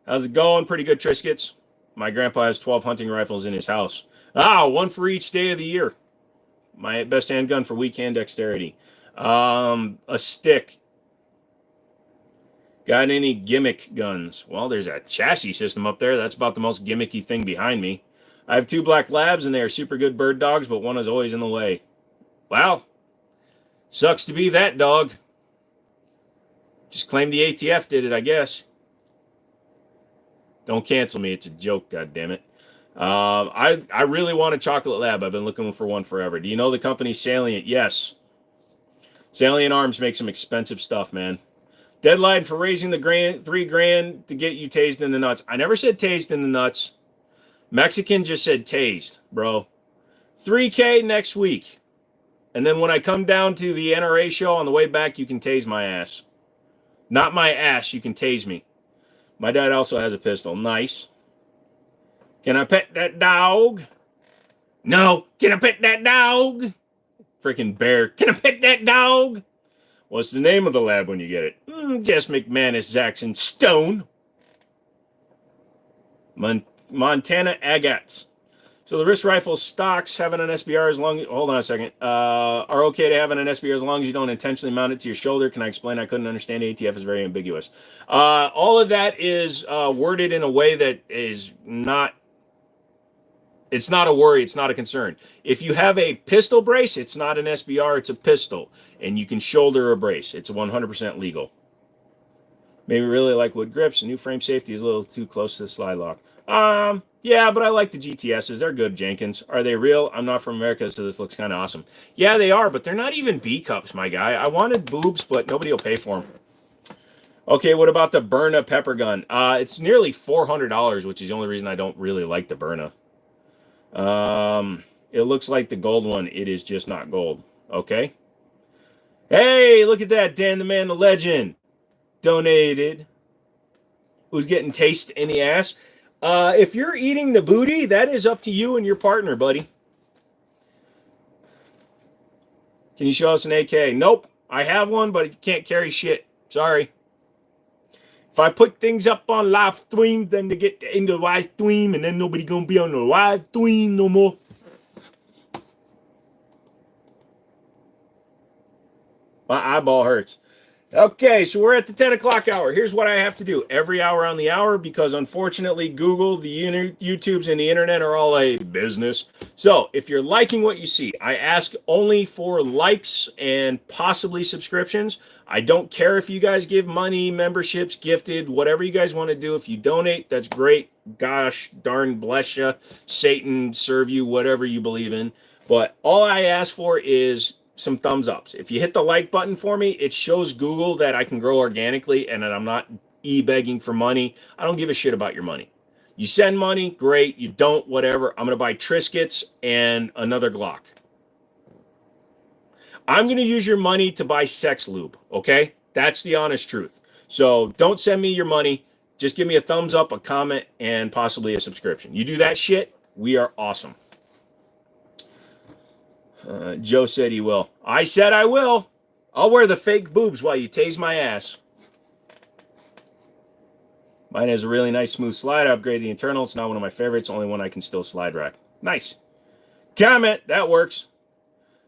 How's it going? Pretty good, Triscuits. My grandpa has 12 hunting rifles in his house. One for each day of the year. My best handgun for weak hand dexterity. A stick. Got any gimmick guns? Well, there's a chassis system up there. That's about the most gimmicky thing behind me. I have 2 black labs, and they are super good bird dogs, but one is always in the way. Well, sucks to be that dog. Just claim the ATF did it, I guess. Don't cancel me. It's a joke, goddammit. I really want a chocolate lab. I've been looking for one forever. Do you know the company Salient? Yes. Salient Arms makes some expensive stuff, man. Deadline for raising the $3,000 to get you tased in the nuts. I never said tased in the nuts. Mexican just said tased, bro. $3,000 next week. And then when I come down to the NRA show on the way back, you can tase my ass. Not my ass, you can tase me. My dad also has a pistol. Nice. Can I pet that dog? No. Can I pet that dog? Freaking bear. Can I pet that dog? What's the name of the lab when you get it? Jess McManus, Jackson Stone. Montana Agats. So the wrist rifle stocks having an SBR as long as, hold on a second, are okay to have an SBR as long as you don't intentionally mount it to your shoulder. Can I explain? I couldn't understand. ATF is very ambiguous. All of that is worded in a way that is not, it's not a worry. It's not a concern. If you have a pistol brace, it's not an SBR. It's a pistol. And you can shoulder a brace. It's 100% legal. Maybe really like wood grips. The new frame safety is a little too close to the slide lock. Yeah, but I like the GTSs. They're good, Jenkins. Are they real? I'm not from America, so this looks kind of awesome. Yeah, they are, but they're not even B cups, my guy. I wanted boobs, but nobody will pay for them. Okay, what about the Byrna pepper gun? It's nearly $400, which is the only reason I don't really like the Byrna. It looks like the gold one. It is just not gold. Okay. Hey, look at that. Dan the Man, the legend. Donated. Who's getting taste in the ass? If you're eating the booty, that is up to you and your partner, buddy. Can you show us an AK? Nope. I have one, but it can't carry shit. Sorry. If I put things up on live stream, then they get into live stream, and then nobody gonna be on the live stream no more. My eyeball hurts. Okay, so we're at the 10 o'clock hour. Here's what I have to do every hour on the hour because, unfortunately, Google, the YouTubes, and the internet are all a business. So if you're liking what you see, I ask only for likes and possibly subscriptions. I don't care if you guys give money, memberships, gifted, whatever you guys want to do. If you donate, that's great. Gosh darn bless you. Satan serve you, whatever you believe in. But all I ask for is some thumbs ups. If you hit the like button for me, it shows Google that I can grow organically and that I'm not begging for money. I don't give a shit about your money. You send money, great. You don't, whatever. I'm going to buy Triscuits and another Glock. I'm going to use your money to buy sex lube, okay? That's the honest truth. So don't send me your money. Just give me a thumbs up, a comment, and possibly a subscription. You do that shit, we are awesome. Joe said he will. I said I will. I'll wear the fake boobs while you tase my ass. Mine has a really nice smooth slide. I upgraded the internal. It's not one of my favorites. Only one I can still slide rack. Nice. Comment. That works.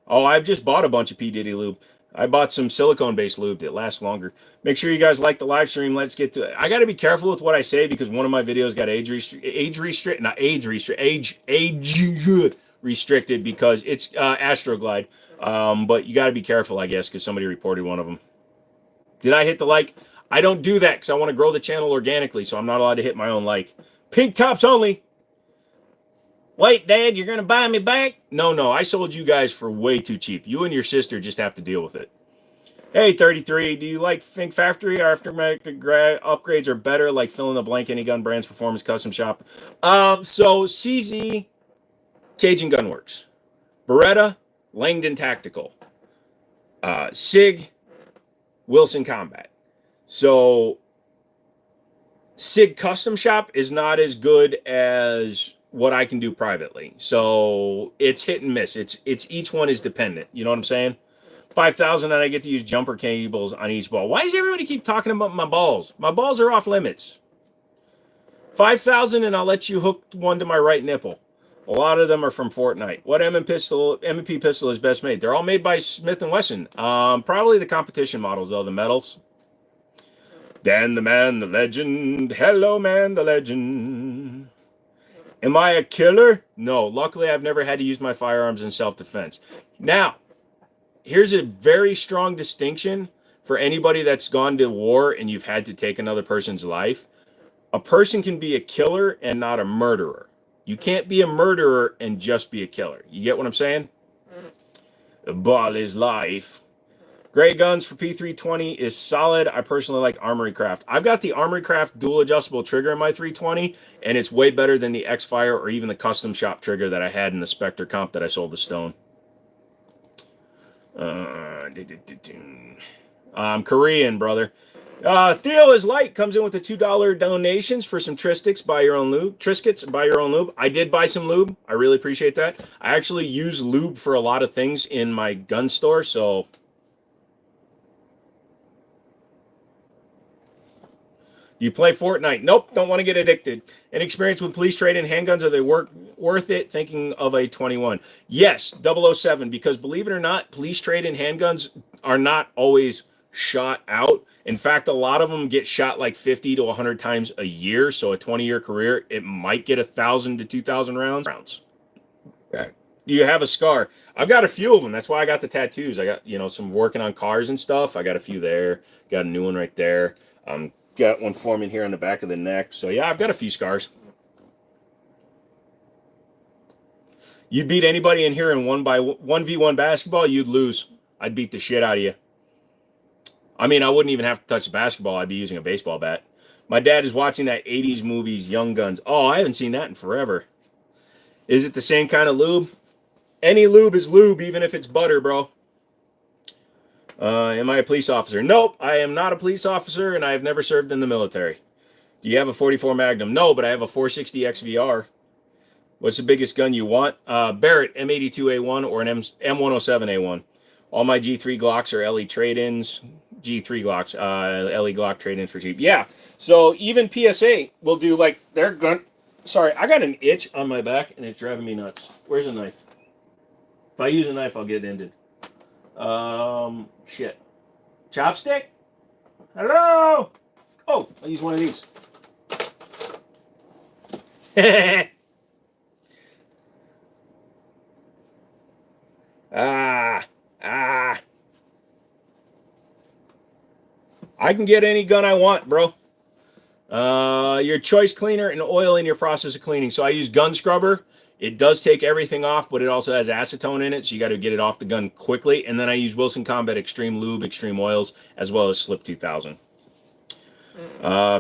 Oh, I've just bought a bunch of P. Diddy lube. I bought some silicone-based lube. It lasts longer. Make sure you guys like the live stream. Let's get to it. I got to be careful with what I say because one of my videos got age restricted because it's Astroglide. But you got to be careful, I guess, because somebody reported one of them. Did I hit the like? I don't do that because I want to grow the channel organically, so I'm not allowed to hit my own like. Pink tops only. Wait, Dad, you're going to buy me back? No, I sold you guys for way too cheap. You and your sister just have to deal with it. Hey, 33, do you like Think Factory? Our aftermarket upgrades are better, like fill in the blank, any gun brands, performance, custom shop. So CZ, Cajun Gunworks, Beretta, Langdon Tactical, SIG, Wilson Combat. So SIG Custom Shop is not as good as what I can do privately. So it's hit and miss. It's each one is dependent. You know what I'm saying? 5,000 and I get to use jumper cables on each ball. Why does everybody keep talking about my balls? My balls are off limits. 5,000 and I'll let you hook one to my right nipple. A lot of them are from Fortnite. What M&P pistol is best made? They're all made by Smith & Wesson. Probably the competition models, though, the metals. Dan the man, the legend. Hello, man, the legend. Am I a killer? No. Luckily, I've never had to use my firearms in self-defense. Now, here's a very strong distinction for anybody that's gone to war and you've had to take another person's life. A person can be a killer and not a murderer. You can't be a murderer and just be a killer. You get what I'm saying? The ball is life. Gray guns for P320 is solid. I personally like Armory Craft. I've got the Armory Craft dual adjustable trigger in my 320, and it's way better than the X-Fire or even the custom shop trigger that I had in the Spectre comp that I sold to Stone. I'm Korean, brother. Theo is light comes in with the $2 donations for some Triscuits. Buy your own lube. Triscuits, buy your own lube. I did buy some lube. I really appreciate that. I actually use lube for a lot of things in my gun store, so. You play Fortnite? Nope, don't want to get addicted. An experience with police trade-in handguns, are they worth it? Thinking of a 21. Yes, 007, because believe it or not, police trade-in handguns are not always shot out. In fact, a lot of them get shot like 50 to 100 times a year. So a 20-year career, it might get 1,000 to 2,000 rounds. Do you have a scar? I've got a few of them. That's why I got the tattoos. I got, some working on cars and stuff. I got a few there. Got a new one right there. Got one forming here on the back of the neck. So yeah, I've got a few scars. You'd beat anybody in here in 1v1 basketball, you'd lose. I'd beat the shit out of you. I mean, I wouldn't even have to touch the basketball. I'd be using a baseball bat. My dad is watching that 80s movies, Young Guns. Oh, I haven't seen that in forever. Is it the same kind of lube? Any lube is lube, even if it's butter, bro. Am I a police officer? Nope, I am not a police officer, and I have never served in the military. Do you have a 44 Magnum? No, but I have a 460 XVR. What's the biggest gun you want? Barrett M82A1 or an M107A1. All my G3 Glocks are LE trade-ins. G3 Glocks, LE Glock trade-ins for cheap. Yeah, so even PSA will do like their gun. Sorry, I got an itch on my back, and it's driving me nuts. Where's a knife? If I use a knife, I'll get ended. Shit. Chopstick? Hello? Oh, I'll use one of these. I can get any gun I want, bro. Your choice cleaner and oil in your process of cleaning. So I use gun scrubber. It does take everything off, but it also has acetone in it, so you got to get it off the gun quickly. And then I use Wilson Combat Extreme Lube, Extreme Oils, as well as Slip 2000.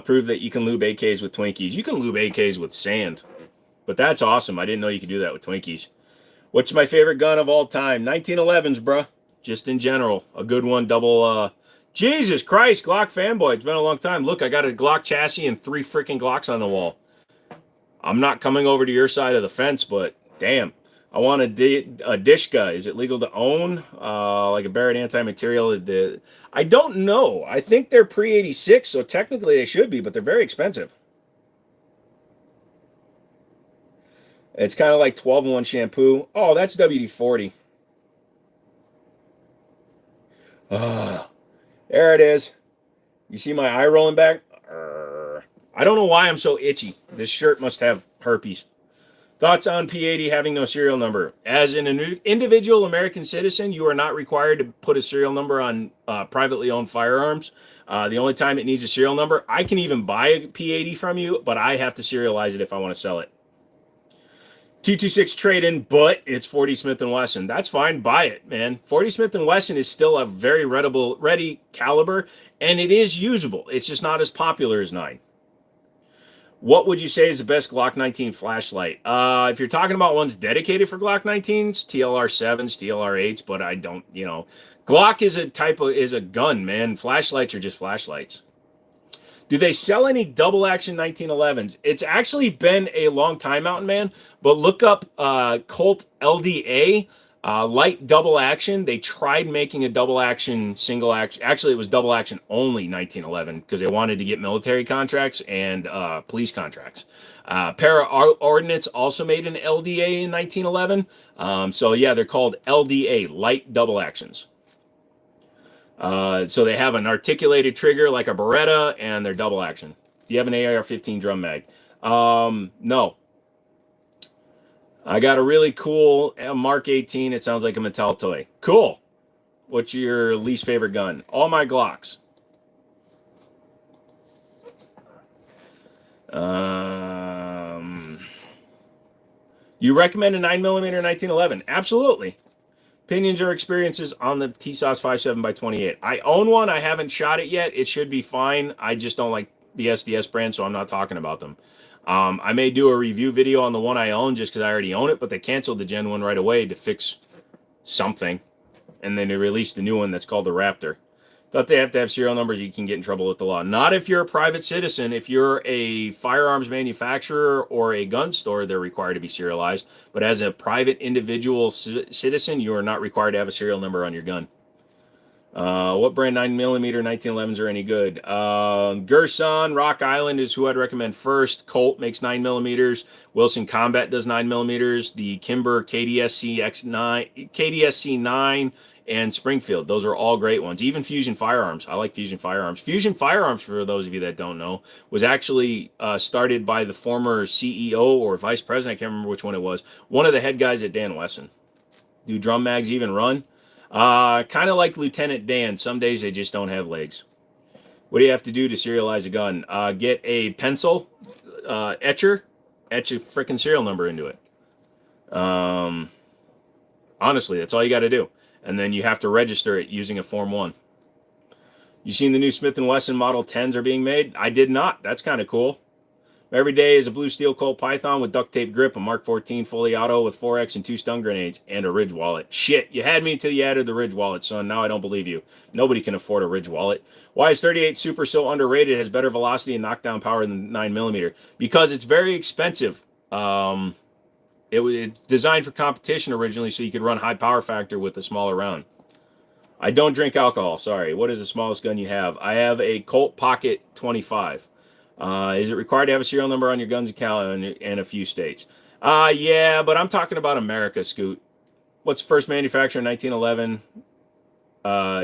Prove that you can lube AKs with Twinkies. You can lube AKs with sand, but that's awesome. I didn't know you could do that with Twinkies. What's my favorite gun of all time? 1911s, bruh. Just in general. A good one, double... Jesus Christ, Glock fanboy. It's been a long time. Look, I got a Glock chassis and 3 freaking Glocks on the wall. I'm not coming over to your side of the fence, but damn. I want a Dishka. Is it legal to own? Like a Barrett anti-material? I don't know. I think they're pre-86, so technically they should be, but they're very expensive. It's kind of like 12-in-1 shampoo. Oh, that's WD-40. There it is. You see my eye rolling back? I don't know why I'm so itchy. This shirt must have herpes. Thoughts on P80 having no serial number? As an individual American citizen, you are not required to put a serial number on privately owned firearms. The only time it needs a serial number, I can even buy a P80 from you, but I have to serialize it if I want to sell it. 226 trade-in, but it's 40 Smith & Wesson. That's fine. Buy it, man. 40 Smith & Wesson is still a very ready caliber, and it is usable. It's just not as popular as 9. What would you say is the best Glock 19 flashlight? If you're talking about ones dedicated for Glock 19s, TLR 7s, TLR 8s, but I don't, Glock is a gun, man. Flashlights are just flashlights. Do they sell any double action 1911s? It's actually been a long time out, man, but look up Colt LDA. Light double action. They tried making a double action, single action. Actually, it was double action only 1911 because they wanted to get military contracts and police contracts. Para Ordnance also made an LDA in 1911. So yeah, they're called LDA, light double actions. So they have an articulated trigger like a Beretta, and they're double action. Do you have an AR-15 drum mag? No. I got a really cool Mark 18. It sounds like a Mattel toy. Cool. What's your least favorite gun? All my Glocks. You recommend a 9mm 1911? Absolutely. Opinions or experiences on the TSAS 57x28. I own one. I haven't shot it yet. It should be fine. I just don't like the SDS brand, so I'm not talking about them. I may do a review video on the one I own just because I already own it, but they canceled the Gen 1 right away to fix something. And then they released the new one that's called the Raptor. Thought they have to have serial numbers. You can get in trouble with the law. Not if you're a private citizen. If you're a firearms manufacturer or a gun store, they're required to be serialized. But as a private individual citizen, you are not required to have a serial number on your gun. What brand 9mm 1911s are any good? Gerson, Rock Island is who I'd recommend first. Colt makes 9mm. Wilson Combat does 9mm. The Kimber KDSC X9, KDSC 9, and Springfield. Those are all great ones. Even Fusion Firearms. I like Fusion Firearms. Fusion Firearms, for those of you that don't know, was actually started by the former CEO or vice president. I can't remember which one it was. One of the head guys at Dan Wesson. Do drum mags even run? Kind of like Lieutenant Dan. Some days they just don't have legs. What do you have to do to serialize a gun? Get a pencil etcher, etch a freaking serial number into it. Honestly, that's all you got to do. And then you have to register it using a Form 1. You seen the new Smith & Wesson Model 10s are being made? I did not. That's kind of cool. Every day is a blue steel Colt Python with duct tape grip, a Mark 14 fully auto with 4X and 2 stun grenades, and a Ridge wallet. Shit, you had me until you added the Ridge wallet, son. Now I don't believe you. Nobody can afford a Ridge wallet. Why is 38 Super so underrated? It has better velocity and knockdown power than 9mm. Because it's very expensive. It was designed for competition originally so you could run high power factor with a smaller round. I don't drink alcohol, sorry. What is the smallest gun you have? I have a Colt Pocket 25. Is it required to have a serial number on your guns account in a few states? Yeah, but I'm talking about America, Scoot. What's the first manufacturer in 1911?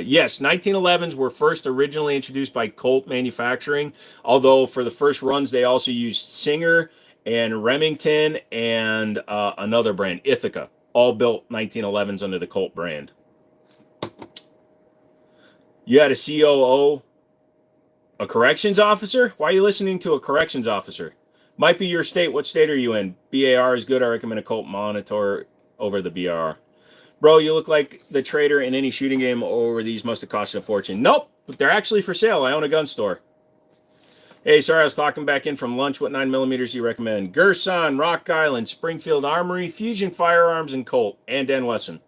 Yes, 1911s were first originally introduced by Colt Manufacturing, although for the first runs they also used Singer and Remington and another brand, Ithaca, all built 1911s under the Colt brand. You had a COO, a corrections officer? Why are you listening to a corrections officer? Might be your state. What state are you in? BAR is good. I recommend a Colt Monitor over the BR. Bro, you look like the trader in any shooting game over these must have cost a fortune. Nope, but they're actually for sale. I own a gun store. Hey, sorry, I was clocking back in from lunch. What 9mm do you recommend? Gerson, Rock Island, Springfield Armory, Fusion Firearms, and Colt, and Dan Wesson.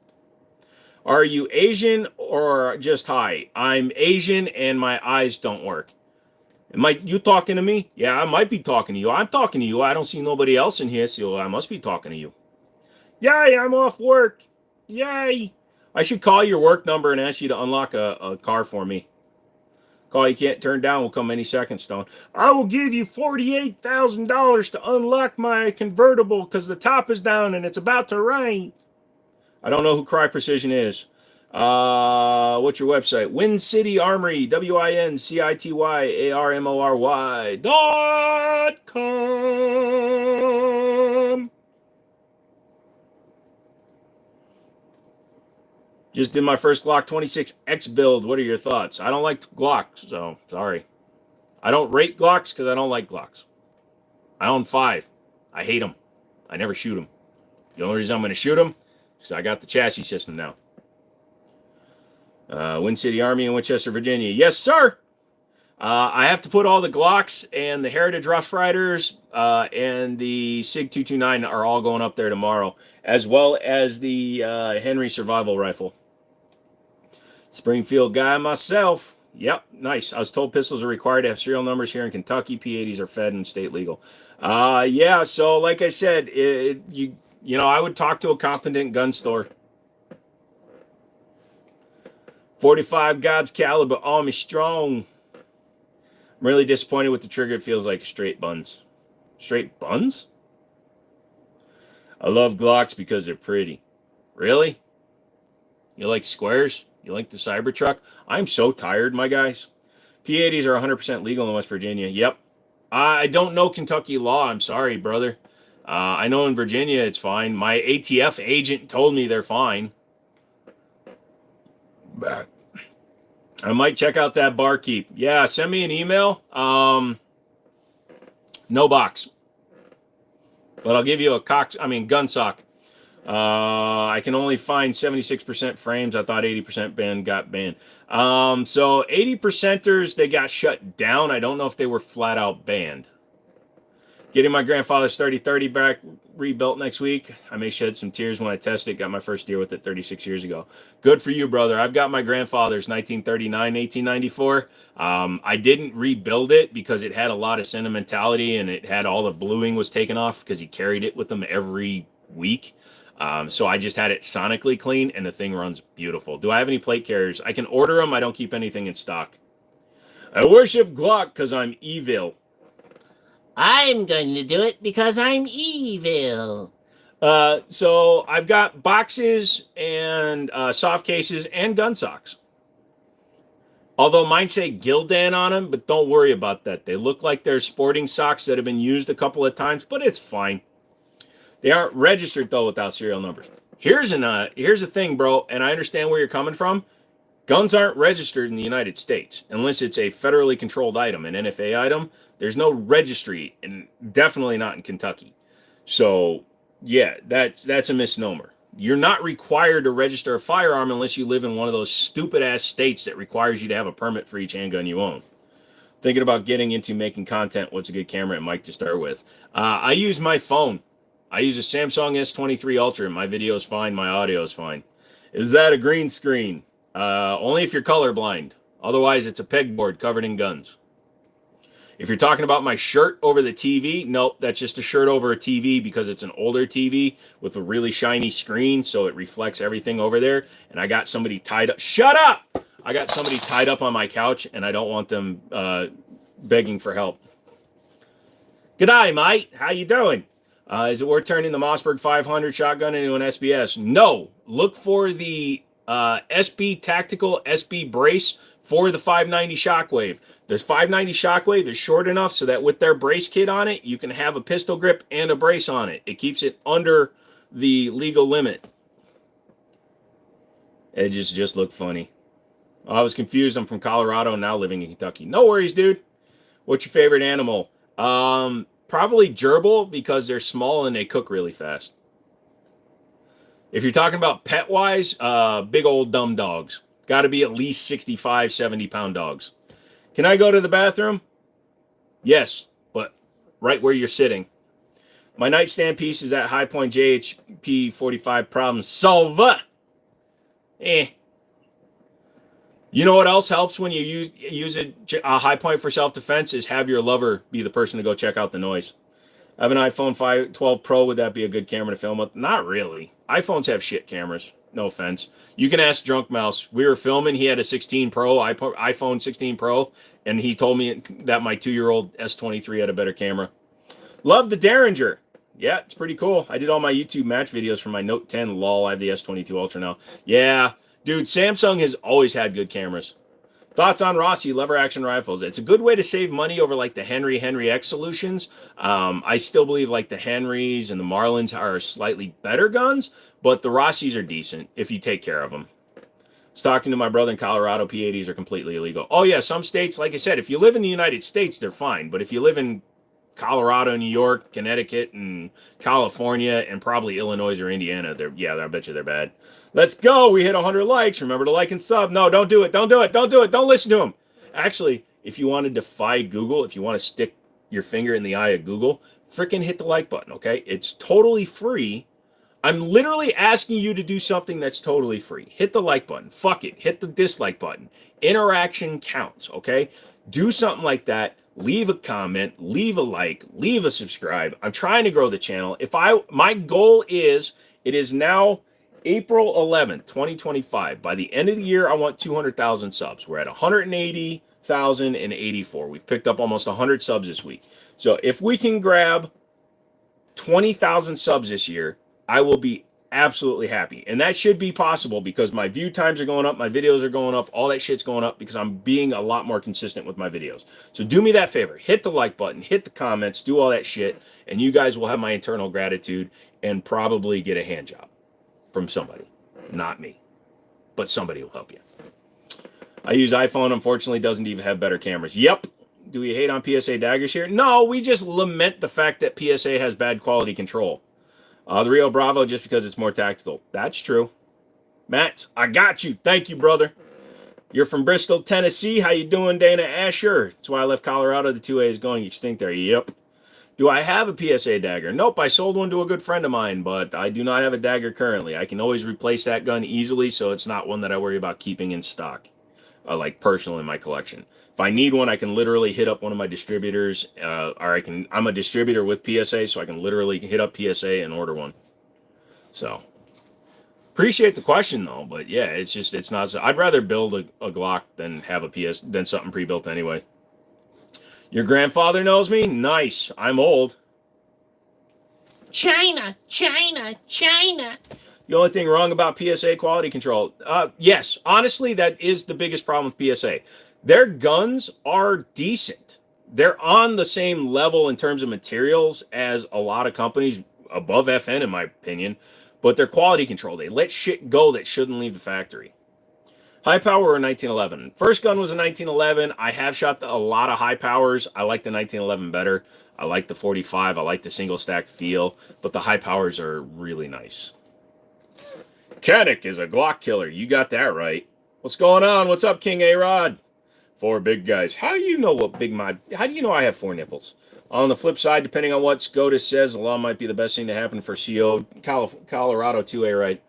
Are you Asian or just high? I'm Asian and my eyes don't work. You talking to me? Yeah, I might be talking to you. I'm talking to you. I don't see nobody else in here, so I must be talking to you. Yay, I'm off work. Yay. I should call your work number and ask you to unlock a car for me. Call you can't turn down will come any second, Stone. I will give you $48,000 to unlock my convertible because the top is down and it's about to rain. I don't know who Cry Precision is. What's your website? Win City Armory, WINCITYARMORY.com. Just did my first Glock 26X build. What are your thoughts? I don't like Glocks, so sorry. I don't rate Glocks because I don't like Glocks. I own 5. I hate them. I never shoot them. The only reason I'm going to shoot them is I got the chassis system now. Wind City Army in Winchester, Virginia. Yes, sir. I have to put all the Glocks and the Heritage Rough Riders and the SIG 229 are all going up there tomorrow, as well as the Henry Survival Rifle. Springfield guy myself. Yep, nice. I was told pistols are required to have serial numbers here in Kentucky. P80s are fed and state legal. Yeah, so like I said, you know, I would talk to a competent gun store. 45 God's caliber, Army strong. I'm really disappointed with the trigger. It feels like straight buns. Straight buns? I love Glocks because they're pretty. Really? You like squares? You like the Cybertruck? I'm so tired, my guys. P80s are 100% legal in West Virginia. Yep. I don't know Kentucky law. I'm sorry, brother. I know in Virginia it's fine. My ATF agent told me they're fine. Back. I might check out that barkeep. Yeah, send me an email. No box. But I'll give you a gun sock. I can only find 76% frames. I thought 80% got banned. So 80%ers, they got shut down. I don't know if they were flat out banned. Getting my grandfather's 30-30 back rebuilt next week. I may shed some tears when I test it. Got my first deer with it 36 years ago. Good for you, brother. I've got my grandfather's 1939, 1894. I didn't rebuild it because it had a lot of sentimentality and it had all the bluing was taken off because he carried it with him every week. So I just had it sonically clean and the thing runs beautiful. Do I have any plate carriers? I can order them. I don't keep anything in stock. I worship Glock because I'm evil. I'm going to do it because I'm evil. So I've got boxes and soft cases and gun socks. Although mine say Gildan on them, but don't worry about that. They look like they're sporting socks that have been used a couple of times, but it's fine. They aren't registered, though, without serial numbers. Here's a thing, bro, and I understand where you're coming from. Guns aren't registered in the United States unless it's a federally controlled item, an NFA item. There's no registry, and definitely not in Kentucky. So, yeah, that's a misnomer. You're not required to register a firearm unless you live in one of those stupid-ass states that requires you to have a permit for each handgun you own. Thinking about getting into making content. What's a good camera and mic to start with? I use my phone. I use a Samsung S23 Ultra. My video is fine. My audio is fine. Is that a green screen? Only if you're colorblind. Otherwise, it's a pegboard covered in guns. If you're talking about my shirt over the TV, nope, that's just a shirt over a TV because it's an older TV with a really shiny screen, so it reflects everything over there. And I got somebody tied up. Shut up! I got somebody tied up on my couch, and I don't want them begging for help. G'day, mate. How you doing? Is it worth turning the Mossberg 500 shotgun into an SBS? No. Look for the SB Tactical SB brace for the 590 Shockwave. The 590 Shockwave is short enough so that with their brace kit on it, you can have a pistol grip and a brace on it. It keeps it under the legal limit. It just looked funny. I was confused. I'm from Colorado, now living in Kentucky. No worries, dude. What's your favorite animal? Probably gerbil because they're small and they cook really fast. If you're talking about pet-wise, big old dumb dogs. Got to be at least 65, 70-pound dogs. Can I go to the bathroom? Yes, but right where you're sitting. My nightstand piece is that High Point JHP 45 problem solver. You know what else helps when you use a High Point for self-defense is have your lover be the person to go check out the noise. I have an iPhone 12 Pro. Would that be a good camera to film with? Not really. iPhones have shit cameras. No offense. You can ask Drunk Mouse. We were filming. He had a 16 Pro, iPhone 16 Pro, and he told me that my 2-year-old S23 had a better camera. Love the Derringer. Yeah, it's pretty cool. I did all my YouTube match videos for my Note 10. Lol, I have the S22 Ultra now. Yeah, dude, Samsung has always had good cameras. Thoughts on Rossi lever action rifles? It's a good way to save money over like the Henry X solutions. I still believe like the Henrys and the Marlins are slightly better guns, but the Rossis are decent if you take care of them. was talking to my brother in Colorado, P80s are completely illegal. Oh, yeah, some states, like I said, if you live in the United States, they're fine. But if you live in Colorado, New York, Connecticut, and California, and probably Illinois or Indiana, I bet you they're bad. Let's go. We hit 100 likes. Remember to like and sub. No, don't do it. Don't do it. Don't do it. Don't listen to them. Actually, if you want to defy Google, if you want to stick your finger in the eye of Google, freaking hit the like button, okay? It's totally free. I'm literally asking you to do something that's totally free. Hit the like button. Fuck it. Hit the dislike button. Interaction counts, okay? Do something like that. Leave a comment, leave a like, leave a subscribe. I'm trying to grow the channel. My goal is, it is now April 11th, 2025. By the end of the year, I want 200,000 subs. We're at 180,084. We've picked up almost 100 subs this week. So if we can grab 20,000 subs this year, I will be absolutely happy. And that should be possible because my view times are going up, my videos are going up, all that shit's going up because I'm being a lot more consistent with my videos. So do me that favor. Hit the like button, hit the comments, do all that shit, and you guys will have my eternal gratitude and probably get a hand job from somebody. Not me, but somebody will help you. I use iPhone, unfortunately, doesn't even have better cameras. Yep. Do we hate on PSA daggers here? No, we just lament the fact that PSA has bad quality control. The Rio Bravo, just because it's more tactical. That's true. Matt, I got you. Thank you, brother. You're from Bristol, Tennessee. How you doing, Dana Asher? That's why I left Colorado. The 2A is going extinct there. Yep. Do I have a PSA dagger? Nope, I sold one to a good friend of mine, but I do not have a dagger currently. I can always replace that gun easily, so it's not one that I worry about keeping in stock, like personal in my collection. If I need one, I can literally hit up one of my distributors, or I'm a distributor with PSA, so I can literally hit up PSA and order one. So, appreciate the question though, but yeah, it's not. I'd rather build a Glock than have than something pre-built anyway. Your grandfather knows me? Nice. I'm old. China, China, China. The only thing wrong about PSA quality control, yes, honestly, that is the biggest problem with PSA. Their guns are decent. They're on the same level in terms of materials as a lot of companies above FN, in my opinion, but their quality control, they let shit go that shouldn't leave the factory. High power or 1911? First gun was a 1911. I have shot a lot of high powers. I like the 1911 better. I like the 45. I like the single stack feel, but the high powers are really nice. Kanik is a Glock killer. You got that right. What's going on? What's up, King A-Rod? 4 big guys. How do you know how do you know I have 4 nipples? On the flip side, depending on what SCOTUS says, the law might be the best thing to happen for CO. Colorado 2A right.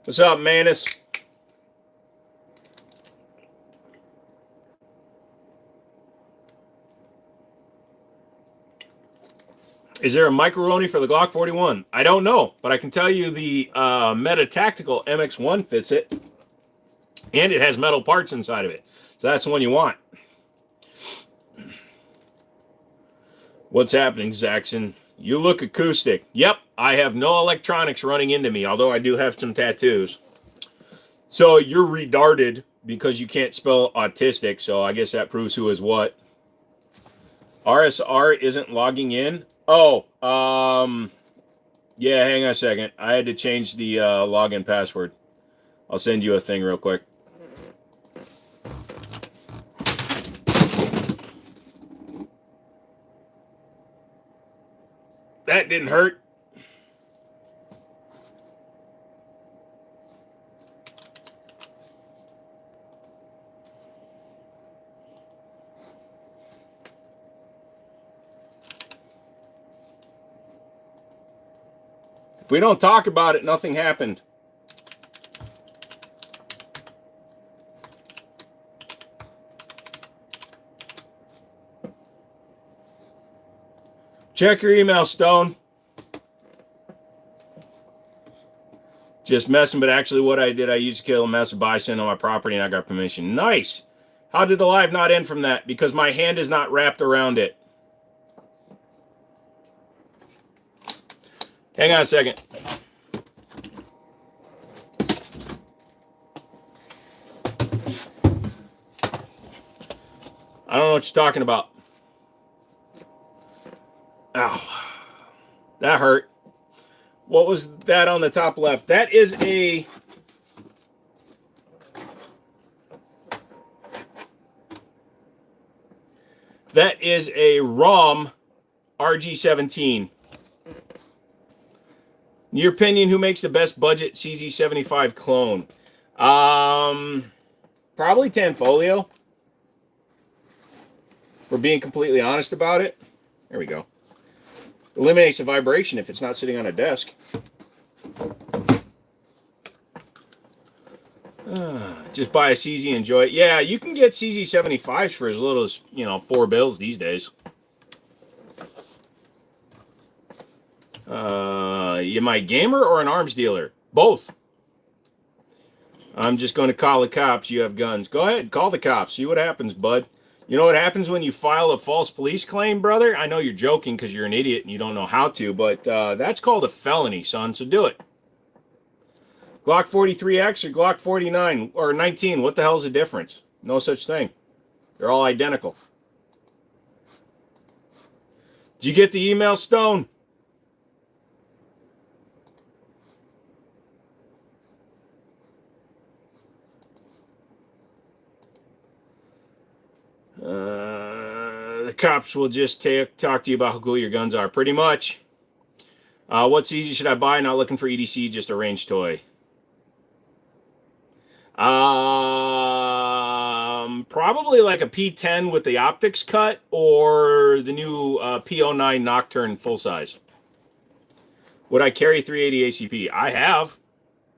What's up, Manus? Is there a macaroni for the Glock 41? I don't know, but I can tell you the Metatactical MX1 fits it, and it has metal parts inside of it. So that's the one you want. What's happening, Zaxxon? You look acoustic. Yep, I have no electronics running into me, although I do have some tattoos. So you're retarded because you can't spell autistic, so I guess that proves who is what. RSR isn't logging in. Oh, yeah, hang on a second. I had to change the login password. I'll send you a thing real quick. That didn't hurt. If we don't talk about it, nothing happened. Check your email, Stone. Just messing, but actually what I did, I used to kill a massive bison on my property and I got permission. Nice. How did the live not end from that? Because my hand is not wrapped around it. Hang on a second. I don't know what you're talking about. Ow. That hurt. What was that on the top left? That is a That is a ROM RG-17. In your opinion, who makes the best budget CZ75 clone? Probably Tanfolio. For being completely honest about it. There we go. Eliminates the vibration if it's not sitting on a desk. Just buy a CZ and enjoy it. Yeah, you can get CZ75s for as little as, $4 these days. You my gamer or an arms dealer? Both. I'm just going to call the cops. You have guns. Go ahead, call the cops. See what happens, bud. You know what happens when you file a false police claim, brother? I know you're joking because you're an idiot and you don't know how to, but that's called a felony, son, so do it. Glock 43X or Glock 49 or 19, what the hell's the difference? No such thing. They're all identical. Did you get the email, Stone? The cops will just talk to you about how cool your guns are. Pretty much. What's easy should I buy? Not looking for EDC, just a range toy. Probably like a P10 with the optics cut or the new P09 Nocturne full size. Would I carry 380 ACP? I have.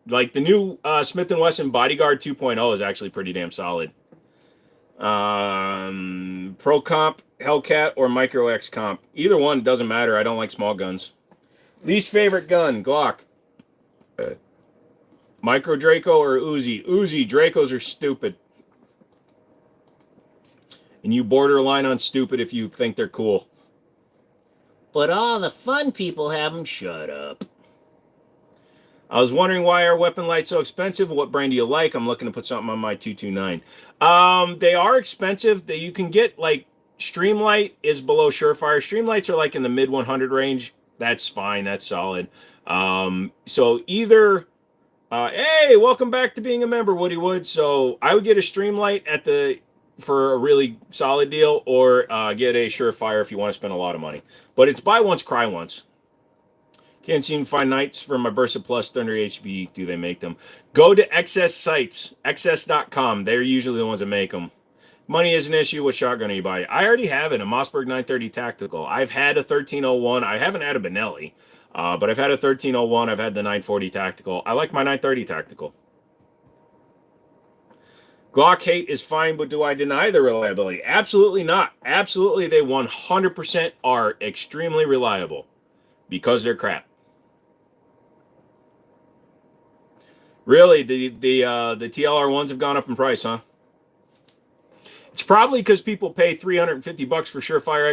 Like the new Smith & Wesson Bodyguard 2.0 is actually pretty damn solid. Pro Comp, Hellcat, or Micro X Comp. Either one, doesn't matter. I don't like small guns. Least favorite gun, Glock. Micro Draco or Uzi? Uzi. Dracos are stupid. And you borderline on stupid if you think they're cool. But all the fun people have them. Shut up. I was wondering why are weapon lights so expensive. What brand do you like? I'm looking to put something on my 229. They are expensive. You can get like Streamlight is below Surefire. Streamlights are like in the mid 100 range. That's fine. That's solid. So either, hey, welcome back to being a member, Woody Wood. So I would get a Streamlight for a really solid deal, or get a Surefire if you want to spend a lot of money. But it's buy once, cry once. Can't seem to find nights for my Bursa Plus Thunder HB. Do they make them? Go to XS sites, XS.com. They're usually the ones that make them. Money is an issue. What shotgun are you buying? I already have it, a Mossberg 930 Tactical. I've had a 1301. I haven't had a Benelli, but I've had a 1301. I've had the 940 Tactical. I like my 930 Tactical. Glock hate is fine, but do I deny the reliability? Absolutely not. Absolutely, they 100% are extremely reliable because they're crap. Really, the TLR ones have gone up in price, huh? It's probably because people pay $350 for Surefire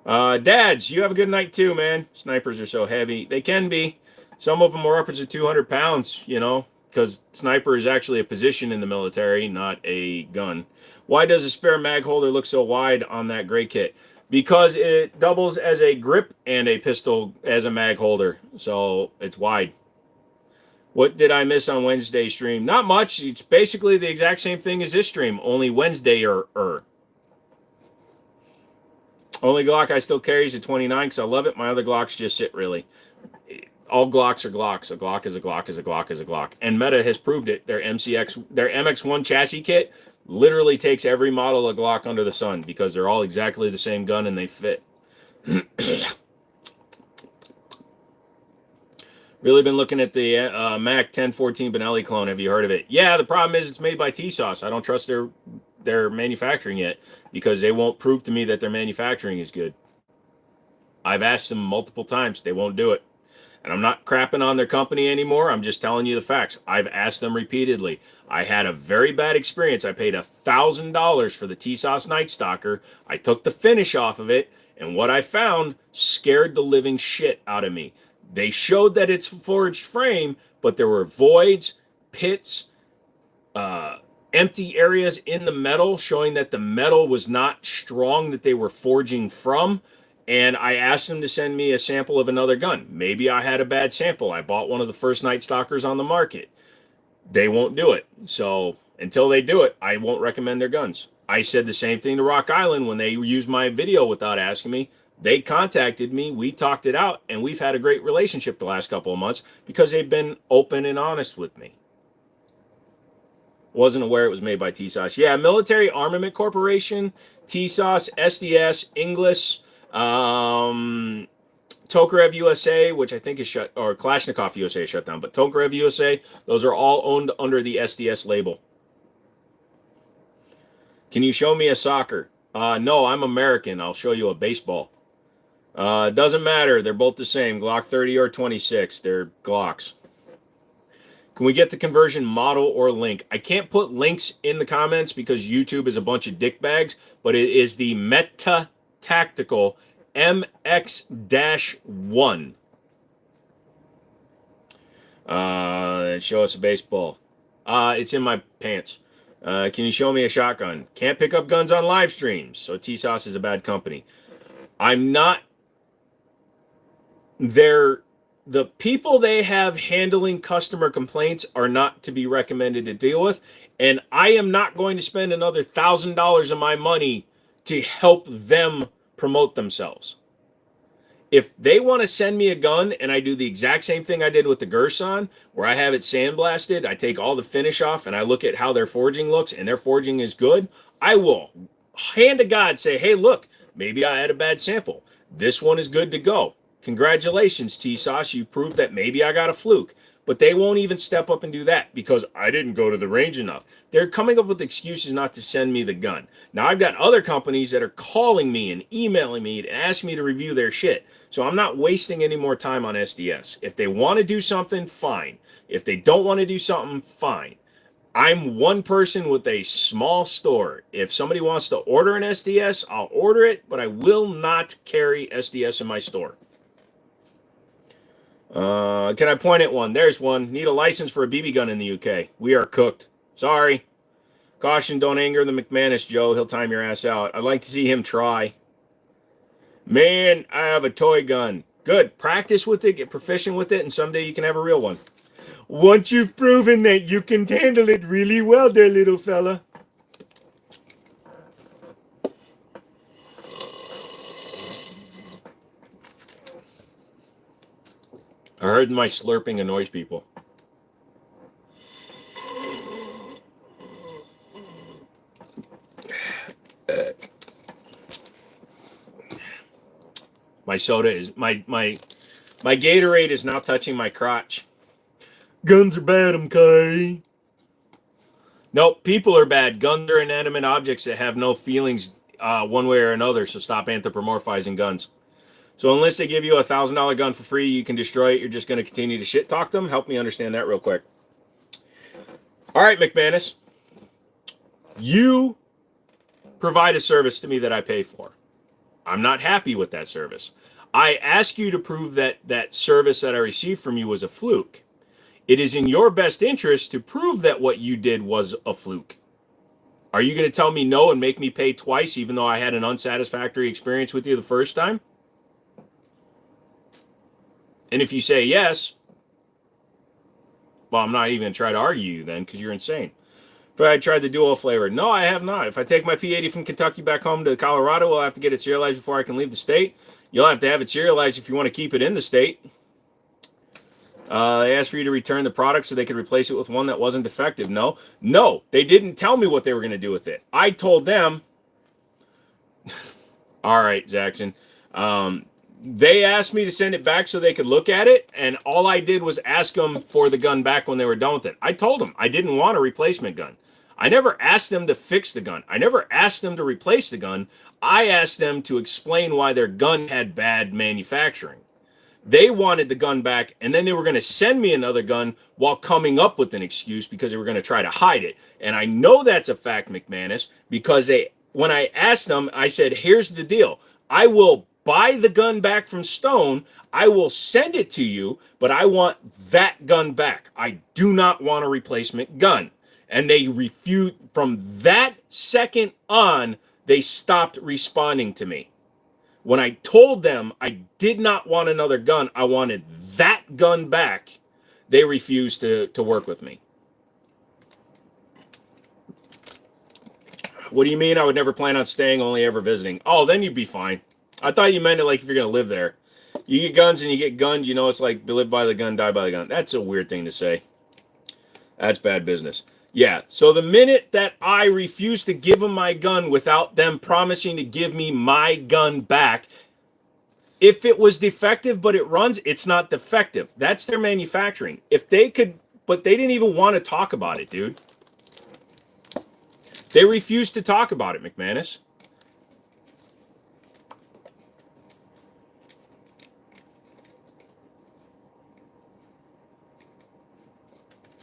X300s. Dads, you have a good night too, man. Snipers are so heavy. They can be. Some of them are upwards of 200 pounds, because sniper is actually a position in the military, not a gun. Why does a spare mag holder look so wide on that gray kit? Because it doubles as a grip and a pistol as a mag holder. So it's wide. What did I miss on Wednesday's stream? Not much. It's basically the exact same thing as this stream, only Wednesday-er. Only Glock I still carry is a 29 because I love it. My other Glocks just sit really. All Glocks are Glocks. A Glock is a Glock is a Glock is a Glock. And Meta has proved it. Their MX1 chassis kit literally takes every model of Glock under the sun because they're all exactly the same gun and they fit. Really been looking at the Mac 1014 Benelli clone. Have you heard of it? Yeah, the problem is it's made by T-Sauce. I don't trust their manufacturing yet because they won't prove to me that their manufacturing is good. I've asked them multiple times. They won't do it. And I'm not crapping on their company anymore. I'm just telling you the facts. I've asked them repeatedly. I had a very bad experience. I paid $1,000 for the T-Sauce Night Stalker. I took the finish off of it, and what I found scared the living shit out of me. They showed that it's forged frame, but there were voids, pits, empty areas in the metal showing that the metal was not strong that they were forging from. And I asked them to send me a sample of another gun. Maybe I had a bad sample. I bought one of the first Night Stalkers on the market. They won't do it. So until they do it, I won't recommend their guns. I said the same thing to Rock Island when they used my video without asking me. They contacted me, we talked it out, and we've had a great relationship the last couple of months because they've been open and honest with me. Wasn't aware it was made by TSOS. Yeah, Military Armament Corporation, TSOS, SDS, Inglis, Tokarev USA, which I think is shut, or Kalashnikov USA is shut down, but Tokarev USA, those are all owned under the SDS label. Can you show me a soccer? No, I'm American. I'll show you a baseball. It doesn't matter. They're both the same. Glock 30 or 26. They're Glocks. Can we get the conversion model or link? I can't put links in the comments because YouTube is a bunch of dickbags, but it is the Metatactical MX-1. Show us a baseball. It's in my pants. Can you show me a shotgun? Can't pick up guns on live streams, so TSOS is a bad company. I'm not... The people they have handling customer complaints are not to be recommended to deal with, and I am not going to spend another $1,000 of my money to help them promote themselves. If they want to send me a gun and I do the exact same thing I did with the Gerson, where I have it sandblasted, I take all the finish off and I look at how their forging looks and their forging is good, I will, hand to God, say, hey, look, maybe I had a bad sample. This one is good to go. Congratulations, TSOS, you proved that maybe I got a fluke. But they won't even step up and do that because I didn't go to the range enough. They're coming up with excuses not to send me the gun. Now, I've got other companies that are calling me and emailing me and asking me to review their shit. So I'm not wasting any more time on SDS. If they want to do something, fine. If they don't want to do something, fine. I'm one person with a small store. If somebody wants to order an SDS, I'll order it, but I will not carry SDS in my store. Can I point at one? There's one. Need a license for a BB gun in the UK. We are cooked. Sorry. Caution, don't anger the McManus, Joe. He'll time your ass out. I'd like to see him try. Man, I have a toy gun. Good. Practice with it, get proficient with it, and someday you can have a real one. Once you've proven that you can handle it really well there, little fella. I heard my slurping annoys people. My soda is my Gatorade is now touching my crotch. Guns are bad, okay? Nope, people are bad. Guns are inanimate objects that have no feelings one way or another, so stop anthropomorphizing guns. So unless they give you a $1,000 gun for free, you can destroy it. You're just going to continue to shit talk them. Help me understand that real quick. All right, McManus. You provide a service to me that I pay for. I'm not happy with that service. I ask you to prove that that service that I received from you was a fluke. It is in your best interest to prove that what you did was a fluke. Are you going to tell me no and make me pay twice even though I had an unsatisfactory experience with you the first time? And if you say yes, well, I'm not even going to try to argue you then because you're insane. If I tried the dual flavor, no, I have not. If I take my P80 from Kentucky back home to Colorado, we'll have to get it serialized before I can leave the state. You'll have to have it serialized if you want to keep it in the state. They asked for you to return the product so they could replace it with one that wasn't defective. No, they didn't tell me what they were going to do with it. I told them, all right, Jackson, they asked me to send it back so they could look at it, and all I did was ask them for the gun back when they were done with it. I told them I didn't want a replacement gun. I never asked them to fix the gun. I never asked them to replace the gun. I asked them to explain why their gun had bad manufacturing. They wanted the gun back, and then they were going to send me another gun while coming up with an excuse because they were going to try to hide it. And I know that's a fact, McManus, because when I asked them, I said, here's the deal. I will buy the gun back from Stone. I will send it to you, but I want that gun back. I do not want a replacement gun. And they refused. From that second on, they stopped responding to me. When I told them I did not want another gun, I wanted that gun back, they refused to work with me. What do you mean I would never plan on staying, only ever visiting? Oh, then you'd be fine. I thought you meant it like if you're going to live there. You get guns and you get gunned, you know, it's like live by the gun, die by the gun. That's a weird thing to say. That's bad business. Yeah, so the minute that I refuse to give them my gun without them promising to give me my gun back, if it was defective but it runs, it's not defective. That's their manufacturing. If they could, but they didn't even want to talk about it, dude. They refused to talk about it, McManus.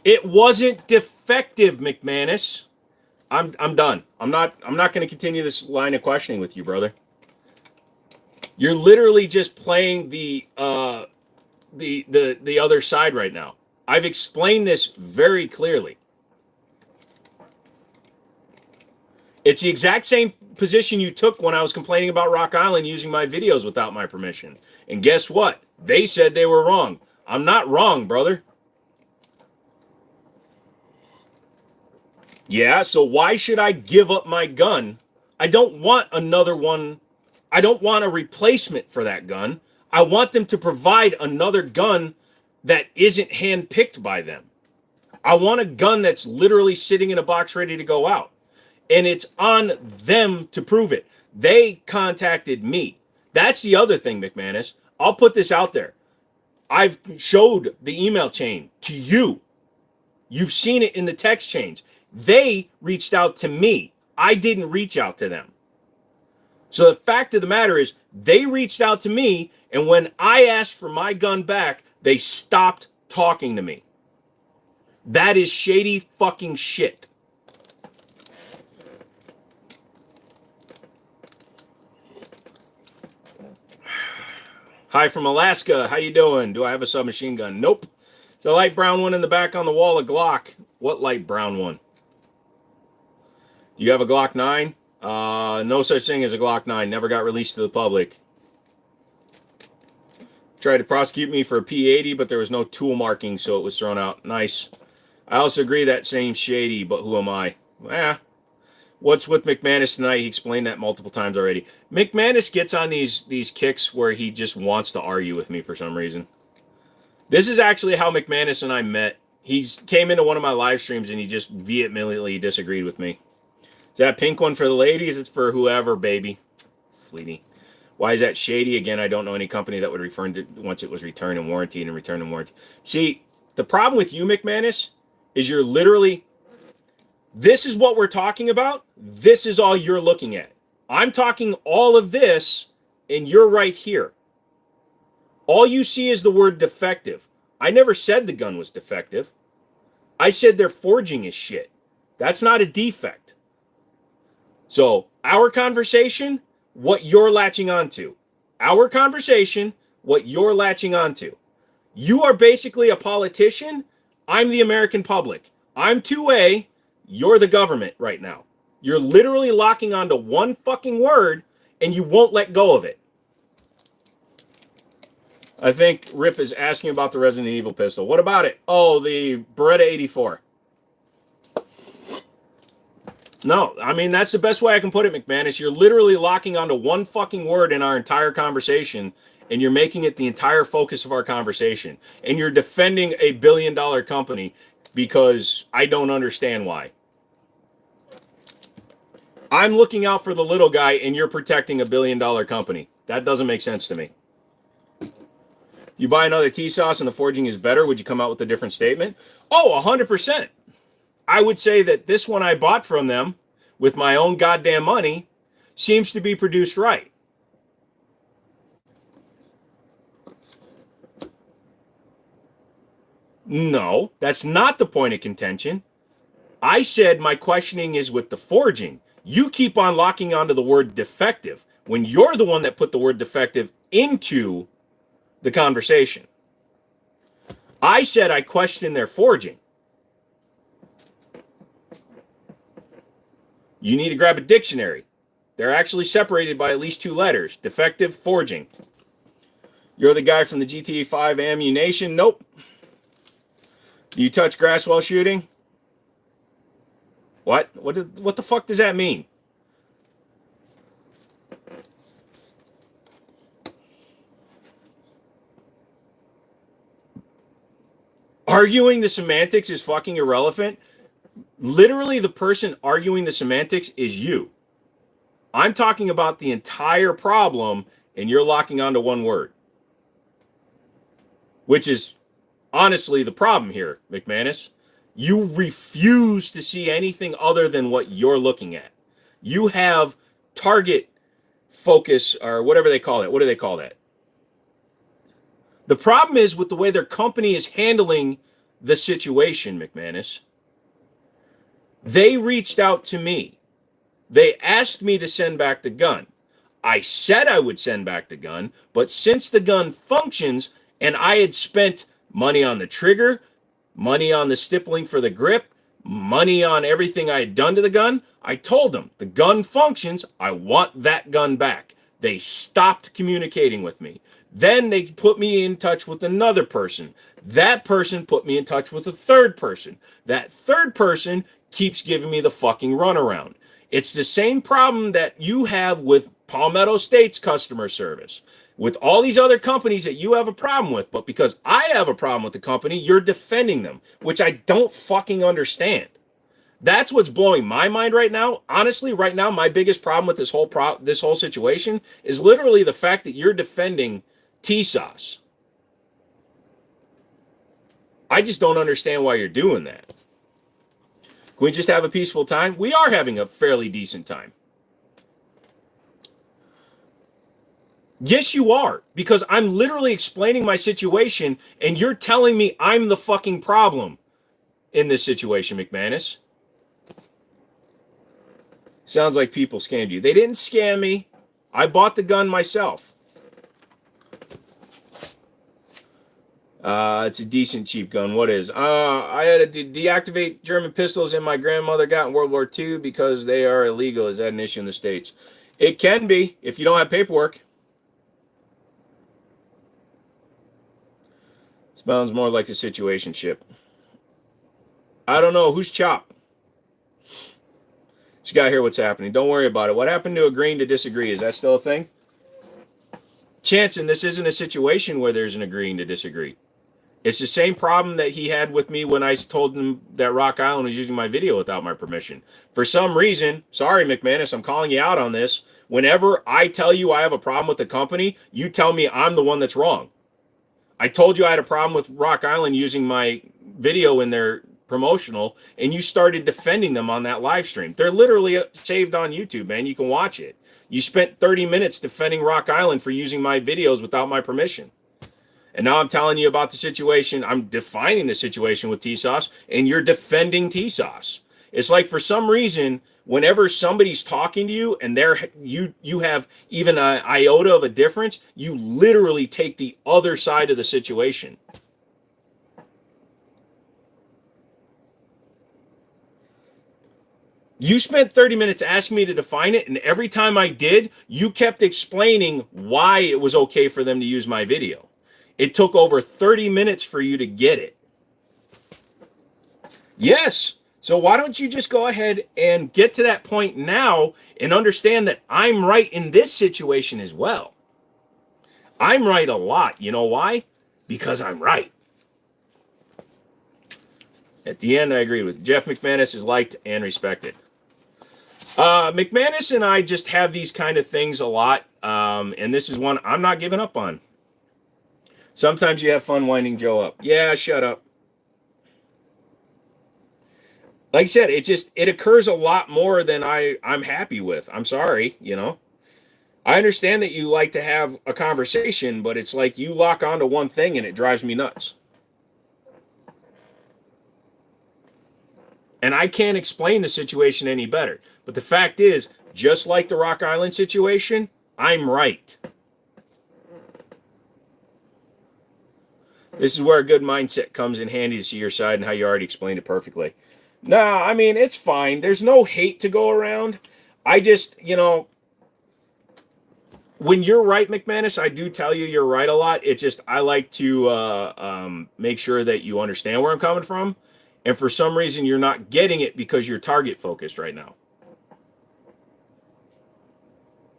It wasn't defective, McManus. I'm done. I'm not going to continue this line of questioning with you, brother. You're literally just playing the other side right now. I've explained this very clearly. It's the exact same position you took when I was complaining about Rock Island using my videos without my permission. And guess what? They said they were wrong. I'm not wrong, brother. Yeah, so why should I give up my gun? I don't want another one. I don't want a replacement for that gun. I want them to provide another gun that isn't handpicked by them. I want a gun that's literally sitting in a box ready to go out. And it's on them to prove it. They contacted me. That's the other thing, McManus. I'll put this out there. I've showed the email chain to you. You've seen it in the text chains. They reached out to me. I didn't reach out to them. So the fact of the matter is, they reached out to me, and when I asked for my gun back, they stopped talking to me. That is shady fucking shit. Hi from Alaska. How you doing? Do I have a submachine gun? Nope. The light brown one in the back on the wall, a Glock. What light brown one? You have a Glock 9? No such thing as a Glock 9. Never got released to the public. Tried to prosecute me for a P80, but there was no tool marking, so it was thrown out. Nice. I also agree that seems shady, but who am I? What's with McManus tonight? He explained that multiple times already. McManus gets on these kicks where he just wants to argue with me for some reason. This is actually how McManus and I met. He came into one of my live streams and he just vehemently disagreed with me. Is that pink one for the ladies? It's for whoever, baby. Sweetie. Why is that shady? Again, I don't know any company that would return to once it was returned and warranted and returned and warranted. See, the problem with you, McManus, is you're literally... This is what we're talking about. This is all you're looking at. I'm talking all of this, and you're right here. All you see is the word defective. I never said the gun was defective. I said their forging is shit. That's not a defect. So, our conversation, what you're latching onto. Our conversation, what you're latching onto. You are basically a politician. I'm the American public. I'm 2A. You're the government right now. You're literally locking onto one fucking word, and you won't let go of it. I think Rip is asking about the Resident Evil pistol. What about it? Oh, the Beretta 84. No, I mean, that's the best way I can put it, McManus. You're literally locking onto one fucking word in our entire conversation, and you're making it the entire focus of our conversation. And you're defending a billion-dollar company because I don't understand why. I'm looking out for the little guy, and you're protecting a billion-dollar company. That doesn't make sense to me. You buy another T-Sauce and the forging is better, would you come out with a different statement? Oh, 100%. I would say that this one I bought from them with my own goddamn money seems to be produced right. No, that's not the point of contention. I said my questioning is with the forging. You keep on locking onto the word defective when you're the one that put the word defective into the conversation. I said I question their forging. You need to grab a dictionary. They're actually separated by at least 2 letters. Defective, forging. You're the guy from the GTA 5 ammunition? Nope. Do you touch grass while shooting? What? What the fuck does that mean? arguing the semantics is fucking irrelevant. Literally, the person arguing the semantics is you. I'm talking about the entire problem, and you're locking onto one word, which is honestly the problem here, McManus. You refuse to see anything other than what you're looking at. You have target focus, or whatever they call it. What do they call that? The problem is with the way their company is handling the situation, McManus. They reached out to me. They asked me to send back the gun. I said I would send back the gun, but since the gun functions and I had spent money on the trigger, money on the stippling for the grip, money on everything I had done to the gun, I told them, the gun functions, I want that gun back. They stopped communicating with me. Then they put me in touch with another person. That person put me in touch with a third person. That third person keeps giving me the fucking runaround. It's the same problem that you have with Palmetto State's customer service, with all these other companies that you have a problem with, but because I have a problem with the company, you're defending them, which I don't fucking understand. That's what's blowing my mind right now. Honestly, right now, my biggest problem with this whole situation is literally the fact that you're defending TSOS. I just don't understand why you're doing that. Can we just have a peaceful time? We are having a fairly decent time. Yes, you are, because I'm literally explaining my situation, and you're telling me I'm the fucking problem in this situation, McManus. Sounds like people scammed you. They didn't scam me. I bought the gun myself. It's a decent cheap gun. What is? I had to deactivate German pistols, and my grandmother got in World War II because they are illegal. Is that an issue in the States? It can be if you don't have paperwork. Sounds more like a situationship. I don't know. Who's Chop? You got to hear what's happening. Don't worry about it. What happened to agreeing to disagree? Is that still a thing? Chanson, this isn't a situation where there's an agreeing to disagree. It's the same problem that he had with me when I told him that Rock Island was using my video without my permission. For some reason, sorry, McManus, I'm calling you out on this. Whenever I tell you I have a problem with the company, you tell me I'm the one that's wrong. I told you I had a problem with Rock Island using my video in their promotional, and you started defending them on that live stream. They're literally saved on YouTube, man. You can watch it. You spent 30 minutes defending Rock Island for using my videos without my permission. And now I'm telling you about the situation. I'm defining the situation with TSOS, and you're defending TSOS. It's like for some reason, whenever somebody's talking to you and you have even an iota of a difference, you literally take the other side of the situation. You spent 30 minutes asking me to define it, and every time I did, you kept explaining why it was okay for them to use my video. It took over 30 minutes for you to get it. Yes. So why don't you just go ahead and get to that point now and understand that I'm right in this situation as well. I'm right a lot. You know why? Because I'm right. At the end, I agree with Jeff McManus is liked and respected. McManus and I just have these kind of things a lot, and this is one I'm not giving up on. Sometimes you have fun winding Joe up. Yeah, shut up. Like I said, it occurs a lot more than I'm happy with. I'm sorry, you know. I understand that you like to have a conversation, but it's like you lock onto one thing and it drives me nuts. And I can't explain the situation any better. But the fact is, just like the Rock Island situation, I'm right. This is where a good mindset comes in handy to see your side and how you already explained it perfectly. No, I mean, it's fine. There's no hate to go around. I just, you know, when you're right, McManus, I do tell you you're right a lot. It's just I like to make sure that you understand where I'm coming from. And for some reason, you're not getting it because you're target focused right now.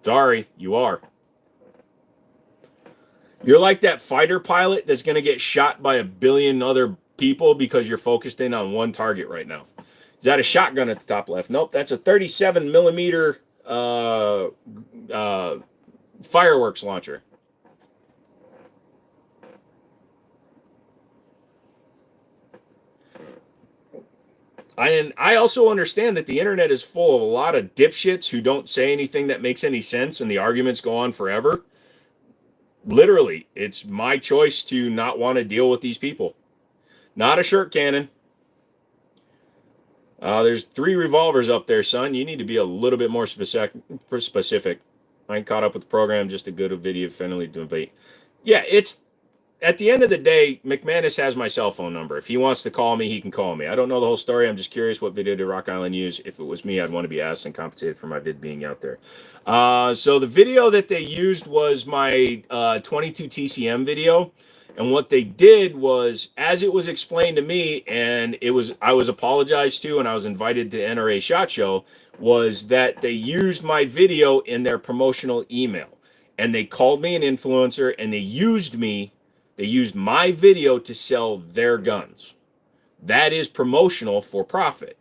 Sorry, you are. You're like that fighter pilot that's going to get shot by a billion other people because you're focused in on one target right now. Is that a shotgun at the top left? Nope, that's a 37 millimeter fireworks launcher. And I also understand that the internet is full of a lot of dipshits who don't say anything that makes any sense, and the arguments go on forever. Literally, it's my choice to not want to deal with these people. Not a shirt cannon. There's 3 revolvers up there, son. You need to be a little bit more specific. I ain't caught up with the program, just a good video friendly debate. Yeah, it's at the end of the day, McManus has my cell phone number. If he wants to call me, he can call me. I don't know the whole story. I'm just curious what video did Rock Island use. If it was me, I'd want to be asked and compensated for my vid being out there. So the video that they used was my 22 TCM video. And what they did was, as it was explained to me, and I was apologized to, and I was invited to NRA SHOT Show, was that they used my video in their promotional email. And they called me an influencer, and they used my video to sell their guns. That is promotional for profit.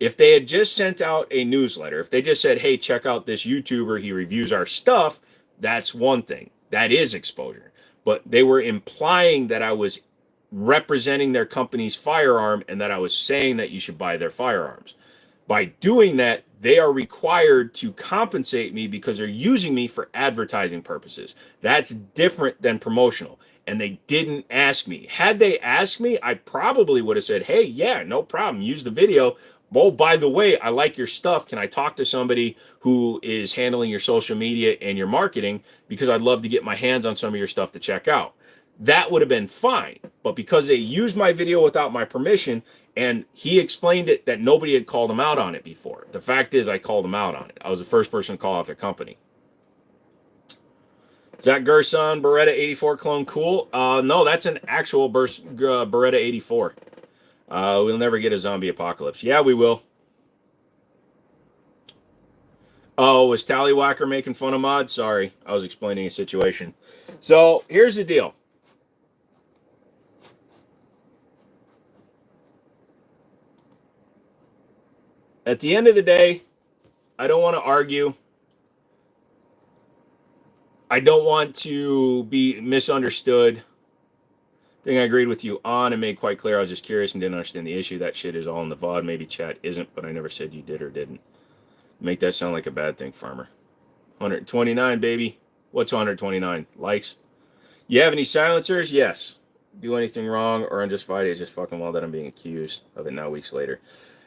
If they had just sent out a newsletter, if they just said, hey, check out this YouTuber, he reviews our stuff, that's one thing. That is exposure. But they were implying that I was representing their company's firearm and that I was saying that you should buy their firearms. By doing that, they are required to compensate me because they're using me for advertising purposes. That's different than promotional. And they didn't ask me. Had they asked me, I probably would have said, hey, yeah, no problem. Use the video. Oh, by the way, I like your stuff. Can I talk to somebody who is handling your social media and your marketing? Because I'd love to get my hands on some of your stuff to check out. That would have been fine. But because they used my video without my permission, and he explained it that nobody had called him out on it before. The fact is, I called him out on it. I was the first person to call out their company. Zach Gerson, Beretta 84 clone cool? No, that's an actual Beretta 84. We'll never get a zombie apocalypse. Yeah, we will. Oh, was Tallywhacker making fun of mods? Sorry, I was explaining a situation. So here's the deal. At the end of the day, I don't want to argue. I don't want to be misunderstood. I think I agreed with you on and made quite clear I was just curious and didn't understand the issue. That shit is all in the VOD. Maybe chat isn't, but I never said you did or didn't. Make that sound like a bad thing, farmer. 129, baby. What's 129? Likes? You have any silencers? Yes. Do anything wrong or unjustified? It's just fucking well that I'm being accused of it now weeks later.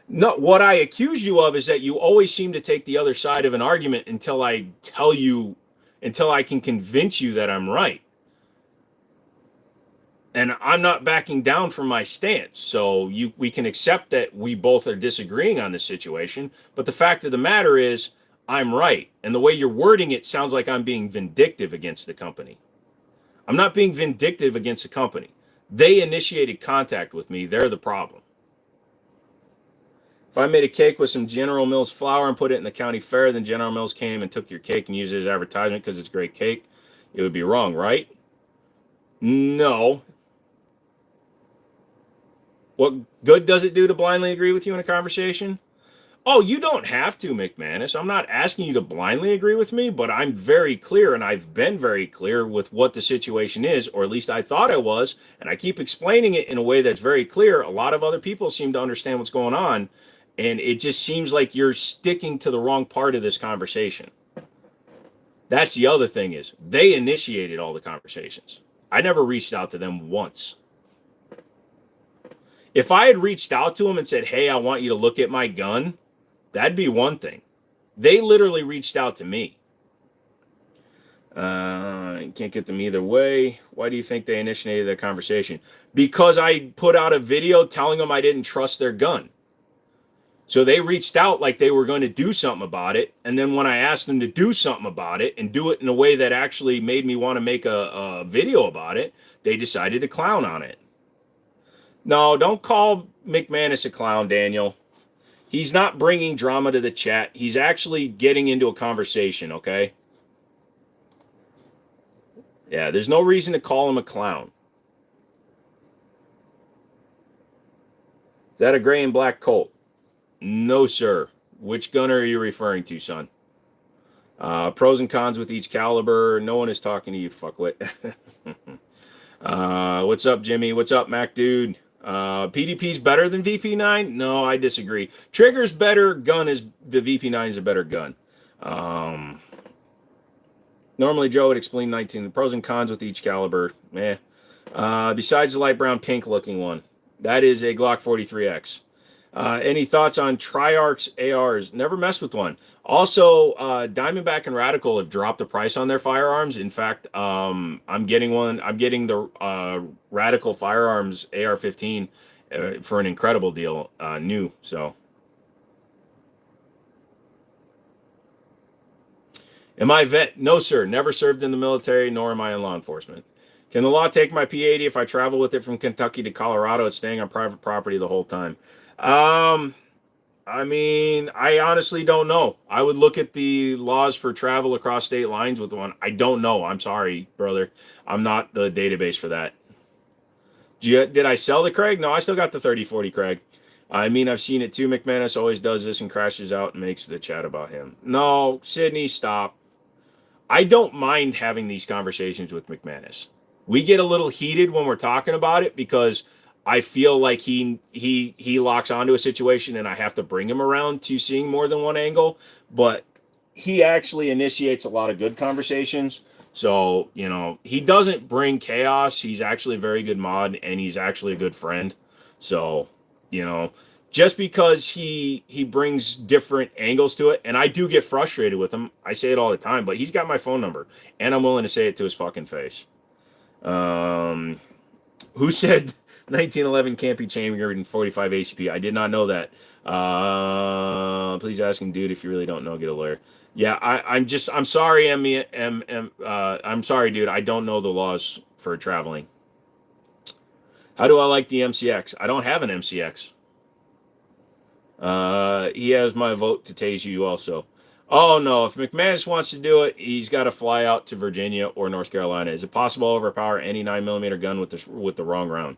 No, what I accuse you of is that you always seem to take the other side of an argument until I tell you, until I can convince you that I'm right. And I'm not backing down from my stance. So we can accept that we both are disagreeing on this situation. But the fact of the matter is, I'm right. And the way you're wording it sounds like I'm being vindictive against the company. I'm not being vindictive against the company. They initiated contact with me. They're the problem. If I made a cake with some General Mills flour and put it in the county fair, then General Mills came and took your cake and used it as advertisement because it's great cake, it would be wrong, right? No. What good does it do to blindly agree with you in a conversation? Oh, you don't have to, McManus. I'm not asking you to blindly agree with me, but I'm very clear, and I've been very clear with what the situation is, or at least I thought I was, and I keep explaining it in a way that's very clear. A lot of other people seem to understand what's going on, and it just seems like you're sticking to the wrong part of this conversation. That's the other thing is, they initiated all the conversations. I never reached out to them once. If I had reached out to them and said, hey, I want you to look at my gun, that'd be one thing. They literally reached out to me. You can't get them either way. Why do you think they initiated that conversation? Because I put out a video telling them I didn't trust their gun. So they reached out like they were going to do something about it. And then when I asked them to do something about it and do it in a way that actually made me want to make a video about it, they decided to clown on it. No, don't call McManus a clown, Daniel. He's not bringing drama to the chat. He's actually getting into a conversation, okay? Yeah, there's no reason to call him a clown. Is that a gray and black Colt? No, sir. Which gunner are you referring to, son? Pros and cons with each caliber. No one is talking to you, fuckwit. What's up, Jimmy? What's up, Mac Dude? PDP's better than VP9? No, I disagree. Trigger's better gun is the VP9 is a better gun. Normally, Joe would explain 19 the pros and cons with each caliber. Besides the light brown pink looking one, that is a Glock 43X. Any thoughts on Triarch's ARs? Never messed with one. Also, Diamondback and Radical have dropped the price on their firearms. In fact, I'm getting one. I'm getting the Radical Firearms AR-15 for an incredible deal, new. So, am I a vet? No, sir. Never served in the military, nor am I in law enforcement. Can the law take my P80 if I travel with it from Kentucky to Colorado? It's staying on private property the whole time. I mean, I honestly don't know. I would look at the laws for travel across state lines with one. I don't know. I'm sorry, brother. I'm not the database for that. Did I sell the Craig? No, I still got the 3040 Craig. I mean, I've seen it too. McManus always does this and crashes out and makes the chat about him. No, Sydney, stop. I don't mind having these conversations with McManus. We get a little heated when we're talking about it because I feel like he locks onto a situation and I have to bring him around to seeing more than one angle. But he actually initiates a lot of good conversations. So, you know, he doesn't bring chaos. He's actually a very good mod and he's actually a good friend. So, you know, just because he brings different angles to it, and I do get frustrated with him. I say it all the time, but he's got my phone number and I'm willing to say it to his fucking face. Who said 1911 can't be chambered in 45 ACP? I did not know that. Please ask him, dude, if you really don't know, get a lawyer. Yeah, I'm sorry, I'm sorry, dude. I don't know the laws for traveling. How do I like the MCX? I don't have an MCX. He has my vote to tase you also. Oh, no. If McManus wants to do it, he's got to fly out to Virginia or North Carolina. Is it possible to overpower any 9mm gun with the wrong round?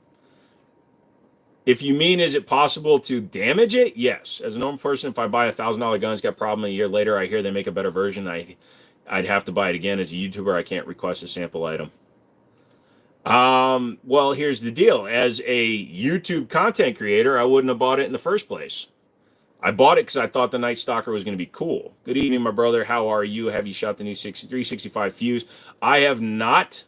If you mean, is it possible to damage it? Yes. As a normal person, if I buy a $1,000 gun, it's got a problem a year later, I hear they make a better version, I'd have to buy it again. As a YouTuber, I can't request a sample item. Well, here's the deal. As a YouTube content creator, I wouldn't have bought it in the first place. I bought it because I thought the Night Stalker was going to be cool. Good evening, my brother. How are you? Have you shot the new 365 Fuse? I have not.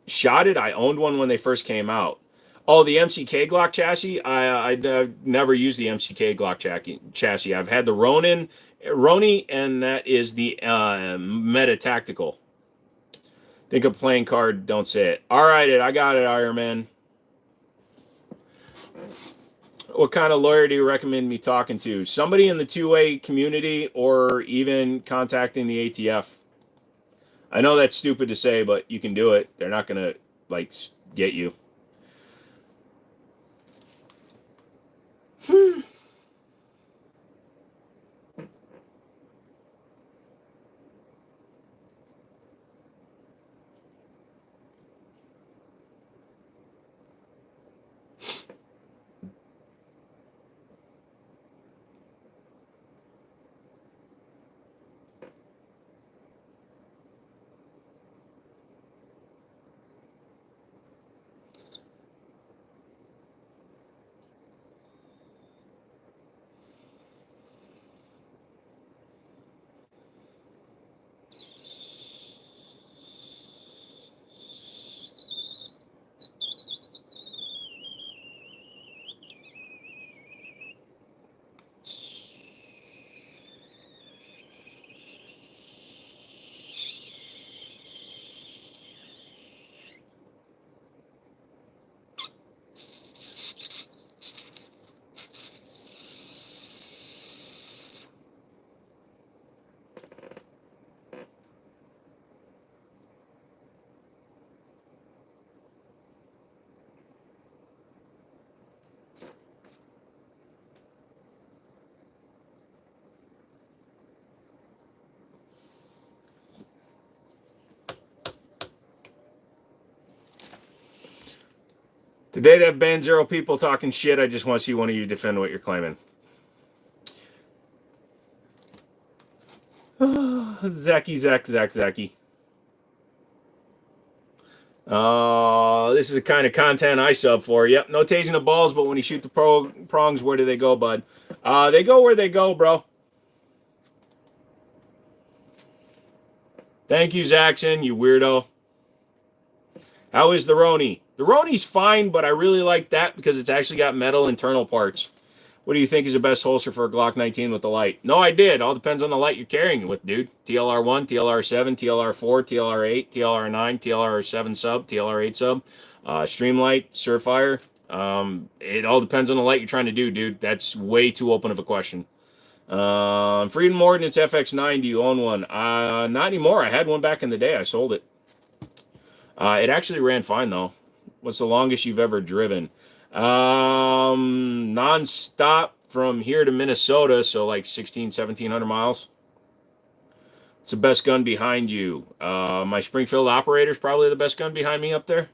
Shot it. I owned one when they first came out. Oh, the MCK Glock chassis? I've never used the MCK Glock chassis. I've had the Roni, and that is the Metatactical. Think of playing card, don't say it. All right, I got it, Iron Man. What kind of lawyer do you recommend me talking to? Somebody in the two-way community or even contacting the ATF. I know that's stupid to say, but you can do it. They're not going to, like, get you. Today that banned 0 people talking shit. I just want to see one of you defend what you're claiming. Zacky. This is the kind of content I sub for. Yep, no tasing the balls, but when you shoot the prongs, where do they go, bud? They go where they go, bro. Thank you, Zaxxon, you weirdo. How is the Roni? The Roni's fine, but I really like that because it's actually got metal internal parts. What do you think is the best holster for a Glock 19 with the light? No idea. It all depends on the light you're carrying it with, dude. TLR1, TLR7, TLR4, TLR8, TLR9, TLR7 sub, TLR8 sub, Streamlight, Surfire. It all depends on the light you're trying to do, dude. That's way too open of a question. Freedom Ordnance FX9, do you own one? Not anymore. I had one back in the day. I sold it. It actually ran fine, though. What's the longest you've ever driven? Non-stop from here to Minnesota, so like 1,700 miles. It's the best gun behind you. My Springfield operator is probably the best gun behind me up there.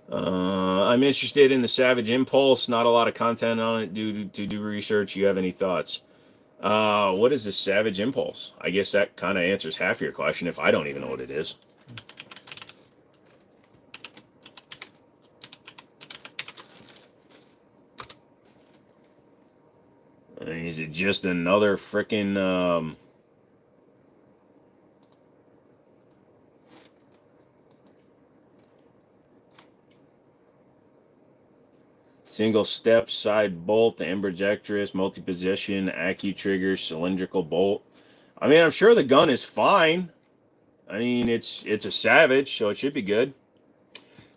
I'm interested in the Savage Impulse. Not a lot of content on it to do research. You have any thoughts? What is the Savage Impulse? I guess that kind of answers half your question if I don't even know what it is. Is it just another frickin' single step, side bolt, ambidextrous, multi-position, accu-trigger, cylindrical bolt? I mean, I'm sure the gun is fine. I mean, it's a Savage, so it should be good.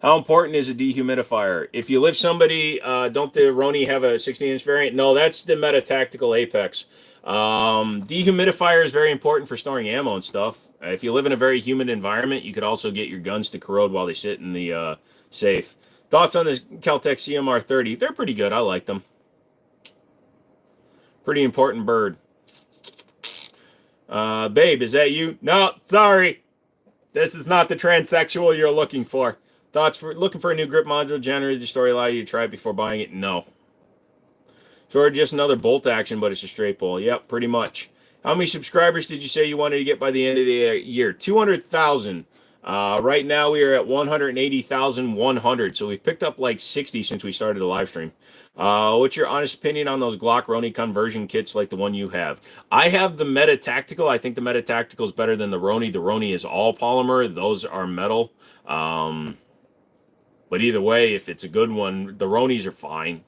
How important is a dehumidifier? If you live somebody, don't the Roni have a 16-inch variant? No, that's the Metatactical Apex. Dehumidifier is very important for storing ammo and stuff. If you live in a very humid environment, you could also get your guns to corrode while they sit in the safe. Thoughts on the Kel-Tec CMR 30? They're pretty good. I like them. Pretty important bird. Babe, is that you? No, sorry. This is not the transsexual you're looking for. Thoughts for looking for a new grip module? Generally, the story allow you to try it before buying it? No. Sort of just another bolt action, but it's a straight pull. Yep, pretty much. How many subscribers did you say you wanted to get by the end of the year? 200,000. Right now we are at 180,100. So we've picked up like 60 since we started the live stream. What's your honest opinion on those Glock Roni conversion kits like the one you have? I have the Metatactical. I think the Metatactical is better than the Roni. The Roni is all polymer. Those are metal. But either way, if it's a good one, the Ronis are fine.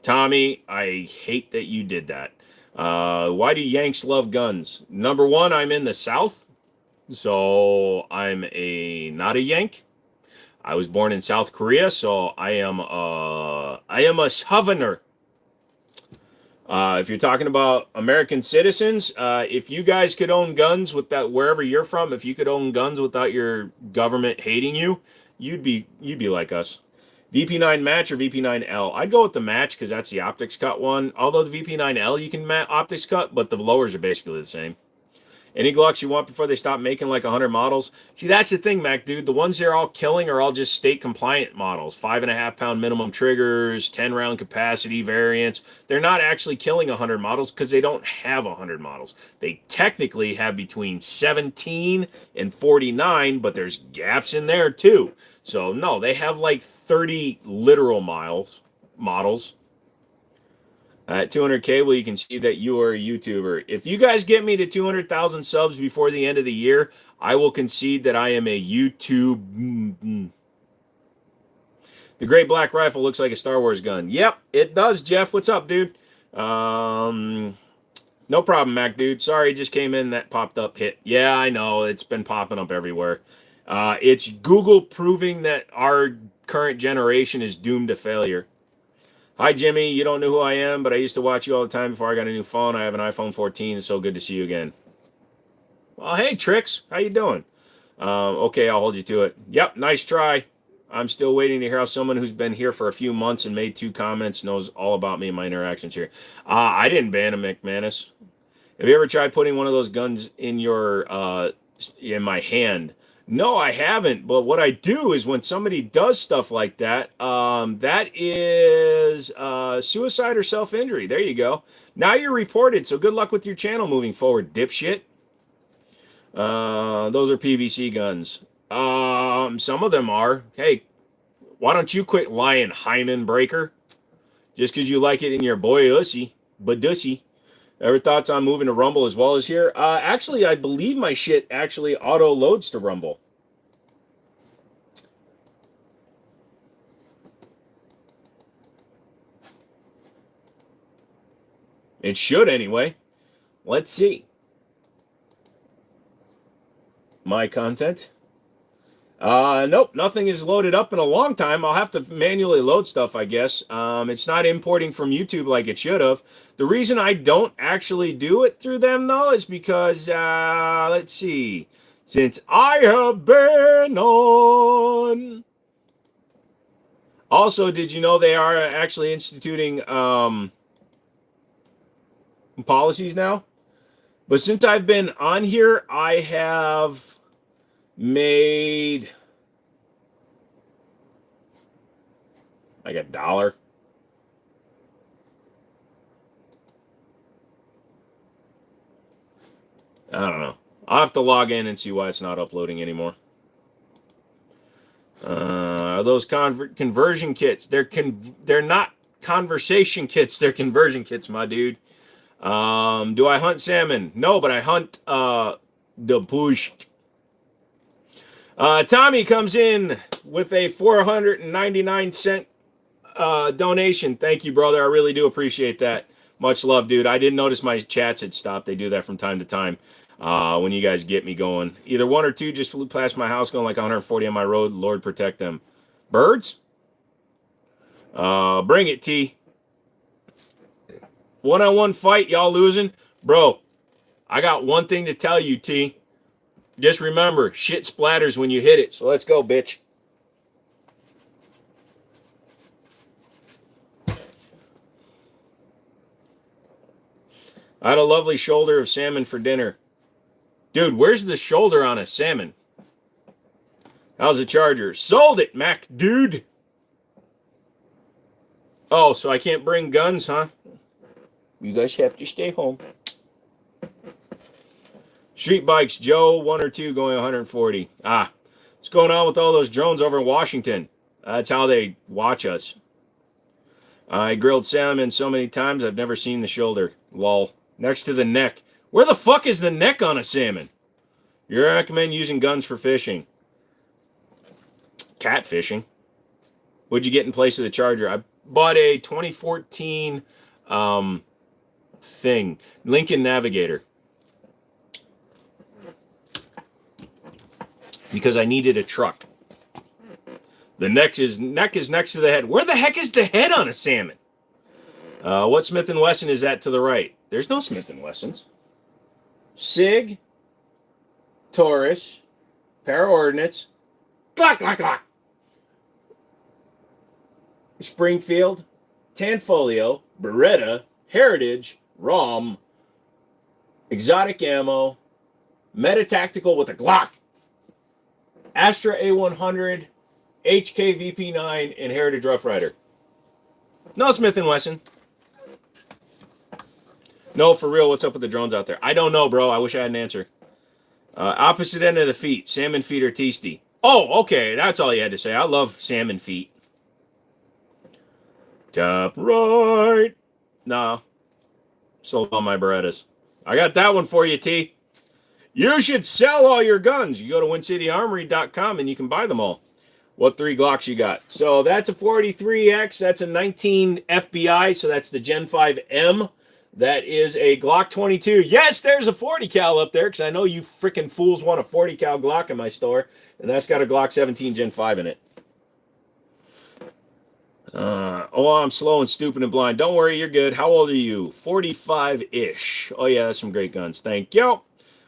Tommy, I hate that you did that. Why do Yanks love guns? Number one, I'm in the South, so I'm not a Yank. I was born in South Korea, so I am a Southerner. If you're talking about American citizens, if you guys could own guns with that, wherever you're from, if you could own guns without your government hating you, you'd be like us. VP9 match or VP9L? I'd go with the match because that's the optics cut one. Although the VP9L you can optics cut, but the lowers are basically the same. Any Glocks you want before they stop making like 100 models? See, that's the thing, Mac, dude. The ones they're all killing are all just state compliant models. 5.5 pound minimum triggers, 10 round capacity variants. They're not actually killing 100 models because they don't have 100 models. They technically have between 17 and 49, but there's gaps in there too. So no, they have like 30 literal models. At 200K, well, you can see that you are a YouTuber. If you guys get me to 200,000 subs before the end of the year, I will concede that I am a YouTube. The Great Black Rifle looks like a Star Wars gun. Yep, it does, Jeff. What's up, dude? No problem, Mac, dude. Sorry, it just came in. That popped up hit. Yeah, I know. It's been popping up everywhere. It's Google proving that our current generation is doomed to failure. Hi, Jimmy. You don't know who I am, but I used to watch you all the time before I got a new phone. I have an iPhone 14. It's so good to see you again. Well, hey, Trix. How you doing? Okay, I'll hold you to it. Yep, nice try. I'm still waiting to hear how someone who's been here for a few months and made 2 comments knows all about me and my interactions here. I didn't ban him, McManus. Have you ever tried putting one of those guns in your in my hand? No, I haven't. But what I do is when somebody does stuff like that, that is suicide or self-injury. There you go. Now you're reported. So good luck with your channel moving forward, dipshit. Those are PVC guns. Some of them are. Hey, why don't you quit lying, hymen breaker? Just because you like it in your boy ussy, badussy. Ever thoughts on moving to Rumble as well as here? Actually, I believe my shit actually auto loads to Rumble. It should anyway. Let's see. My content. Nope, nothing is loaded up in a long time. I'll have to manually load stuff, I guess. It's not importing from YouTube like it should have. The reason I don't actually do it through them, though, is because, let's see. Since I have been on. Also, did you know they are actually instituting policies now? But since I've been on here, I have made like $1. I don't know. I'll have to log in and see why it's not uploading anymore. Those conversion kits, they're not conversation kits, they're conversion kits, my dude. Do I hunt salmon? No, but I hunt the bush. Tommy comes in with a 499-cent donation. Thank you, brother. I really do appreciate that. Much love, dude. I didn't notice my chats had stopped. They do that from time to time when you guys get me going. Either one or two just flew past my house going like 140 on my road. Lord protect them. Birds? Bring it, T. One-on-one fight, y'all losing? Bro, I got one thing to tell you, T. Just remember, shit splatters when you hit it. So let's go, bitch. I had a lovely shoulder of salmon for dinner. Dude, where's the shoulder on a salmon? How's the charger? Sold it, Mac, dude. Oh, so I can't bring guns, huh? You guys have to stay home. Street bikes, Joe, 1 or 2 going 140. What's going on with all those drones over in Washington? That's how they watch us. I grilled salmon so many times, I've never seen the shoulder. Lol. Next to the neck. Where the fuck is the neck on a salmon? You recommend using guns for fishing. Cat fishing. What'd you get in place of the charger? I bought a 2014 Lincoln Navigator. Because I needed a truck. The neck is next to the head. Where the heck is the head on a salmon? What Smith & Wesson is that to the right? There's no Smith & Wessons. Sig, Taurus, Paraordnance, Glock, Glock, Glock. Springfield, Tanfolio, Beretta, Heritage, ROM, Exotic Ammo, Metatactical with a Glock, Astra A100, HK VP9, and Heritage Rough Rider. No Smith & Wesson. No, for real, what's up with the drones out there? I don't know, bro. I wish I had an answer. Opposite end of the feet. Salmon feet or tasty. Oh, okay. That's all you had to say. I love salmon feet. Top right. Nah. Sold all my Berettas. I got that one for you, T. You should sell all your guns. You go to WinCityArmory.com and you can buy them all. What 3 Glocks you got? So that's a 43X. That's a 19 FBI. So that's the Gen 5M. That is a Glock 22. Yes, there's a 40 cal up there because I know you freaking fools want a 40 cal Glock in my store. And that's got a Glock 17 Gen 5 in it. I'm slow and stupid and blind. Don't worry, you're good. How old are you? 45-ish. Oh, yeah, that's some great guns. Thank you.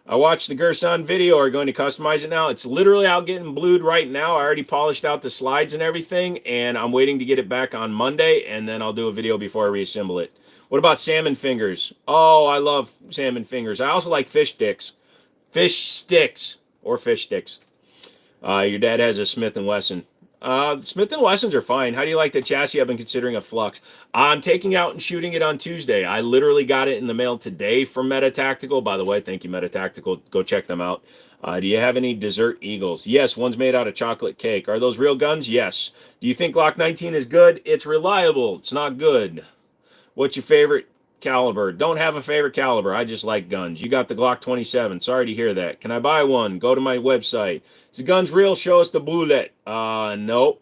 I watched the Gerson video. Are you going to customize it now? It's literally out getting blued right now. I already polished out the slides and everything, and I'm waiting to get it back on Monday, and then I'll do a video before I reassemble it. What about salmon fingers? Oh, I love salmon fingers. I also like fish sticks. Fish sticks. Or fish sticks. Your dad has a Smith & Wesson. Smith & Wessons are fine. How do you like the chassis? I've been considering a Flux. I'm taking out and shooting it on Tuesday. I literally got it in the mail today from Metatactical. By the way, thank you, Metatactical. Go check them out. Do you have any Desert Eagles? Yes, one's made out of chocolate cake. Are those real guns? Yes. Do you think Glock 19 is good? It's reliable. It's not good. What's your favorite caliber? Don't have a favorite caliber. I just like guns. You got the Glock 27. Sorry to hear that. Can I buy one? Go to my website. Is the guns real? Show us the bullet. Nope.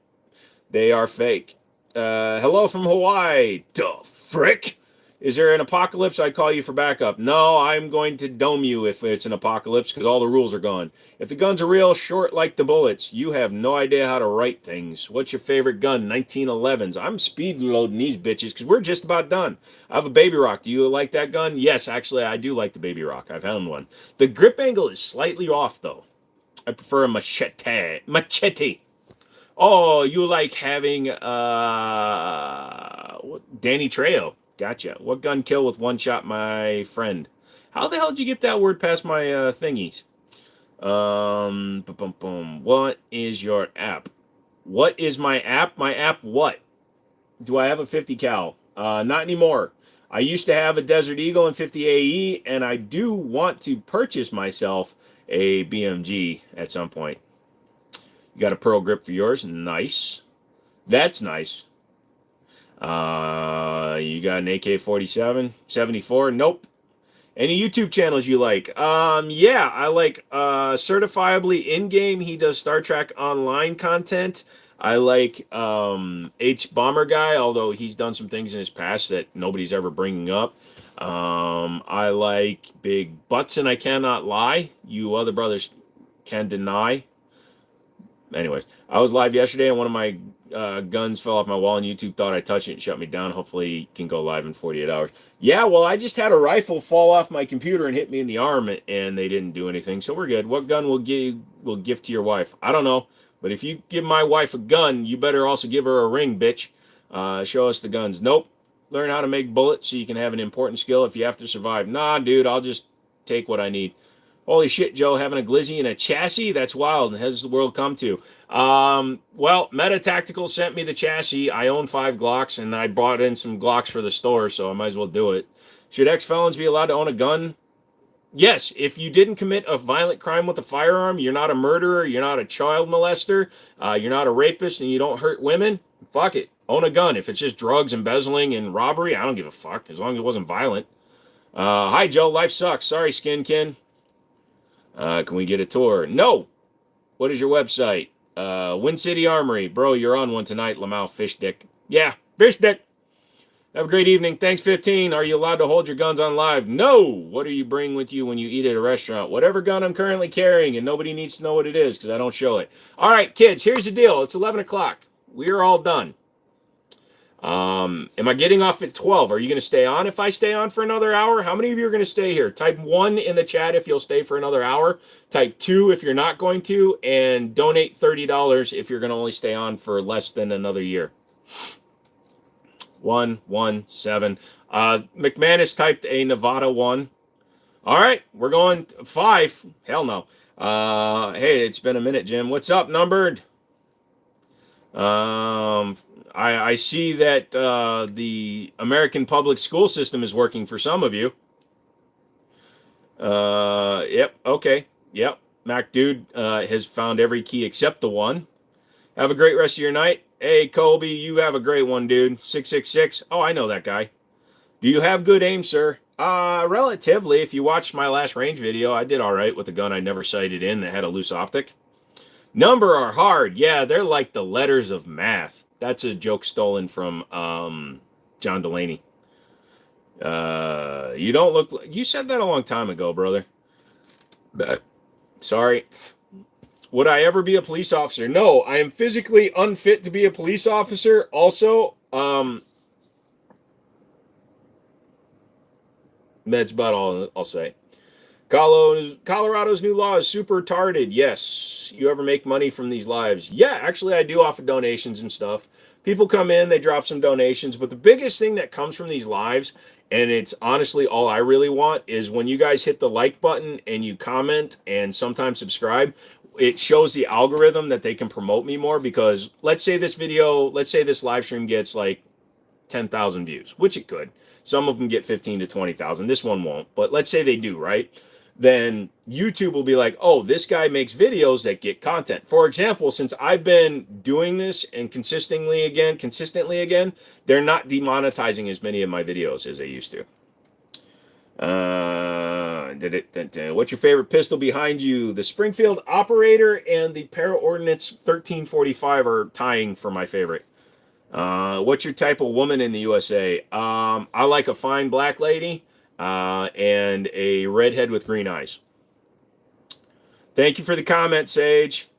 They are fake. Hello from Hawaii. The frick? Is there an apocalypse? I'd call you for backup. No, I'm going to dome you if it's an apocalypse because all the rules are gone. If the guns are real, short like the bullets. You have no idea how to write things. What's your favorite gun? 1911s. I'm speed loading these bitches because we're just about done. I have a Baby Rock. Do you like that gun? Yes, actually, I do like the Baby Rock. I've found one. The grip angle is slightly off, though. I prefer a machete. Machete. Oh, you like having Danny Trejo. Gotcha. What gun kill with one shot, my friend? How the hell did you get that word past my thingies? What is your app? What is my app? My app what? Do I have a 50 cal? Not anymore. I used to have a Desert Eagle and 50 AE, and I do want to purchase myself a BMG at some point. You got a pearl grip for yours? Nice. That's nice. You got an AK-47, 74? Nope. Any YouTube channels you like? Yeah, I like Certifiably In-Game. He does Star Trek Online content. I like H Bomber Guy, although he's done some things in his past that nobody's ever bringing up. I like Big Butts and I Cannot Lie. You other brothers can deny. Anyways, I was live yesterday and one of my guns fell off my wall and YouTube thought I touched it and shut me down. Hopefully it can go live in 48 hours. Yeah, well, I just had a rifle fall off my computer and hit me in the arm and they didn't do anything, so we're good. What gun will gift to your wife? I don't know, but if you give my wife a gun, you better also give her a ring, bitch. Show us the guns. Nope. Learn how to make bullets so you can have an important skill if you have to survive. Nah, dude, I'll just take what I need. Holy shit, Joe, having a glizzy in a chassis? That's wild. Has the world come to? Well, Metatactical sent me the chassis. I own 5 Glocks, and I brought in some Glocks for the store, so I might as well do it. Should ex-felons be allowed to own a gun? Yes, if you didn't commit a violent crime with a firearm, you're not a murderer, you're not a child molester, you're not a rapist, and you don't hurt women, fuck it. Own a gun. If it's just drugs, embezzling, and robbery, I don't give a fuck, as long as it wasn't violent. Hi, Joe. Life sucks. Sorry, Skinkin. Can we get a tour? No. What is your website? Wind City Armory. Bro, you're on one tonight, Lamau Fish Dick. Yeah, Fish Dick. Have a great evening. Thanks, 15. Are you allowed to hold your guns on live? No. What do you bring with you when you eat at a restaurant? Whatever gun I'm currently carrying, and nobody needs to know what it is because I don't show it. All right, kids, here's the deal. It's 11 o'clock. We are all done. Am I getting off at 12? Are you going to stay on if I stay on for another hour? How many of you are going to stay here? Type 1 in the chat if you'll stay for another hour. Type 2 if you're not going to. And donate $30 if you're going to only stay on for less than another year. 117. McManus typed a Nevada 1. All right, we're going 5. Hell no. Hey, it's been a minute, Jim. What's up, numbered? I see that the American public school system is working for some of you. Yep, okay. Yep, Mac Dude has found every key except the 1. Have a great rest of your night. Hey, Colby, you have a great one, dude. 666. Oh, I know that guy. Do you have good aim, sir? Relatively. If you watched my last range video, I did all right with a gun I never sighted in that had a loose optic. Number are hard. Yeah, they're like the letters of math. That's a joke stolen from John Delaney. You don't look like... You said that a long time ago, brother. Sorry. Would I ever be a police officer? No, I am physically unfit to be a police officer. Also, that's about all I'll say. Colorado's new law is super retarded. Yes. You ever make money from these lives? Yeah, actually, I do offer donations and stuff. People come in, they drop some donations. But the biggest thing that comes from these lives, and it's honestly all I really want, is when you guys hit the like button and you comment and sometimes subscribe. it shows the algorithm that they can promote me more, because let's say this live stream gets like 10,000 views, which it could. Some of them get 15 to 20,000. This one won't, but let's say they do, right? Then YouTube will be like, oh, this guy makes videos that get content. For example, since I've been doing this and consistently again, they're not demonetizing as many of my videos as they used to. What's your favorite pistol behind you? The Springfield Operator and the Para Ordnance 1345 are tying for my favorite. What's your type of woman in the USA? I like a fine black lady and a redhead with green eyes. Thank you for the comment, Sage.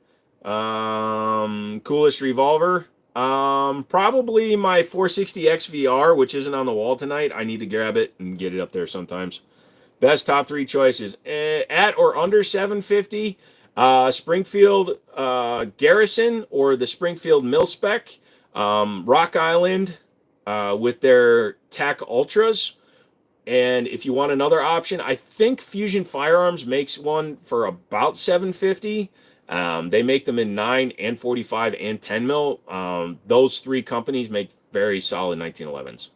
Coolest revolver? Probably my 460X VR, which isn't on the wall tonight. I need to grab it and get it up there sometimes. Best top 3 choices. At or under 750, Springfield Garrison or the Springfield Mil-Spec. Rock Island with their TAC Ultras. And if you want another option, I think Fusion Firearms makes one for about 750. They make them in 9 and 45 and 10 mil. Those 3 companies make very solid 1911s.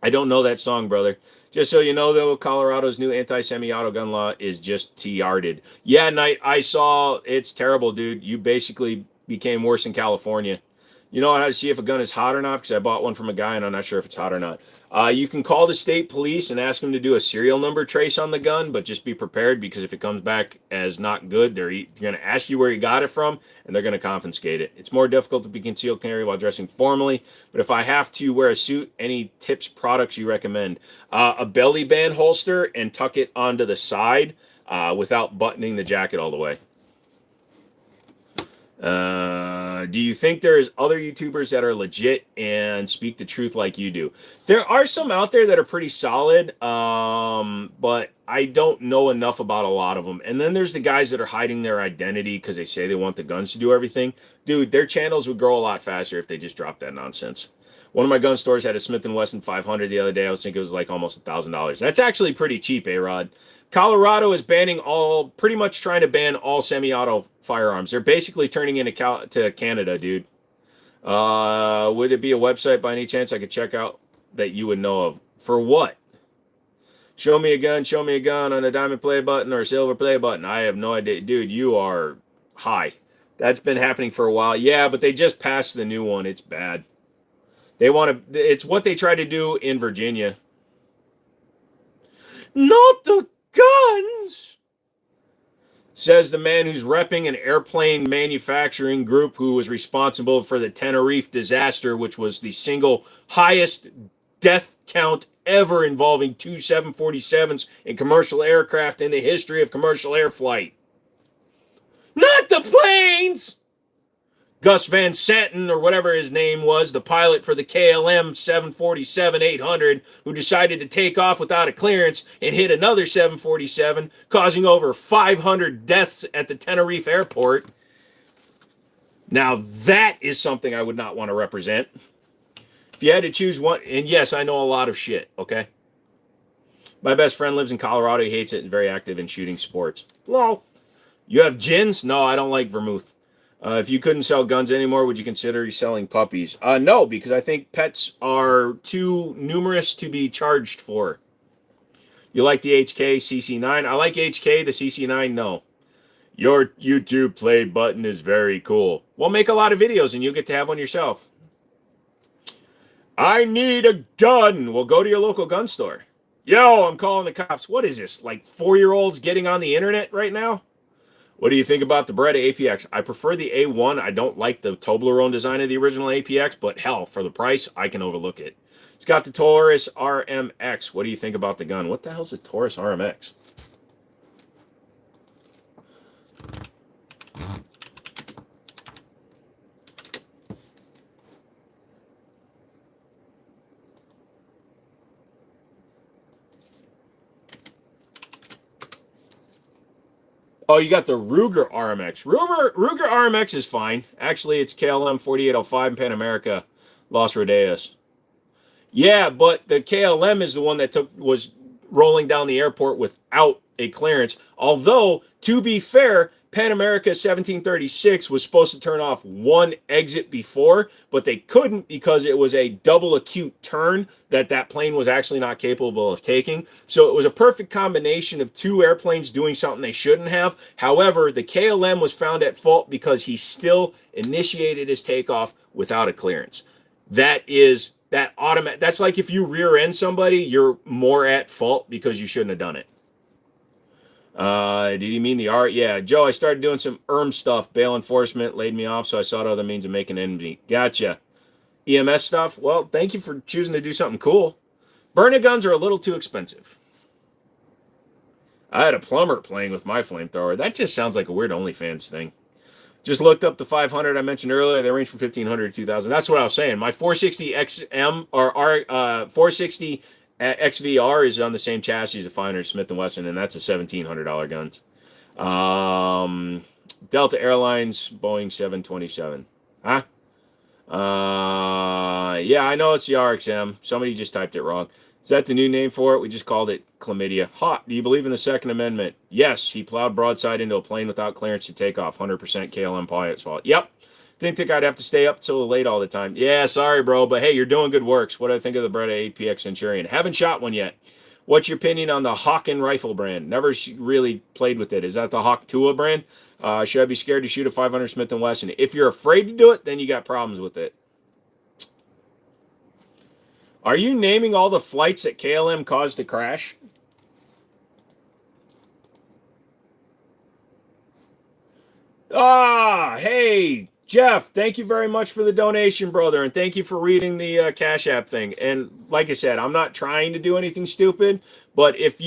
I don't know that song, brother. Just so you know, though, Colorado's new anti-semi-auto gun law is just T-arded. Yeah, Knight, I saw. It's terrible, dude. You basically became worse in California. You know how to see if a gun is hot or not? Because I bought one from a guy, and I'm not sure if it's hot or not. You can call the state police and ask them to do a serial number trace on the gun, but just be prepared, because if it comes back as not good, they're going to ask you where you got it from, and they're going to confiscate it. It's more difficult to be concealed carry while dressing formally, but if I have to wear a suit, any tips, products you recommend? A belly band holster and tuck it onto the side without buttoning the jacket all the way. Do you think there's other YouTubers that are legit and speak the truth like you do? There are some out there that are pretty solid, but I don't know enough about a lot of them. And then there's the guys that are hiding their identity because they say they want the guns to do everything. Dude, their channels would grow a lot faster if they just dropped that nonsense. One of my gun stores had a Smith & Wesson 500 the other day. I was thinking it was like almost $1,000. That's actually pretty cheap, A-Rod. Colorado is pretty much trying to ban all semi-auto firearms. They're basically turning into Canada, dude. Would it be a website by any chance I could check out that you would know of? For what? Show me a gun on a diamond play button or a silver play button. I have no idea. Dude, you are high. That's been happening for a while. Yeah, but they just passed the new one. It's bad. It's what they tried to do in Virginia. Not the guns, says the man who's repping an airplane manufacturing group who was responsible for the Tenerife disaster, which was the single highest death count ever involving 2 747s in commercial aircraft in the history of commercial air flight. Not the planes! Gus Van Santen, or whatever his name was, the pilot for the KLM 747-800, who decided to take off without a clearance and hit another 747, causing over 500 deaths at the Tenerife airport. Now, that is something I would not want to represent. If you had to choose one, and yes, I know a lot of shit, okay? My best friend lives in Colorado. He hates it and very active in shooting sports. Lol. You have gins? No, I don't like vermouth. If you couldn't sell guns anymore, would you consider selling puppies? No, because I think pets are too numerous to be charged for. You like the HK CC9? I like HK, the CC9, no. Your YouTube play button is very cool. Well, make a lot of videos and you'll get to have one yourself. I need a gun. Well, go to your local gun store. Yo, I'm calling the cops. What is this, like 4-year-olds getting on the internet right now? What do you think about the Beretta APX? I prefer the A1. I don't like the Toblerone design of the original APX, but hell, for the price, I can overlook it. It's got the Taurus RMX. What do you think about the gun? What the hell's a Taurus RMX? Oh, you got the Ruger RMX. Ruger RMX is fine. Actually, it's KLM 4805 in Pan America, Los Rodeos. Yeah, but the KLM is the one that was rolling down the airport without a clearance. Although, to be fair, Pan America 1736 was supposed to turn off one exit before, but they couldn't because it was a double acute turn that plane was actually not capable of taking. So it was a perfect combination of two airplanes doing something they shouldn't have. However, the KLM was found at fault because he still initiated his takeoff without a clearance. That's like if you rear end somebody, you're more at fault because you shouldn't have done it. Did he mean the art? Yeah, Joe, I started doing some stuff. Bail enforcement laid me off, so I sought other means of making ends meet. Gotcha. EMS stuff? Well, thank you for choosing to do something cool. Burner guns are a little too expensive. I had a plumber playing with my flamethrower. That just sounds like a weird OnlyFans thing. Just looked up the 500 I mentioned earlier. They range from 1,500 to 2,000. That's what I was saying. My 460 XM or 460 XVR is on the same chassis as a 500 Smith & Wesson, and that's a $1,700 guns. Delta Airlines, Boeing 727. Huh? Yeah, I know it's the RXM. Somebody just typed it wrong. Is that the new name for it? We just called it chlamydia. Hot. Do you believe in the Second Amendment? Yes. He plowed broadside into a plane without clearance to take off. 100% KLM pilot's fault. Yep. Didn't think I'd have to stay up till late all the time. Yeah, sorry, bro. But hey, you're doing good works. What do I think of the Beretta APX Centurion? Haven't shot one yet. What's your opinion on the Hawken rifle brand? Never really played with it. Is that the Hawk Tua brand? Should I be scared to shoot a 500 Smith & Wesson? If you're afraid to do it, then you got problems with it. Are you naming all the flights that KLM caused to crash? Hey, Jeff, thank you very much for the donation, brother, and thank you for reading the Cash App thing. And like I said, I'm not trying to do anything stupid, but if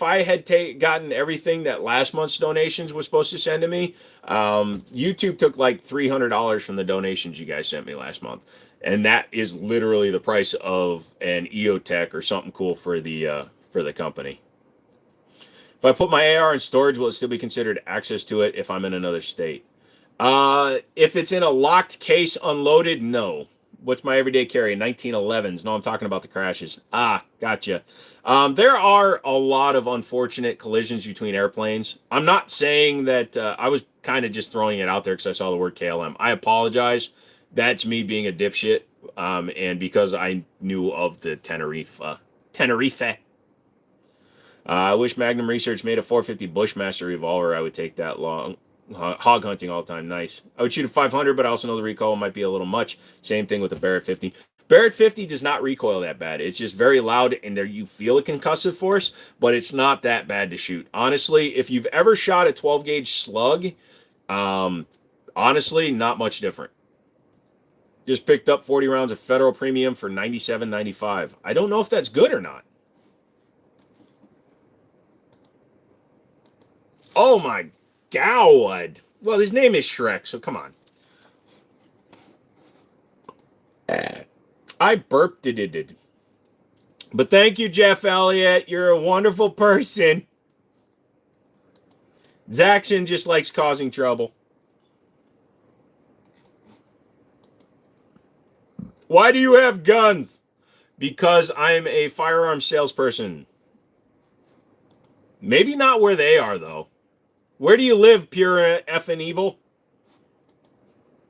I had gotten everything that last month's donations was supposed to send to me, YouTube took like $300 from the donations you guys sent me last month. And that is literally the price of an EOTech or something cool for the company. If I put my AR in storage, will it still be considered access to it if I'm in another state? If it's in a locked case unloaded, no. What's my everyday carry? 1911s. No, I'm talking about the crashes. Gotcha. There are a lot of unfortunate collisions between airplanes. I'm not saying that I was kind of just throwing it out there because I saw the word KLM. I apologize. That's me being a dipshit, and because I knew of the Tenerife. I wish Magnum Research made a 450 Bushmaster revolver. I would take that long. Hog hunting all the time. Nice. I would shoot a 500, but I also know the recoil might be a little much. Same thing with the Barrett 50. Barrett 50 does not recoil that bad. It's just very loud, and there you feel a concussive force, but it's not that bad to shoot. Honestly, if you've ever shot a 12-gauge slug, honestly, not much different. Just picked up 40 rounds of Federal Premium for $97.95. I don't know if that's good or not. Oh my God. Well, his name is Shrek, so come on. I burped it. But thank you, Jeff Elliott. You're a wonderful person. Zaxxon just likes causing trouble. Why do you have guns? Because I'm a firearms salesperson. Maybe not where they are, though. Where do you live, pure effing evil?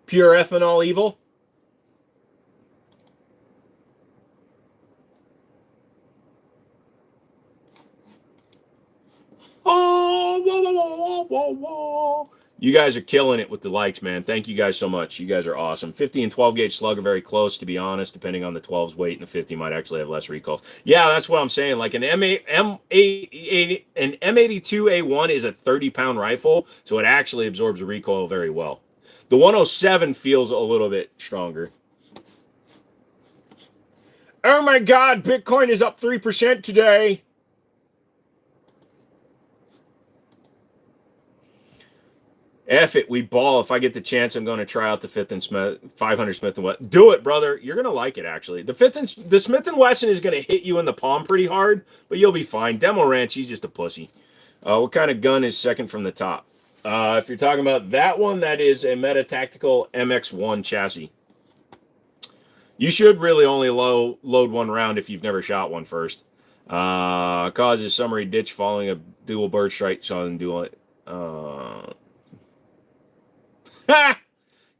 Pure ethanol evil? Oh, whoa, whoa, whoa. You guys are killing it with the likes, man. Thank you guys so much. You guys are awesome. 50 and 12 gauge slug are very close, to be honest, depending on the 12's weight, and the 50 might actually have less recoils. Yeah, that's what I'm saying. Like an M82A1 is a 30-pound rifle, so it actually absorbs the recoil very well. The 107 feels a little bit stronger. Oh my God, Bitcoin is up 3% today. F it, we ball. If I get the chance, I'm going to try out the 500 Smith & Wesson. Do it, brother. You're going to like it, actually. The Smith & Wesson is going to hit you in the palm pretty hard, but you'll be fine. Demo Ranch, he's just a pussy. What kind of gun is second from the top? If you're talking about that one, that is a Metatactical MX-1 chassis. You should really only load one round if you've never shot one first. Causes summary ditch following a dual bird strike. So dual. Ha!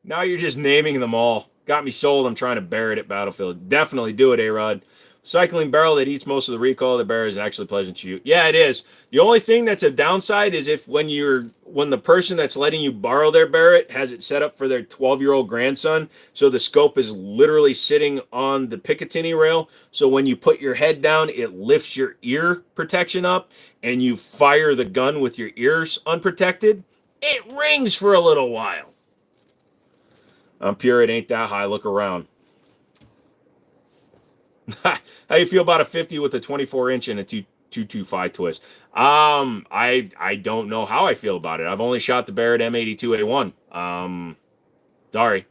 Now you're just naming them all. Got me sold. I'm trying to bear it at Battlefield. Definitely do it, A-Rod. Cycling barrel that eats most of the recoil of the barrel is actually pleasant to shoot. Yeah, it is. The only thing that's a downside is if when the person that's letting you borrow their Barrett has it set up for their 12-year-old grandson, so the scope is literally sitting on the Picatinny rail. So when you put your head down, it lifts your ear protection up, and you fire the gun with your ears unprotected. It rings for a little while. I'm pure. It ain't that high. Look around. How you feel about a 50 with a 24-inch and a 225 twist? I don't know how I feel about it. I've only shot the Barrett M82A1. Sorry.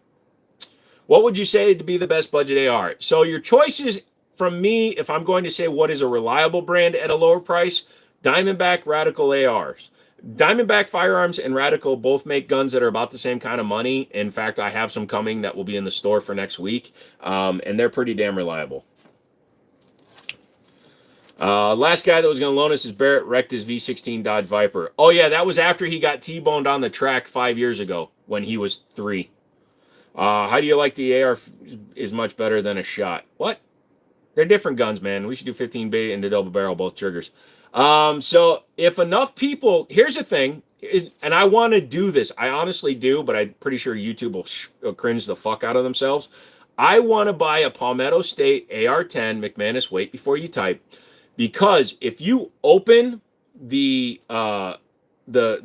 What would you say to be the best budget AR? So your choices from me, if I'm going to say what is a reliable brand at a lower price, Diamondback, Radical ARs. Diamondback Firearms and Radical both make guns that are about the same kind of money. In fact, I have some coming that will be in the store for next week, and they're pretty damn reliable. Last guy that was going to loan us his Barrett wrecked his V16 Dodge Viper. Oh, yeah, that was after he got T-boned on the track 5 years ago when he was 3. How do you like the AR is much better than a shot? What? They're different guns, man. We should do 15 bay and the double barrel, both triggers. So if enough people, here's the thing, and I want to do this. I honestly do, but I'm pretty sure YouTube will cringe the fuck out of themselves. I want to buy a Palmetto State AR-10 McManus. Wait before you type, because if you open the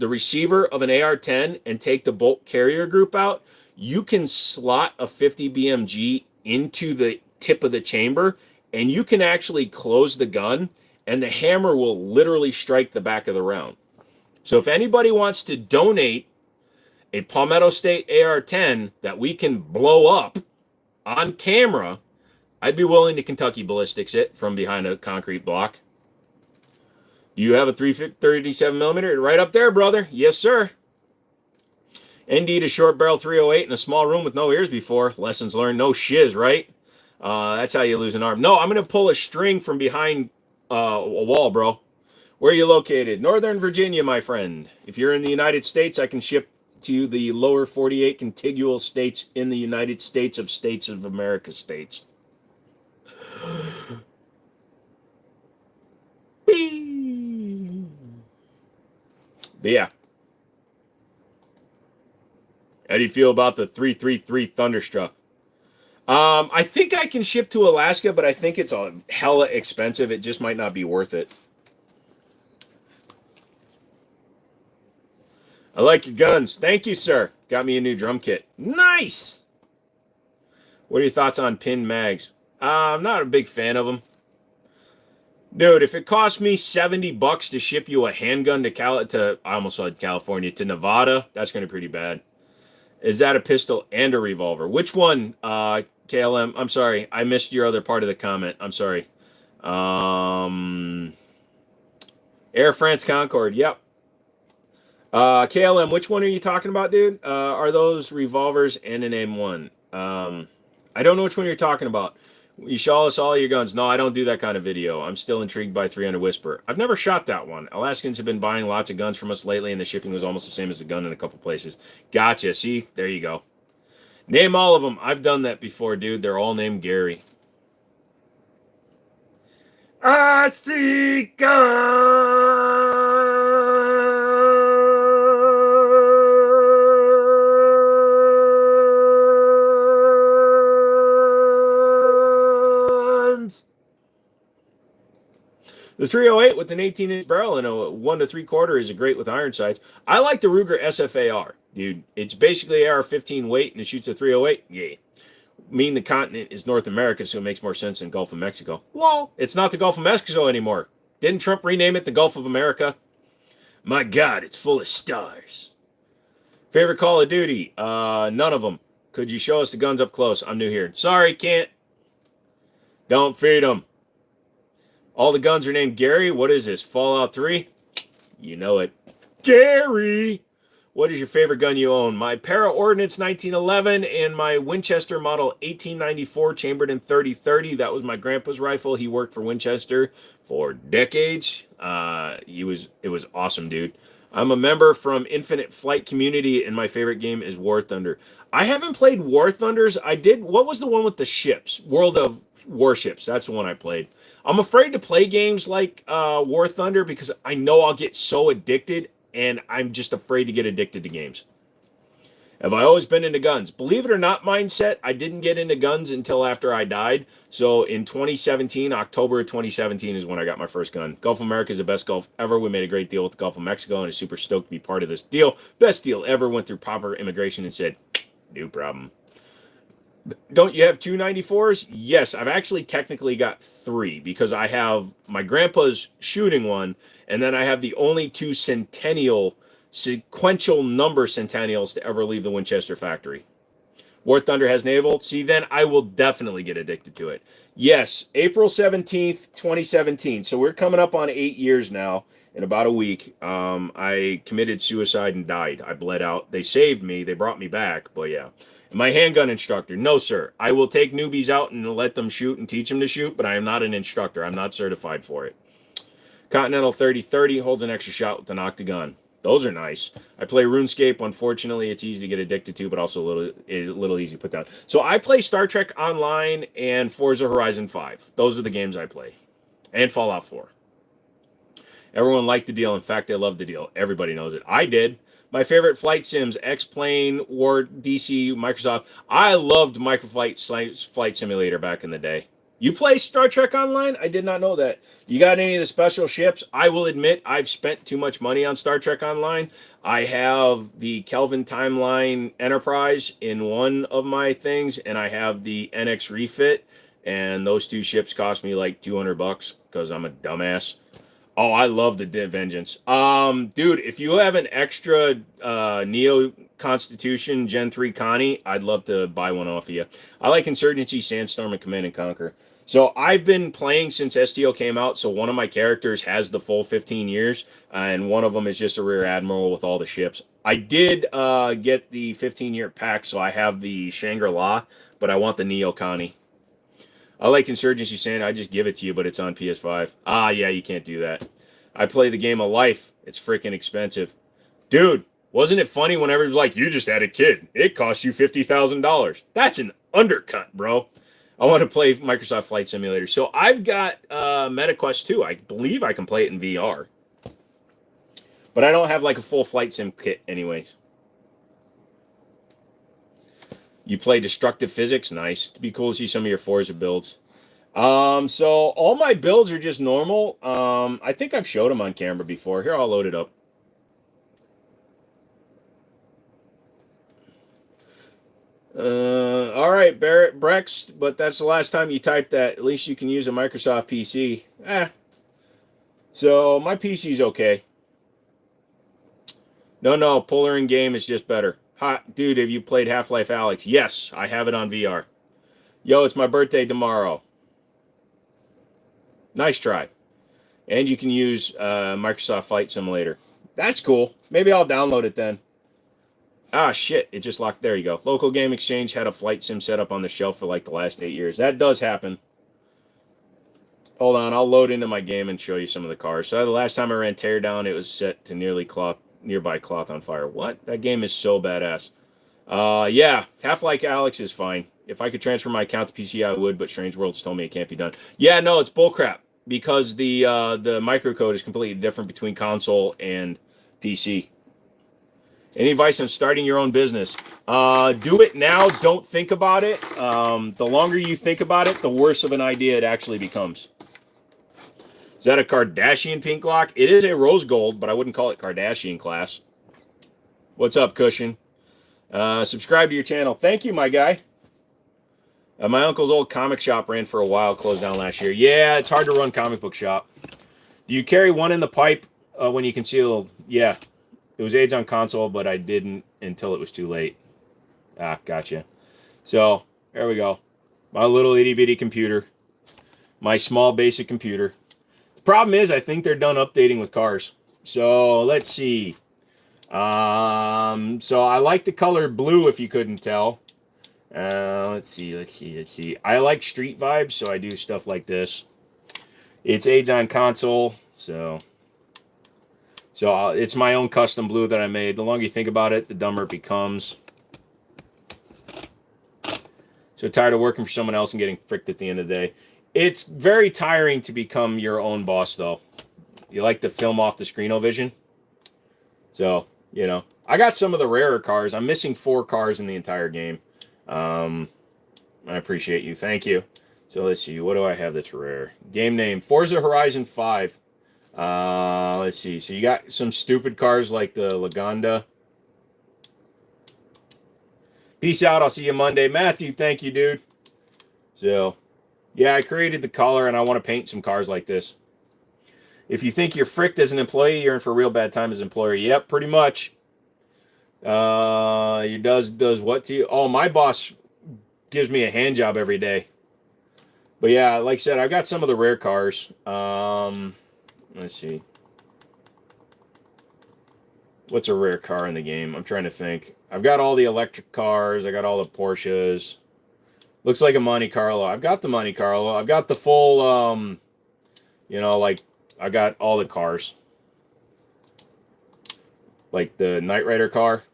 receiver of an AR-10 and take the bolt carrier group out, you can slot a 50 BMG into the tip of the chamber, and you can actually close the gun, and the hammer will literally strike the back of the round. So if anybody wants to donate a Palmetto State AR-10 that we can blow up on camera, I'd be willing to Kentucky ballistics it from behind a concrete block. You have a 337 millimeter right up there, brother. Yes, sir. Indeed, a short barrel 308 in a small room with no ears before. Lessons learned, no shiz, right? That's how you lose an arm. No, I'm going to pull a string from behind a wall, bro. Where are you located? Northern Virginia, my friend. If you're in the United States, I can ship to the lower 48 contiguous states in the United States of America states. But yeah. How do you feel about the 333 Thunderstruck? I think I can ship to Alaska, but I think it's a hella expensive. It just might not be worth it. I like your guns. Thank you, sir. Got me a new drum kit. Nice! What are your thoughts on pin mags? I'm not a big fan of them. Dude, if it costs me $70 to ship you a handgun to I almost said California, to Nevada, that's going to be pretty bad. Is that a pistol and a revolver? Which one, KLM? I'm sorry. I missed your other part of the comment. I'm sorry. Air France Concorde. Yep. KLM, which one are you talking about, dude? Are those revolvers and an M1? I don't know which one you're talking about. You show us all your guns. No, I don't do that kind of video. I'm still intrigued by 300 Whisper. I've never shot that one. Alaskans have been buying lots of guns from us lately, and the shipping was almost the same as the gun in a couple places. Gotcha. See? There you go. Name all of them. I've done that before, dude. They're all named Gary. I see The 308 with an 18-inch barrel and a 1 3/4 is a great with iron sights. I like the Ruger SFAR, dude. It's basically AR-15 weight and it shoots a 308. Yeah. Mean the continent is North America, so it makes more sense than Gulf of Mexico. Well, it's not the Gulf of Mexico anymore. Didn't Trump rename it the Gulf of America? My God, it's full of stars. Favorite Call of Duty? None of them. Could you show us the guns up close? I'm new here. Sorry, can't. Don't feed them. All the guns are named Gary. What is this? Fallout 3? You know it. Gary! What is your favorite gun you own? My Para Ordnance 1911 and my Winchester model 1894 chambered in 30-30. That was my grandpa's rifle. He worked for Winchester for decades. It was awesome, dude. I'm a member from Infinite Flight Community, and my favorite game is War Thunder. I haven't played War Thunders. I did. What was the one with the ships? World of Warships. That's the one I played. I'm afraid to play games like War Thunder because I know I'll get so addicted, and I'm just afraid to get addicted to games. Have I always been into guns? Believe it or not, mindset, I didn't get into guns until after I died. So in 2017, October of 2017 is when I got my first gun. Gulf of America is the best Gulf ever. We made a great deal with the Gulf of Mexico and is super stoked to be part of this deal. Best deal ever. Went through proper immigration and said, no problem. Don't you have 294s? Yes, I've actually technically got 3 because I have my grandpa's shooting one, and then I have the only 2 Centennial sequential number Centennials to ever leave the Winchester factory. War Thunder has naval. See, then I will definitely get addicted to it. Yes, April 17th, 2017. So we're coming up on 8 years now in about a week. I committed suicide and died. I bled out. They saved me. They brought me back. But yeah. My handgun instructor. No, sir. I will take newbies out and let them shoot and teach them to shoot, but I am not an instructor. I'm not certified for it. Continental 3030 holds an extra shot with an octagon. Those are nice. I play RuneScape. Unfortunately, it's easy to get addicted to, but also a little easy to put down. So I play Star Trek Online and Forza Horizon 5. Those are the games I play. And Fallout 4. Everyone liked the deal. In fact, they loved the deal. Everybody knows it. I did. My favorite flight sims, X-Plane, War, DC, Microsoft. I loved Microflight Flight Simulator back in the day. You play Star Trek Online? I did not know that. You got any of the special ships? I will admit I've spent too much money on Star Trek Online. I have the Kelvin Timeline Enterprise in one of my things, and I have the NX Refit, and those 2 ships cost me like $200 because I'm a dumbass. Oh, I love the Vengeance. Dude, if you have an extra Neo Constitution Gen 3 Connie, I'd love to buy one off of you. I like Insurgency, Sandstorm, and Command and Conquer. So I've been playing since STO came out, so one of my characters has the full 15 years, and one of them is just a Rear Admiral with all the ships. I did get the 15-year pack, so I have the Shangri-La, but I want the Neo Connie. I like Insurgency saying I just give it to you, but it's on PS5. Ah, yeah, you can't do that. I play the game of life. It's freaking expensive. Dude, wasn't it funny whenever it was like, you just had a kid. It cost you $50,000. That's an undercut, bro. I want to play Microsoft Flight Simulator. So I've got MetaQuest 2. I believe I can play it in VR. But I don't have like a full flight sim kit anyways. You play Destructive Physics. Nice. It'd be cool to see some of your Forza builds. So all my builds are just normal. I think I've showed them on camera before. Here, I'll load it up. All right, Barrett Brex, but that's the last time you typed that. At least you can use a Microsoft PC. So my PC's okay. No, Polar in game is just better. Hot dude, have you played Half-Life Alyx? Yes, I have it on VR. Yo, it's my birthday tomorrow. Nice try. And you can use Microsoft Flight Simulator. That's cool. Maybe I'll download it then. Ah, shit. It just locked. There you go. Local Game Exchange had a flight sim set up on the shelf for like the last 8 years. That does happen. Hold on. I'll load into my game and show you some of the cars. So the last time I ran Teardown, it was set to nearby cloth on fire. What? That game is so badass. Yeah. Half-Life Alyx is fine. If I could transfer my account to PC, I would, but Strange Worlds told me it can't be done. Yeah, no, it's bullcrap. Because the microcode is completely different between console and PC. Any advice on starting your own business? Do it now. Don't think about it. The longer you think about it, the worse of an idea it actually becomes. Is that a Kardashian pink Glock? It is a rose gold, but I wouldn't call it Kardashian class. What's up, Cushion? Subscribe to your channel. Thank you, my guy. My uncle's old comic shop ran for a while, closed down last year. Yeah, it's hard to run comic book shop. Do you carry one in the pipe when you conceal? Yeah. It was AIDS on console, but I didn't until it was too late. Ah, gotcha. So, there we go. My little itty-bitty computer. My small basic computer. The problem is, I think they're done updating with cars. So, let's see. So, I like the color blue, if you couldn't tell. Let's see. I like street vibes, so I do stuff like this. It's AIDS on console, so... So it's my own custom blue that I made. The longer you think about it, the dumber it becomes. So tired of working for someone else and getting fricked at the end of the day. It's very tiring to become your own boss, though. You like to film off the screen-o-vision. So, you know. I got some of the rarer cars. I'm missing 4 cars in the entire game. I appreciate you. Thank you. So let's see. What do I have that's rare? Game name. Forza Horizon 5. Let's see. So you got some stupid cars like the Lagonda. Peace out. I'll see you Monday. Matthew, thank you, dude. So, yeah, I created the color, and I want to paint some cars like this. If you think you're fricked as an employee, you're in for a real bad time as an employer. Yep, pretty much. He does what to you? Oh, my boss gives me a hand job every day. But yeah, like I said, I've got some of the rare cars. Let's see. What's a rare car in the game? I'm trying to think. I've got all the electric cars. I got all the Porsches. Looks like a Monte Carlo. I've got the Monte Carlo. I've got the full, you know, like, I got all the cars. Like the Knight Rider car.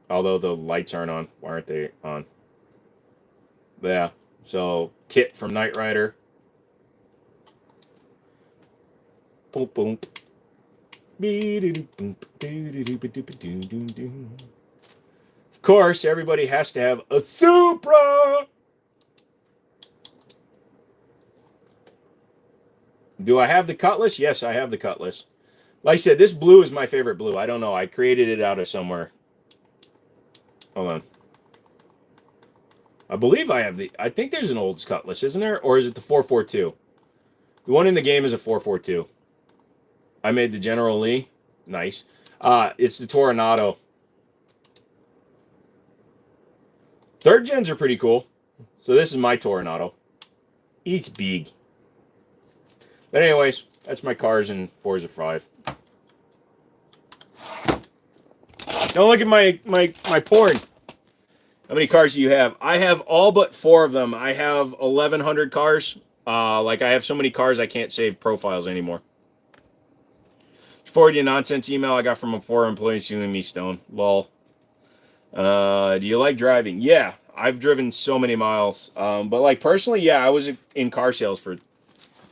Although the lights aren't on. Why aren't they on? Yeah. So, Kit from Knight Rider. Boom, boom. Of course, everybody has to have a Supra. Do I have the Cutlass? Yes, I have the Cutlass. Like I said, this blue is my favorite blue. I don't know. I created it out of somewhere. Hold on. I believe I have the... I think there's an old Cutlass, isn't there? Or is it the 442? The one in the game is a 442. I made the General Lee. Nice. It's the Toronado. 3rd gens are pretty cool. So this is my Toronado. It's big. But anyways, that's my cars in Forza 5. Don't look at my porn. How many cars do you have? I have all but 4 of them. I have 1,100 cars. Like I have so many cars I can't save profiles anymore. Forward you a nonsense email I got from a poor employee suing me, Stone. Lol. Do you like driving? Yeah, I've driven so many miles. But like personally, yeah, I was in car sales for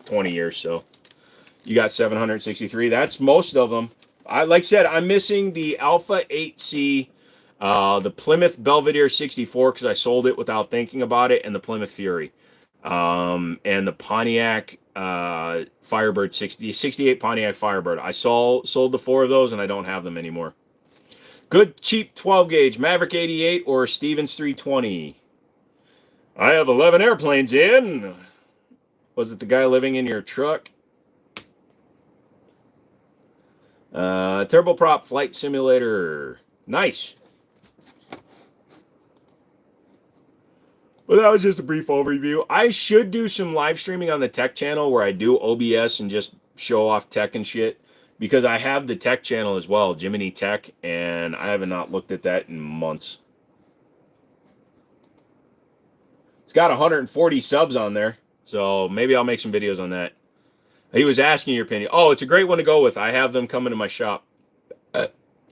20 years. So you got 763. That's most of them. Like I said, I'm missing the Alpha 8C, the Plymouth Belvedere 64 because I sold it without thinking about it, and the Plymouth Fury, and the Pontiac Firebird 68 Pontiac Firebird. I sold the 4 of those, and I don't have them anymore. Good cheap 12 gauge Maverick 88 or Stevens 320. I have 11 airplanes in. Was it the guy living in your truck? Turboprop Flight Simulator. Nice. Well, that was just a brief overview. I should do some live streaming on the tech channel where I do OBS and just show off tech and shit. Because I have the tech channel as well, Jimmini Tech, and I have not looked at that in months. It's got 140 subs on there, so maybe I'll make some videos on that. He was asking your opinion. Oh, it's a great one to go with. I have them coming to my shop.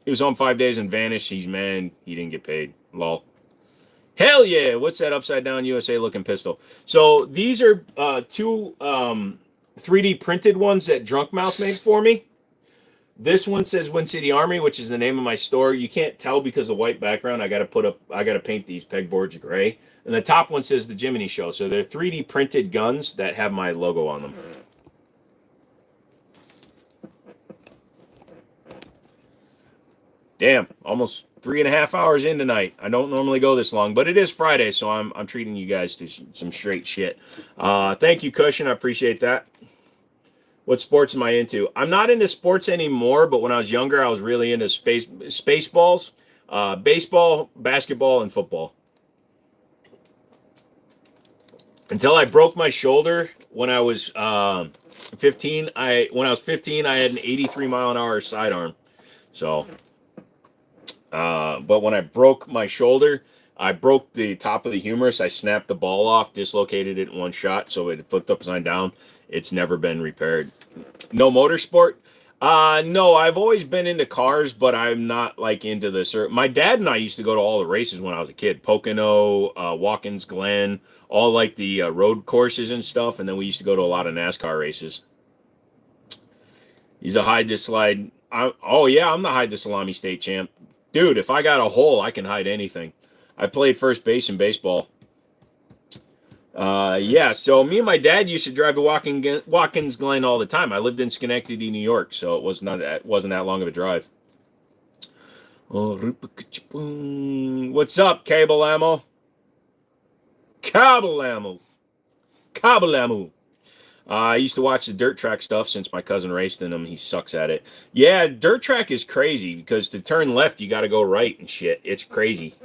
He was home 5 days and vanished. He's mad he didn't get paid. Lol. Hell yeah! What's that upside down USA looking pistol? So these are 2 3D printed ones that Drunk Mouse made for me. This one says Wind City Army, which is the name of my store. You can't tell because of the white background. I gotta paint these pegboards gray. And the top one says the Jimmini Show. So they're 3D printed guns that have my logo on them. Damn, almost 3.5 hours in tonight. I don't normally go this long, but it is Friday, so I'm treating you guys to some straight shit. Thank you, Cushion. I appreciate that. What sports am I into? I'm not into sports anymore, but when I was younger, I was really into spaceballs, baseball, basketball, and football. Until I broke my shoulder when I was 15. When I was 15, I had an 83-mile-an-hour sidearm. So, but when I broke my shoulder, I broke the top of the humerus. I snapped the ball off, dislocated it in one shot, so it flipped upside down. It's never been repaired. No motorsport. No, I've always been into cars, but I'm not like into the. My dad and I used to go to all the races when I was a kid. Pocono, Watkins Glen, all like the road courses and stuff. And then we used to go to a lot of NASCAR races. He's a hide to slide. Oh yeah, I'm the hide to salami state champ, dude. If I got a hole, I can hide anything. I played first base in baseball. Yeah, so me and my dad used to drive to Watkins Glen all the time. I lived in Schenectady, New York, so it wasn't that long of a drive. Oh, what's up, Cable Ammo? Cable Ammo. Cable Ammo. I used to watch the dirt track stuff since my cousin raced in them. He sucks at it. Yeah, dirt track is crazy because to turn left, you got to go right and shit. It's crazy.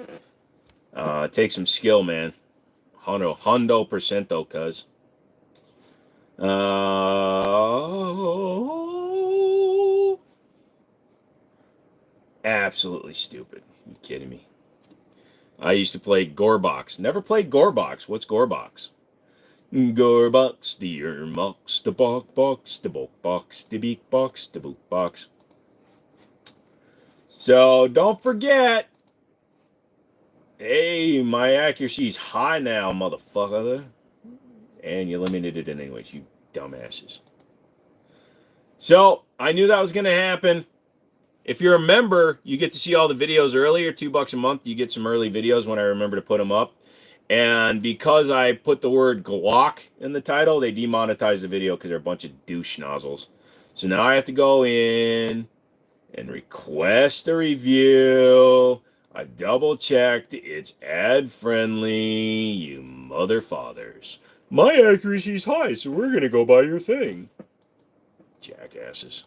It takes some skill, man. Hundo percento, cuz. Absolutely stupid. You kidding me? I used to play Gorebox. Never played Gorebox. What's Gorebox? Gorebox, the earmucks, the bulk box, the bulk box, the beak box, the boot box. So don't forget. Hey, my accuracy's high now, motherfucker. And you limited it anyways, you dumbasses. So, I knew that was going to happen. If you're a member, you get to see all the videos earlier. $2 a month, you get some early videos when I remember to put them up. And because I put the word Glock in the title, they demonetized the video because they're a bunch of douche nozzles. So now I have to go in and request a review. I double checked. It's ad friendly, you mother fathers. My accuracy's high, so we're gonna go by your thing. Jackasses.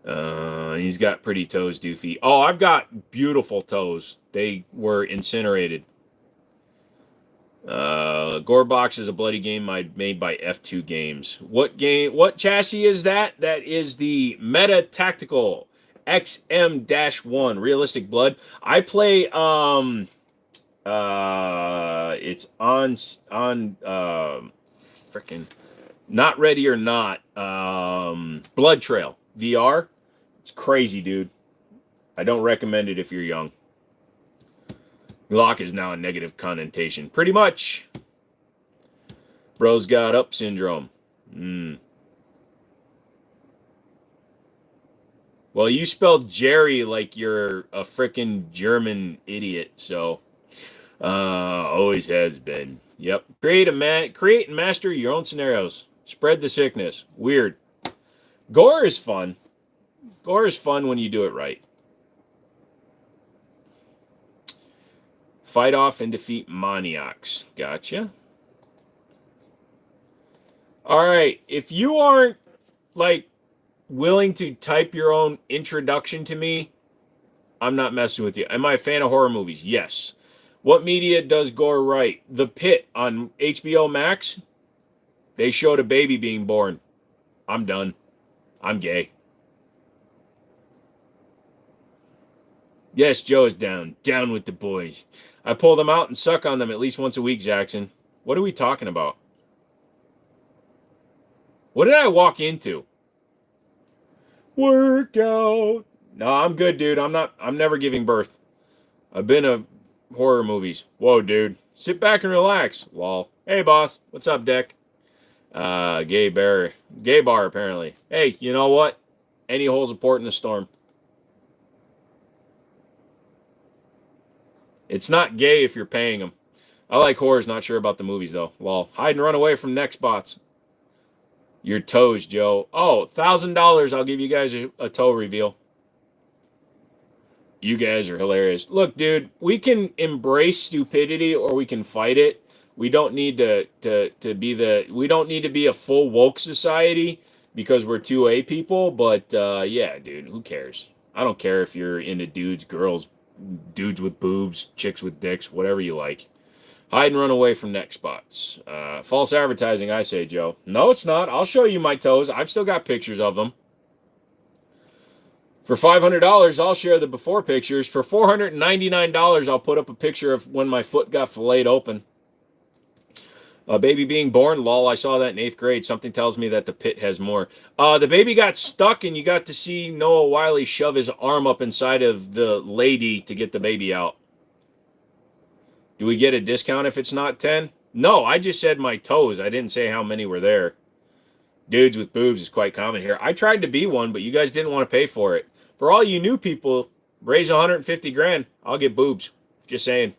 He's got pretty toes, Doofy. Oh, I've got beautiful toes. They were incinerated. Gorebox is a bloody game made by F2 Games. What game? What chassis is that? That is the Metatactical XM-1 Realistic Blood. I play it's on freaking Not Ready or Not Blood Trail VR. It's crazy, dude. I don't recommend it if you're young. Glock is now a negative connotation. Pretty much. Bro's got up syndrome. Well, you spelled Jerry like you're a frickin' German idiot, so always has been. Yep. Create and master your own scenarios. Spread the sickness. Weird. Gore is fun. Gore is fun when you do it right. Fight off and defeat maniacs. Gotcha. All right. If you aren't like willing to type your own introduction to me, I'm not messing with you. Am I a fan of horror movies? Yes. What media does gore right? The Pit on HBO Max. They showed a baby being born. I'm done. I'm gay. Yes, Joe is down. Down with the boys. I pull them out and suck on them at least once a week, Jackson. What are we talking about? What did I walk into? Workout. No, I'm good, dude. I'm never giving birth. I've been to horror movies. Whoa, dude. Sit back and relax. Lol. Hey, boss. What's up, Dick? Gay bar, apparently. Hey, you know what? Any hole's a port in a storm. It's not gay if you're paying them. I like horrors, not sure about the movies, though. Lol. Hide and run away from neck spots. Your toes, Joe. Oh, $1,000. I'll give you guys a toe reveal. You guys are hilarious. Look, dude, we can embrace stupidity or we can fight it. We don't need to we don't need to be a full woke society because we're 2A people, but yeah, dude, who cares? I don't care if you're into dudes, girls, dudes with boobs, chicks with dicks, whatever you like. Hide and run away from neck spots. False advertising, I say, Joe. No, it's not. I'll show you my toes. I've still got pictures of them. For $500, I'll share the before pictures. For $499, I'll put up a picture of when my foot got filleted open. A baby being born, lol, I saw that in 8th grade. Something tells me that the pit has more. The baby got stuck, and you got to see Noah Wiley shove his arm up inside of the lady to get the baby out. Do we get a discount if it's not 10? No, I just said my toes. I didn't say how many were there. Dudes with boobs is quite common here. I tried to be one, but you guys didn't want to pay for it. For all you new people, raise 150 grand. I'll get boobs. Just saying.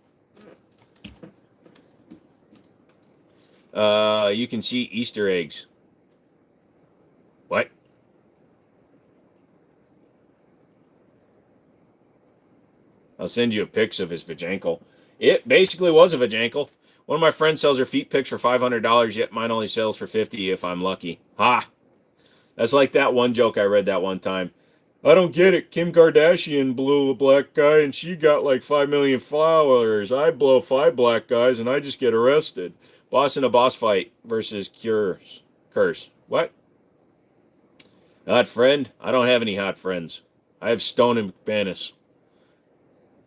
You can see Easter eggs. What? I'll send you a pics of his vajankle. It basically was a vajankle. One of my friends sells her feet pics for $500, yet mine only sells for $50 if I'm lucky. Ha! That's like that one joke I read that one time. I don't get it. Kim Kardashian blew a black guy and she got like 5 million followers. I blow 5 black guys and I just get arrested. Boss in a boss fight versus curse. What? Hot friend? I don't have any hot friends. I have Stone and McManus.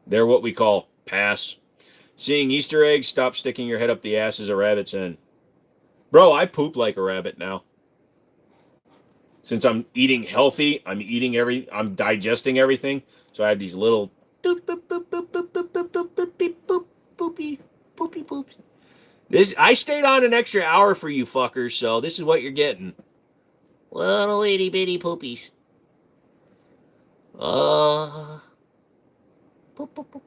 They're what we call pass. Seeing Easter eggs, stop sticking your head up the ass as a rabbit's end. Bro, I poop like a rabbit now. Since I'm eating healthy, I'm digesting everything. So I have these little poopy poops. I stayed on an extra hour for you fuckers, so this is what you're getting. Little itty bitty poopies. Poop, poop, poop.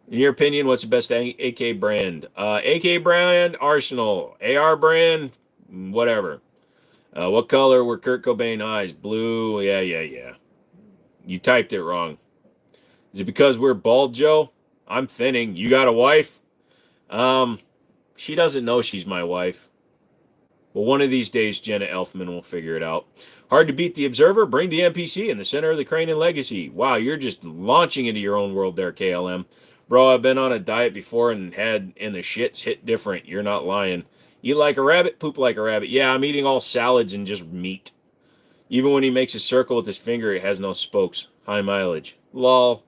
In your opinion, what's the best AK brand? AK brand, Arsenal. AR brand, whatever. What color were Kurt Cobain eyes? Blue. Yeah. You typed it wrong. Is it because we're bald, Joe? I'm thinning. You got a wife? She doesn't know she's my wife. Well, one of these days, Jenna Elfman will figure it out. Hard to beat the Observer? Bring the NPC in the center of the Crane and Legacy. Wow, you're just launching into your own world there, KLM. Bro, I've been on a diet before and the shits hit different. You're not lying. Eat like a rabbit, poop like a rabbit. Yeah, I'm eating all salads and just meat. Even when he makes a circle with his finger, it has no spokes. High mileage. Lol.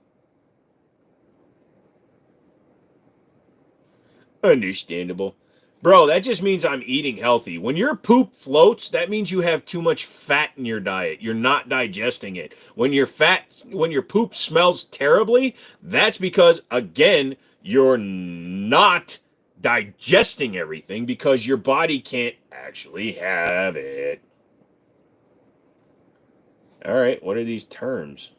Understandable. Bro, that just means I'm eating healthy. When your poop floats, that means you have too much fat in your diet. You're not digesting it. When your poop smells terribly, that's because, again, you're not digesting everything because your body can't actually have it. All right, what are these terms?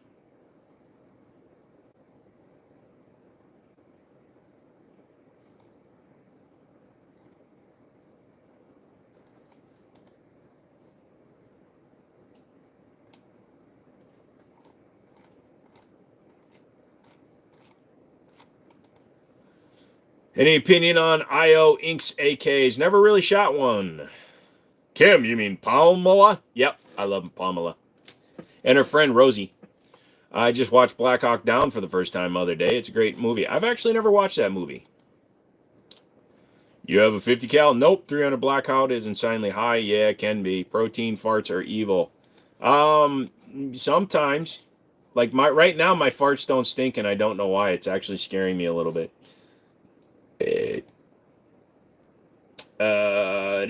Any opinion on IO Inks AKs? Never really shot one. Kim, you mean Pamela? Yep, I love Pamela. And her friend Rosie. I just watched Black Hawk Down for the first time the other day. It's a great movie. I've actually never watched that movie. You have a 50 cal? Nope. 300 Black Hawk is insanely high. Yeah, it can be. Protein farts are evil. Sometimes. Like right now, my farts don't stink, and I don't know why. It's actually scaring me a little bit. Hey, I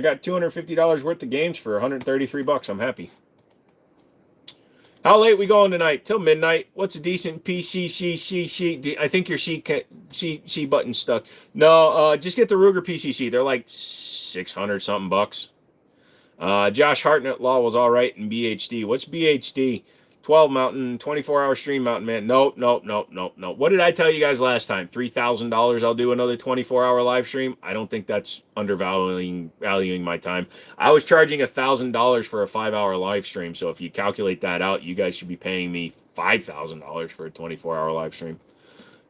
got $250 worth of games for $133. I'm happy. How late we going tonight? Till midnight. What's a decent PCC? I think your C button's stuck. No, just get the Ruger PCC. They're like 600 something bucks. Josh Hartnett Law was all right in BHD. What's BHD? 12 mountain, 24-hour stream mountain, man. Nope. What did I tell you guys last time? $3,000 I'll do another 24-hour live stream? I don't think that's undervaluing my time. I was charging $1,000 for a 5-hour live stream, so if you calculate that out, you guys should be paying me $5,000 for a 24-hour live stream.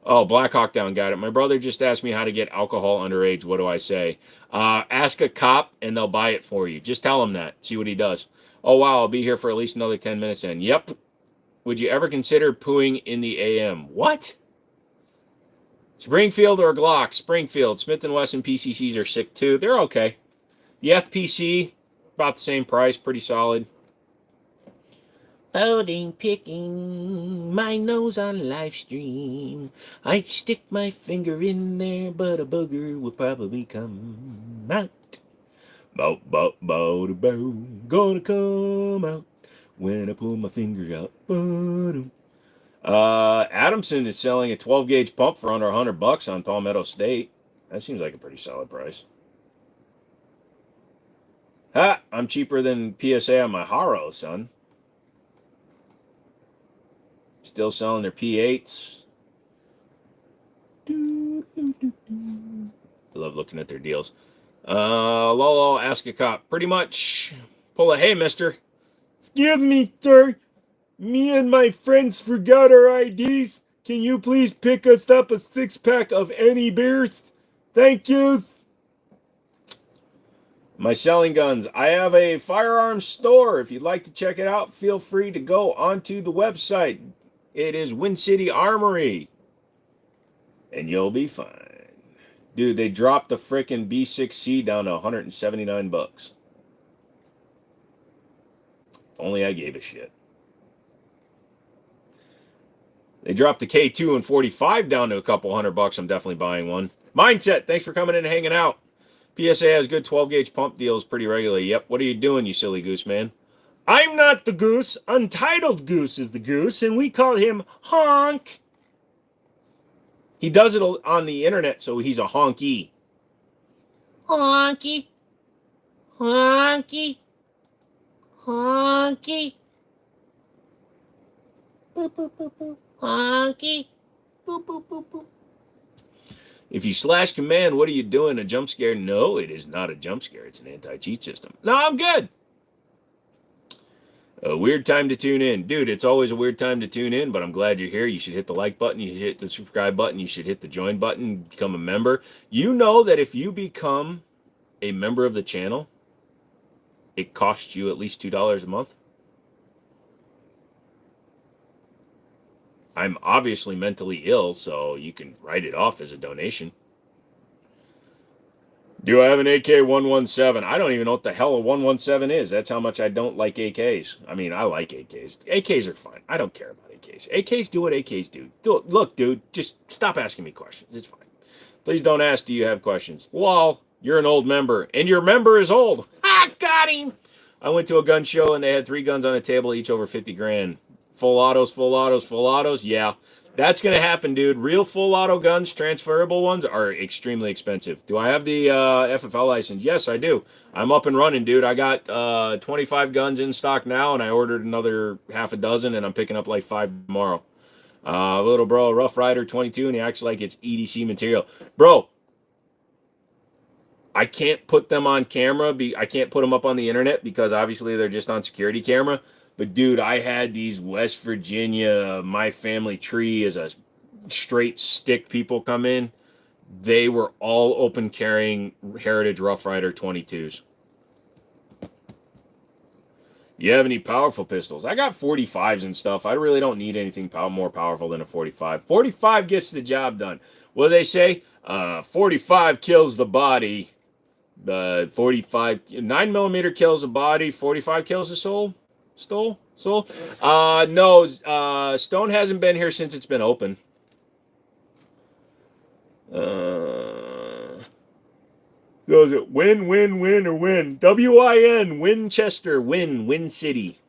Oh, Black Hawk Down got it. My brother just asked me how to get alcohol underage. What do I say? Ask a cop, and they'll buy it for you. Just tell him that. See what he does. Oh, wow, I'll be here for at least another 10 minutes then. Yep. Would you ever consider pooing in the AM? What? Springfield or Glock? Springfield. Smith & Wesson PCCs are sick too. They're okay. The FPC, about the same price. Pretty solid. Voting, picking my nose on live stream. I'd stick my finger in there, but a booger would probably come out. Bow, bow, bow, da, bow. Gonna come out when I pull my finger out. Ba-dum. Adamson is selling a 12 gauge pump for under $100 on Palmetto State. That seems like a pretty solid price. Ha! I'm cheaper than PSA on my Haro, son. Still selling their P8s. I love looking at their deals. Lolo, ask a cop. Pretty much. Pull a, hey, mister. Excuse me, sir. Me and my friends forgot our IDs. Can you please pick us up a 6-pack of any beers? Thank you. My selling guns. I have a firearms store. If you'd like to check it out, feel free to go onto the website. It is Win City Armory. And you'll be fine. Dude, they dropped the frickin' B6C down to $179. If only I gave a shit. They dropped the K2 and 45 down to a couple $100. I'm definitely buying one. Mindset, thanks for coming in and hanging out. PSA has good 12-gauge pump deals pretty regularly. Yep, what are you doing, you silly goose, man? I'm not the goose. Untitled Goose is the goose, and we call him Honk. He does it on the internet, so he's a honky. Honky. Honky. Honky. Boop, boop, boop, boop. Honky. Boop, boop, boop, boop. If you slash command, what are you doing? A jump scare? No, it is not a jump scare. It's an anti-cheat system. No, I'm good. A weird time to tune in. Dude, it's always a weird time to tune in, but I'm glad you're here. You should hit the like button. You should hit the subscribe button. You should hit the join button. Become a member. You know that if you become a member of the channel, it costs you at least $2 a month. I'm obviously mentally ill, so you can write it off as a donation. Do I have an AK-117? I don't even know what the hell a 117 is. That's how much I don't like AKs. I mean, I like AKs. AKs are fine. I don't care about AKs. AKs do what AKs do. Look, dude, just stop asking me questions. It's fine. Please don't ask, do you have questions? Lol, you're an old member, and your member is old. Ha, got him! I went to a gun show, and they had 3 guns on a table, each over 50 grand. Full autos, full autos, full autos. Yeah, that's going to happen, dude. Real full auto guns, transferable ones, are extremely expensive. Do I have the FFL license? Yes, I do. I'm up and running, dude. I got 25 guns in stock now, and I ordered another half a dozen, and I'm picking up like 5 tomorrow. Little bro, Rough Rider 22, and he acts like it's EDC material. Bro, I can't put them on camera. I can't put them up on the internet because obviously they're just on security camera. But, dude, I had these West Virginia, my family tree is a straight stick people come in. They were all open carrying Heritage Rough Rider 22s. You have any powerful pistols? I got 45s and stuff. I really don't need anything more powerful than a 45. 45 gets the job done. What do they say? 45 kills the body. 9mm kills the body. 45 kills the soul. Soul? No, Stone hasn't been here since it's been open. Goes it win, or win? WIN, Winchester, Win City.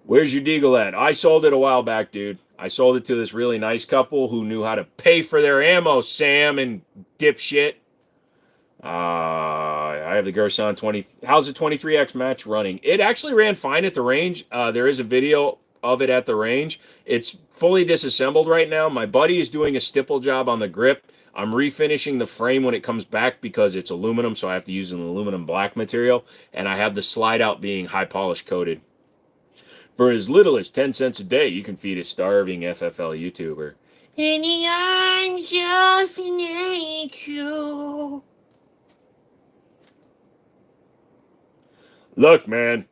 Where's your deagle at? I sold it a while back, dude. I sold it to this really nice couple who knew how to pay for their ammo, Sam and dipshit. I have the Gerson 20. How's the 23X match running? It actually ran fine at the range. There is a video of it at the range. It's fully disassembled right now. My buddy is doing a stipple job on the grip. I'm refinishing the frame when it comes back because it's aluminum, so I have to use an aluminum black material. And I have the slide out being high polish coated. For as little as 10 cents a day, you can feed a starving FFL YouTuber. In the arms of nature. Look, man,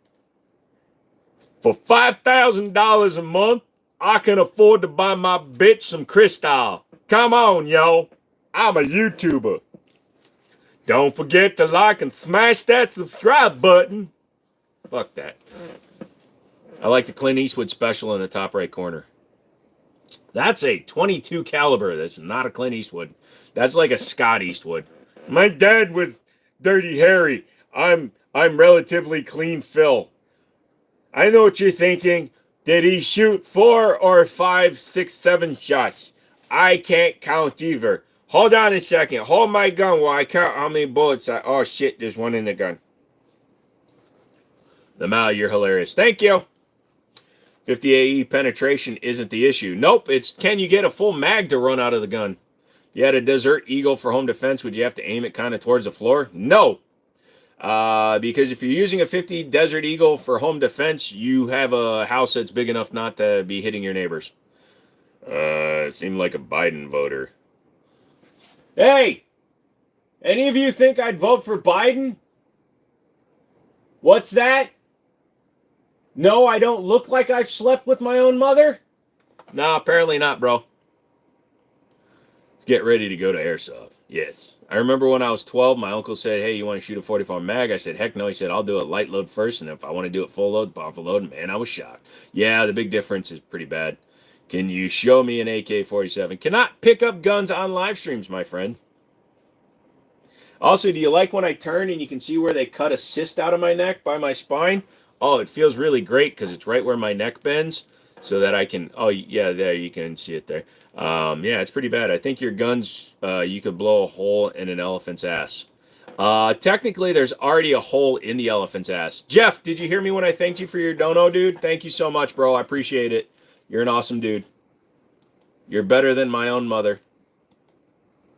for $5,000 a month, I can afford to buy my bitch some Cristal. Come on, yo. I'm a YouTuber. Don't forget to like and smash that subscribe button. Fuck that. I like the Clint Eastwood special in the top right corner. That's a 22 caliber. That's not a Clint Eastwood. That's like a Scott Eastwood. My dad was Dirty Harry. I'm relatively clean Phil. I know what you're thinking. Did he shoot 4 or 5, 6, 7 shots? I can't count either. Hold on a second. Hold my gun while I count how many bullets I... Oh, shit, there's one in the gun. The Mal, you're hilarious. Thank you. 50 AE penetration isn't the issue. Nope, it's can you get a full mag to run out of the gun? If you had a Desert Eagle for home defense, would you have to aim it kind of towards the floor? No. Because if you're using a 50 Desert Eagle for home defense, you have a house that's big enough not to be hitting your neighbors. It seemed like a Biden voter. Hey! Any of you think I'd vote for Biden? What's that? No, I don't look like I've slept with my own mother? No, apparently not, bro. Let's get ready to go to Airsoft. Yes. I remember when I was 12, my uncle said, hey, you want to shoot a 44 mag? I said, heck no. He said, I'll do it light load first, and if I want to do it full load, powerful load. Man, I was shocked. Yeah, the big difference is pretty bad. Can you show me an AK-47? Cannot pick up guns on live streams, my friend. Also, do you like when I turn and you can see where they cut a cyst out of my neck by my spine? Oh, it feels really great because it's right where my neck bends so that I can... Oh, yeah, there, you can see it there. Yeah, it's pretty bad. I think your guns, you could blow a hole in an elephant's ass. Technically, there's already a hole in the elephant's ass. Jeff, did you hear me when I thanked you for your dono, dude? Thank you so much, bro. I appreciate it. You're an awesome dude. You're better than my own mother.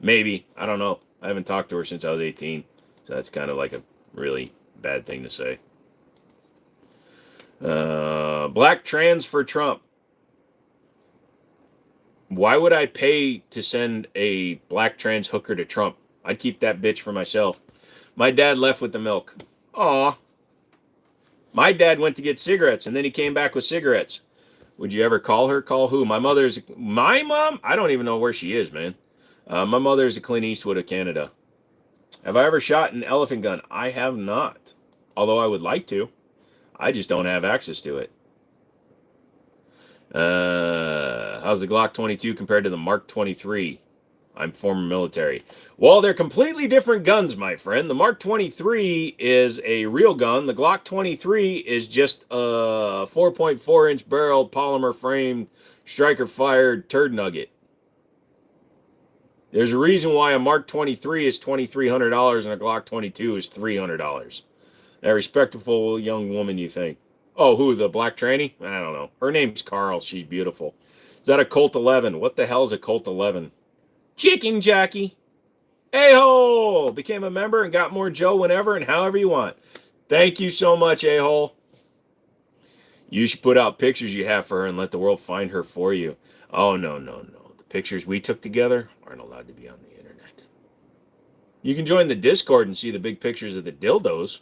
Maybe. I don't know. I haven't talked to her since I was 18. So that's kind of like a really bad thing to say. Black trans for Trump. Why would I pay to send a black trans hooker to Trump? I'd keep that bitch for myself. My dad left with the milk. Aw. My dad went to get cigarettes, and then he came back with cigarettes. Would you ever call her? Call who? My mom? I don't even know where she is, man. My mother is a Clint Eastwood of Canada. Have I ever shot an elephant gun? I have not. Although I would like to. I just don't have access to it. How's the Glock 22 compared to the Mark 23? I'm former military. Well, they're completely different guns, my friend. The Mark 23 is a real gun. The Glock 23 is just a 4.4-inch barrel polymer frame striker-fired turd nugget. There's a reason why a Mark 23 is $2,300 and a Glock 22 is $300. A respectable young woman, you think. Oh, who, the black tranny? I don't know. Her name's Carl. She's beautiful. Is that a Colt 11? What the hell is a Colt 11? Chicken Jackie. A-hole. Became a member and got more Joe whenever and however you want. Thank you so much, A-hole. You should put out pictures you have for her and let the world find her for you. Oh, no. The pictures we took together aren't allowed to be on the internet. You can join the Discord and see the big pictures of the dildos.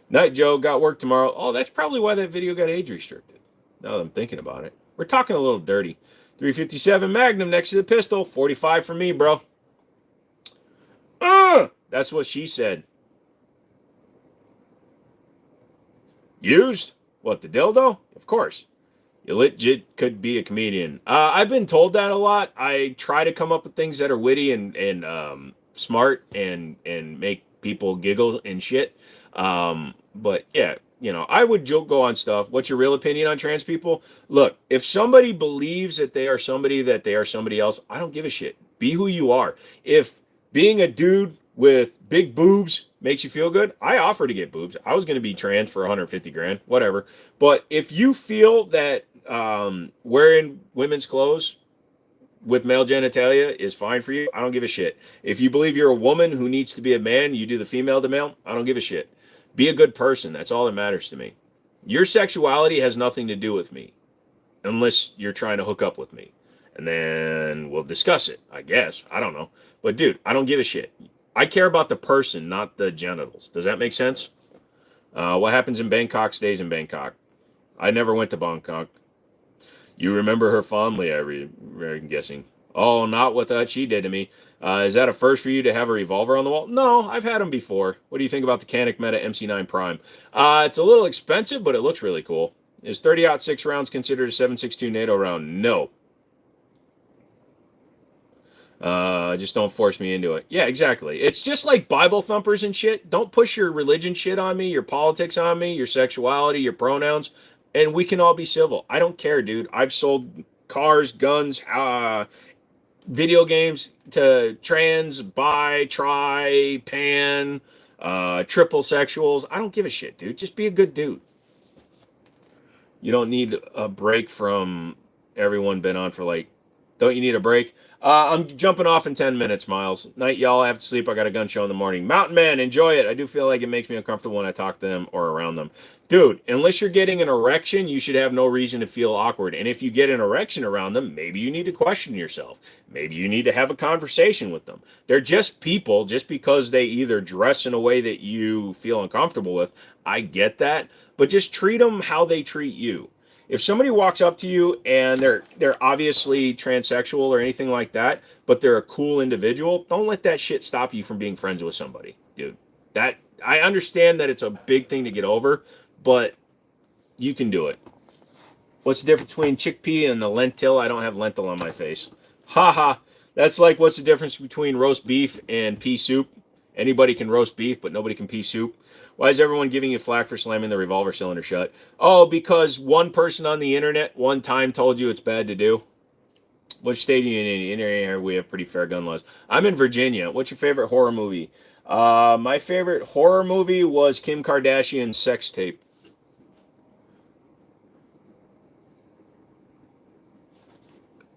Night, Joe. Got work tomorrow. Oh, that's probably why that video got age restricted. Now that I'm thinking about it. We're talking a little dirty. 357 Magnum next to the pistol. 45 for me, bro. That's what she said. Used? What, the dildo? Of course. You legit could be a comedian. I've been told that a lot. I try to come up with things that are witty and smart and make people giggle and shit. But yeah, you know, I would go on stuff. What's your real opinion on trans people? Look, if somebody believes that they are somebody else, I don't give a shit. Be who you are. If being a dude with big boobs makes you feel good, I offer to get boobs. I was going to be trans for 150 grand, whatever. But if you feel that wearing women's clothes with male genitalia is fine for you, I don't give a shit. If you believe you're a woman who needs to be a man, you do the female to male, I don't give a shit. Be a good person. That's all that matters to me. Your sexuality has nothing to do with me unless you're trying to hook up with me. And then we'll discuss it, I guess. I don't know. But dude, I don't give a shit. I care about the person, not the genitals. Does that make sense? What happens in Bangkok stays in Bangkok. I never went to Bangkok. You remember her fondly, I'm guessing. Oh, not what she did to me. Is that a first for you to have a revolver on the wall? No, I've had them before. What do you think about the Canik Meta MC9 Prime? It's a little expensive, but it looks really cool. Is 30-06 rounds considered a 7.62 NATO round? No. Just don't force me into it. Yeah, exactly. It's just like Bible thumpers and shit. Don't push your religion shit on me, your politics on me, your sexuality, your pronouns, and we can all be civil. I don't care, dude. I've sold cars, guns, video games to trans, bi, tri, pan, triple sexuals. I don't give a shit, dude. Just be a good dude. You don't need a break from everyone been on for like, don't you need a break? I'm jumping off in 10 minutes, Miles. Night, y'all. I have to sleep. I got a gun show in the morning. Mountain Man, enjoy it. I do feel like it makes me uncomfortable when I talk to them or around them. Dude, unless you're getting an erection, you should have no reason to feel awkward. And if you get an erection around them, maybe you need to question yourself. Maybe you need to have a conversation with them. They're just people, just because they either dress in a way that you feel uncomfortable with. I get that. But just treat them how they treat you. If somebody walks up to you and they're obviously transsexual or anything like that, but they're a cool individual, don't let that shit stop you from being friends with somebody, dude. That I understand that it's a big thing to get over, but you can do it. What's the difference between chickpea and the lentil? I don't have lentil on my face. Haha. That's like what's the difference between roast beef and pea soup? Anybody can roast beef, but nobody can pea soup. Why is everyone giving you flack for slamming the revolver cylinder shut? Oh, because one person on the internet one time told you it's bad to do. Which state are you in? Here we have pretty fair gun laws. I'm in Virginia. What's your favorite horror movie? My favorite horror movie was Kim Kardashian's Sex Tape.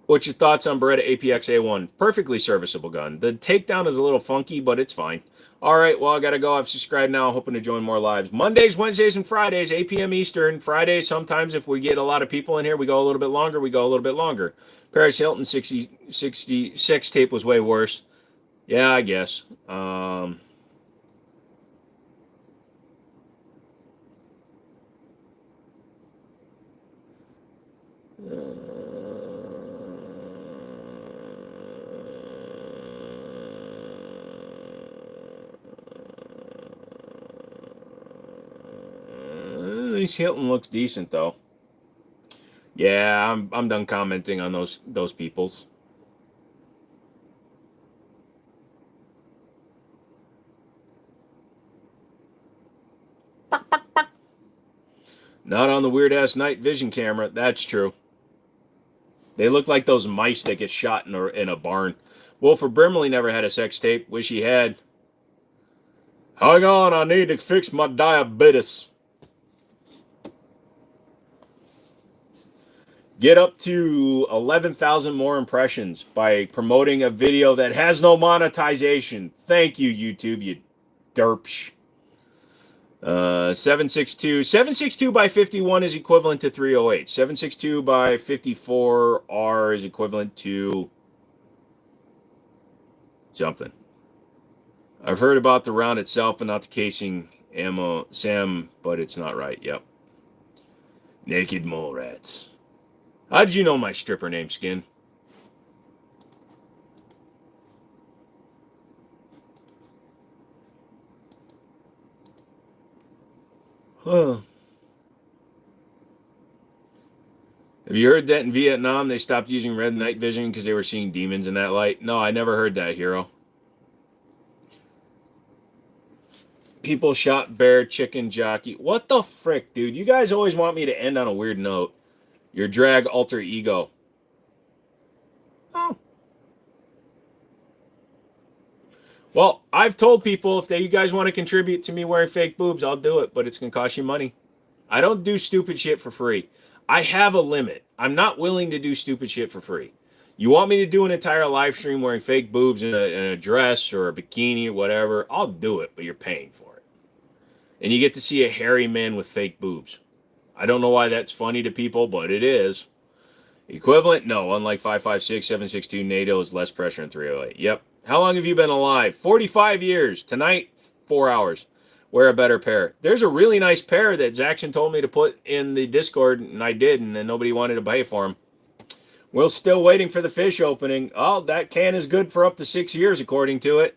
What's your thoughts on Beretta APX A1? Perfectly serviceable gun. The takedown is a little funky, but it's fine. All right, well, I got to go. I've subscribed now, hoping to join more lives. Mondays, Wednesdays, and Fridays, 8 p.m. Eastern. Fridays, sometimes if we get a lot of people in here, we go a little bit longer. We go a little bit longer. Paris Hilton 60 Sex Tape was way worse. Yeah, I guess. At least Hilton looks decent, though. Yeah, I'm done commenting on those peoples. Not on the weird ass night vision camera. That's true. They look like those mice that get shot in a barn. Wolfer Brimley never had a sex tape. Wish he had. Hang on, I need to fix my diabetes. Get up to 11,000 more impressions by promoting a video that has no monetization. Thank you, YouTube, you derpsh. 762 by 51 is equivalent to 308. 762 by 54R is equivalent to something. I've heard about the round itself, but not the casing ammo, Sam, but it's not right. Yep. Naked mole rats. How did you know my stripper name, Skin? Huh. Have you heard that in Vietnam they stopped using red night vision because they were seeing demons in that light? No, I never heard that, hero. People shot bear, chicken jockey. What the frick, dude? You guys always want me to end on a weird note. Your drag alter ego. Oh. Well, I've told people if you guys want to contribute to me wearing fake boobs, I'll do it, but it's going to cost you money. I don't do stupid shit for free. I have a limit. I'm not willing to do stupid shit for free. You want me to do an entire live stream wearing fake boobs in a dress or a bikini or whatever, I'll do it, but you're paying for it. And you get to see a hairy man with fake boobs. I don't know why that's funny to people, but it is. Equivalent? No. Unlike 5.56, 7.62, NATO is less pressure than 308. Yep. How long have you been alive? 45 years. Tonight, 4 hours. Wear a better pair. There's a really nice pair that Zaxxon told me to put in the Discord, and I did, and then nobody wanted to pay for them. We're still waiting for the fish opening. Oh, that can is good for up to 6 years, according to it.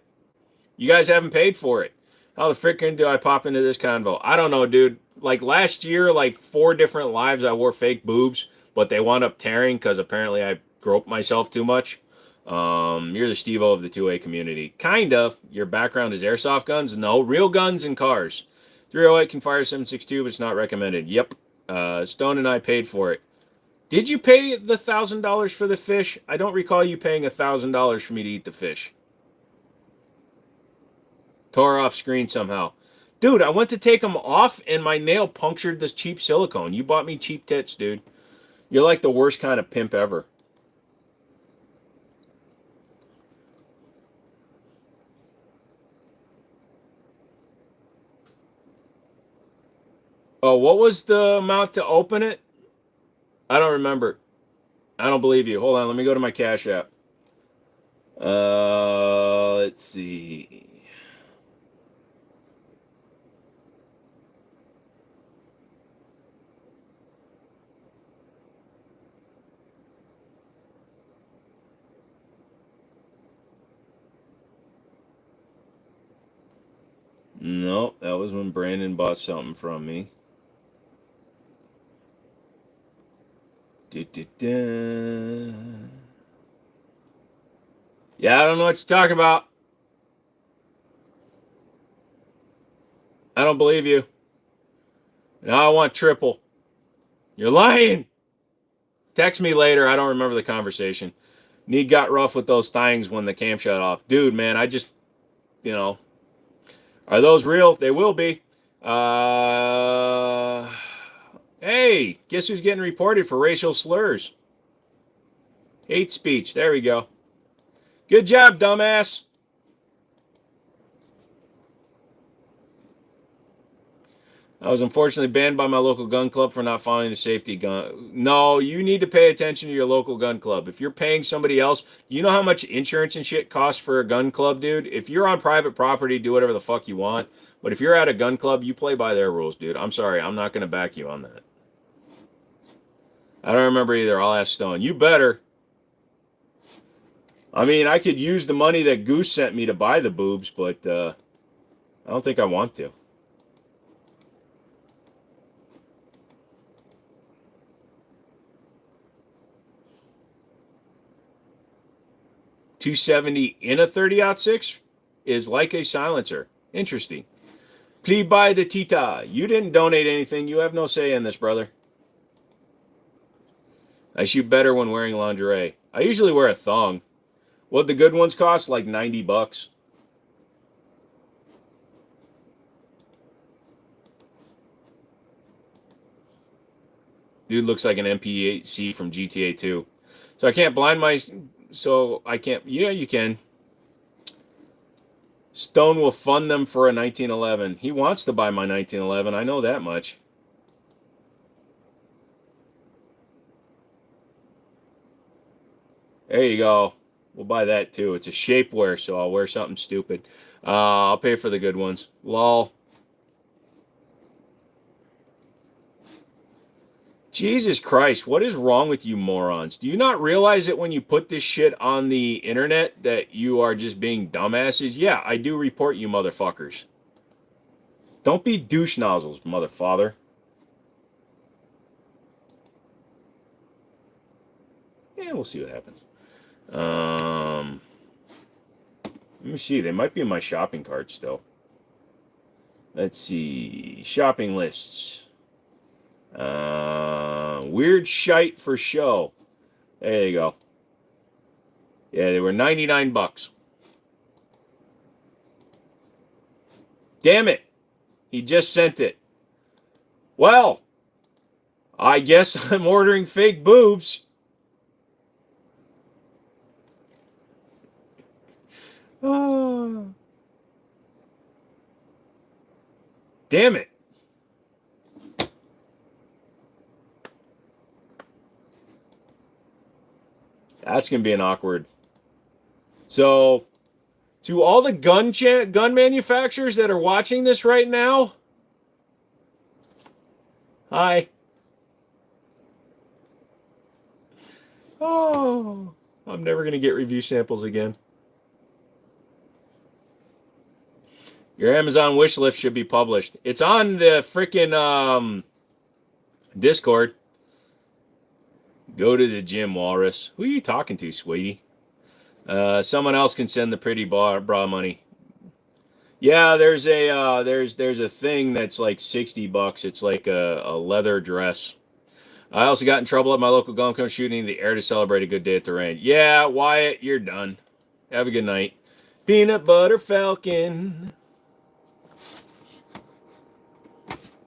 You guys haven't paid for it. How the frickin' do I pop into this convo? I don't know, dude. like last year, like 4 different lives I wore fake boobs, but they wound up tearing because apparently I groped myself too much. You're the Steve-O of the 2A community. Kind of. Your background is airsoft guns? No, real guns and cars. 308 can fire 7.62, but it's not recommended. Yep. Stone and I paid for it. Did you pay the $1,000 for the fish? I don't recall you paying $1,000 for me to eat the fish. Tore off screen somehow. Dude, I went to take them off and my nail punctured this cheap silicone. You bought me cheap tits, dude. You're like the worst kind of pimp ever. Oh, what was the amount to open it? I don't remember. I don't believe you. Hold on, let me go to my Cash App. Let's see. No, that was when Brandon bought something from me. Da-da-da. Yeah, I don't know what you're talking about. I don't believe you. Now I want triple. You're lying. Text me later. I don't remember the conversation. Knee got rough with those things when the cam shut off. Dude, man, I just, are those real? They will be. Hey, guess who's getting reported for racial slurs? Hate speech. There we go. Good job, dumbass. I was unfortunately banned by my local gun club for not following the safety gun. No, you need to pay attention to your local gun club. If you're paying somebody else, you know how much insurance and shit costs for a gun club, dude? If you're on private property, do whatever the fuck you want. But if you're at a gun club, you play by their rules, dude. I'm sorry. I'm not going to back you on that. I don't remember either. I'll ask Stone. You better. I mean, I could use the money that Goose sent me to buy the boobs, but I don't think I want to. .270 in a 30-06 is like a silencer. Interesting. Please buy the Tita. You didn't donate anything. You have no say in this, brother. I shoot better when wearing lingerie. I usually wear a thong. What the good ones cost? Like $90. Dude looks like an MP8C from GTA 2. So I can't blind my... So I can't... Yeah, you can. Stone will fund them for a 1911. He wants to buy my 1911. I know that much. There you go. We'll buy that too. It's a shapewear, so I'll wear something stupid. I'll pay for the good ones. Lol. Jesus Christ, what is wrong with you morons? Do you not realize that when you put this shit on the internet that you are just being dumbasses? Yeah, I do report you motherfuckers. Don't be douche nozzles, motherfather. Yeah, we'll see what happens. Let me see. They might be in my shopping cart still. Let's see. Shopping lists. Weird shite for show. There you go. Yeah, they were $99. Damn it. He just sent it. Well, I guess I'm ordering fake boobs. Oh. Damn it. That's going to be an awkward. So, to all the gun manufacturers that are watching this right now, hi. Oh, I'm never going to get review samples again. Your Amazon wish list should be published. It's on the freaking Discord. Go to the gym, Walrus. Who are you talking to, sweetie? Someone else can send the pretty bra money. Yeah, there's a thing that's like $60. It's like a leather dress. I also got in trouble at my local gun club shooting in the air to celebrate a good day at the range. Yeah, Wyatt, you're done. Have a good night. Peanut Butter Falcon.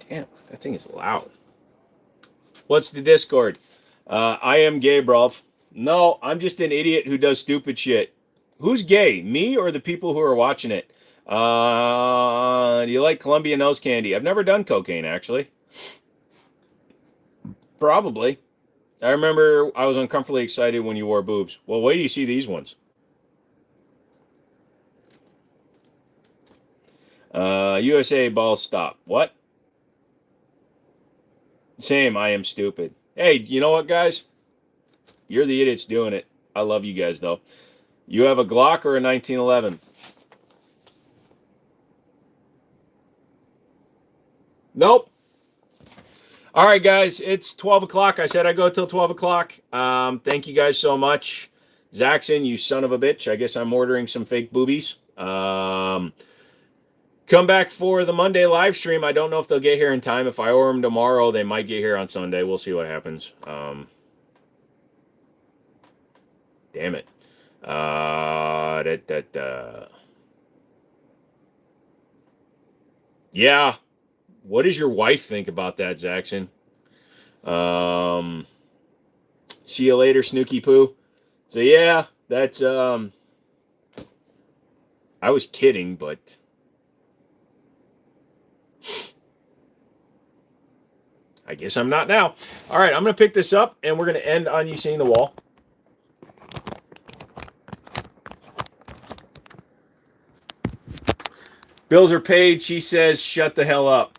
Damn, that thing is loud. What's the Discord? I am gay, bruv. No, I'm just an idiot who does stupid shit. Who's gay? Me or the people who are watching it? Do you like Columbia nose candy? I've never done cocaine, actually. Probably. I remember I was uncomfortably excited when you wore boobs. Well, wait till you see these ones. USA balls stop. What? Same, I am stupid. Hey, you know what, guys? You're the idiots doing it. I love you guys, though. You have a Glock or a 1911? Nope. All right, guys. It's 12 o'clock. I said I go till 12 o'clock. Thank you guys so much. Zaxxon, you son of a bitch. I guess I'm ordering some fake boobies. Come back for the Monday live stream. I don't know if they'll get here in time. If I order them tomorrow, they might get here on Sunday. We'll see what happens. Damn it. Yeah. What does your wife think about that, Zaxxon? See you later, Snooky Poo. So yeah, that's I was kidding, but I guess I'm not now. All right, I'm going to pick this up, and we're going to end on you seeing the wall. Bills are paid. She says, shut the hell up.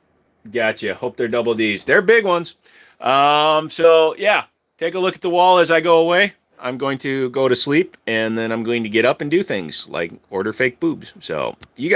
Gotcha. Hope they're double Ds. They're big ones. So, yeah, take a look at the wall as I go away. I'm going to go to sleep, and then I'm going to get up and do things like order fake boobs. So, you guys.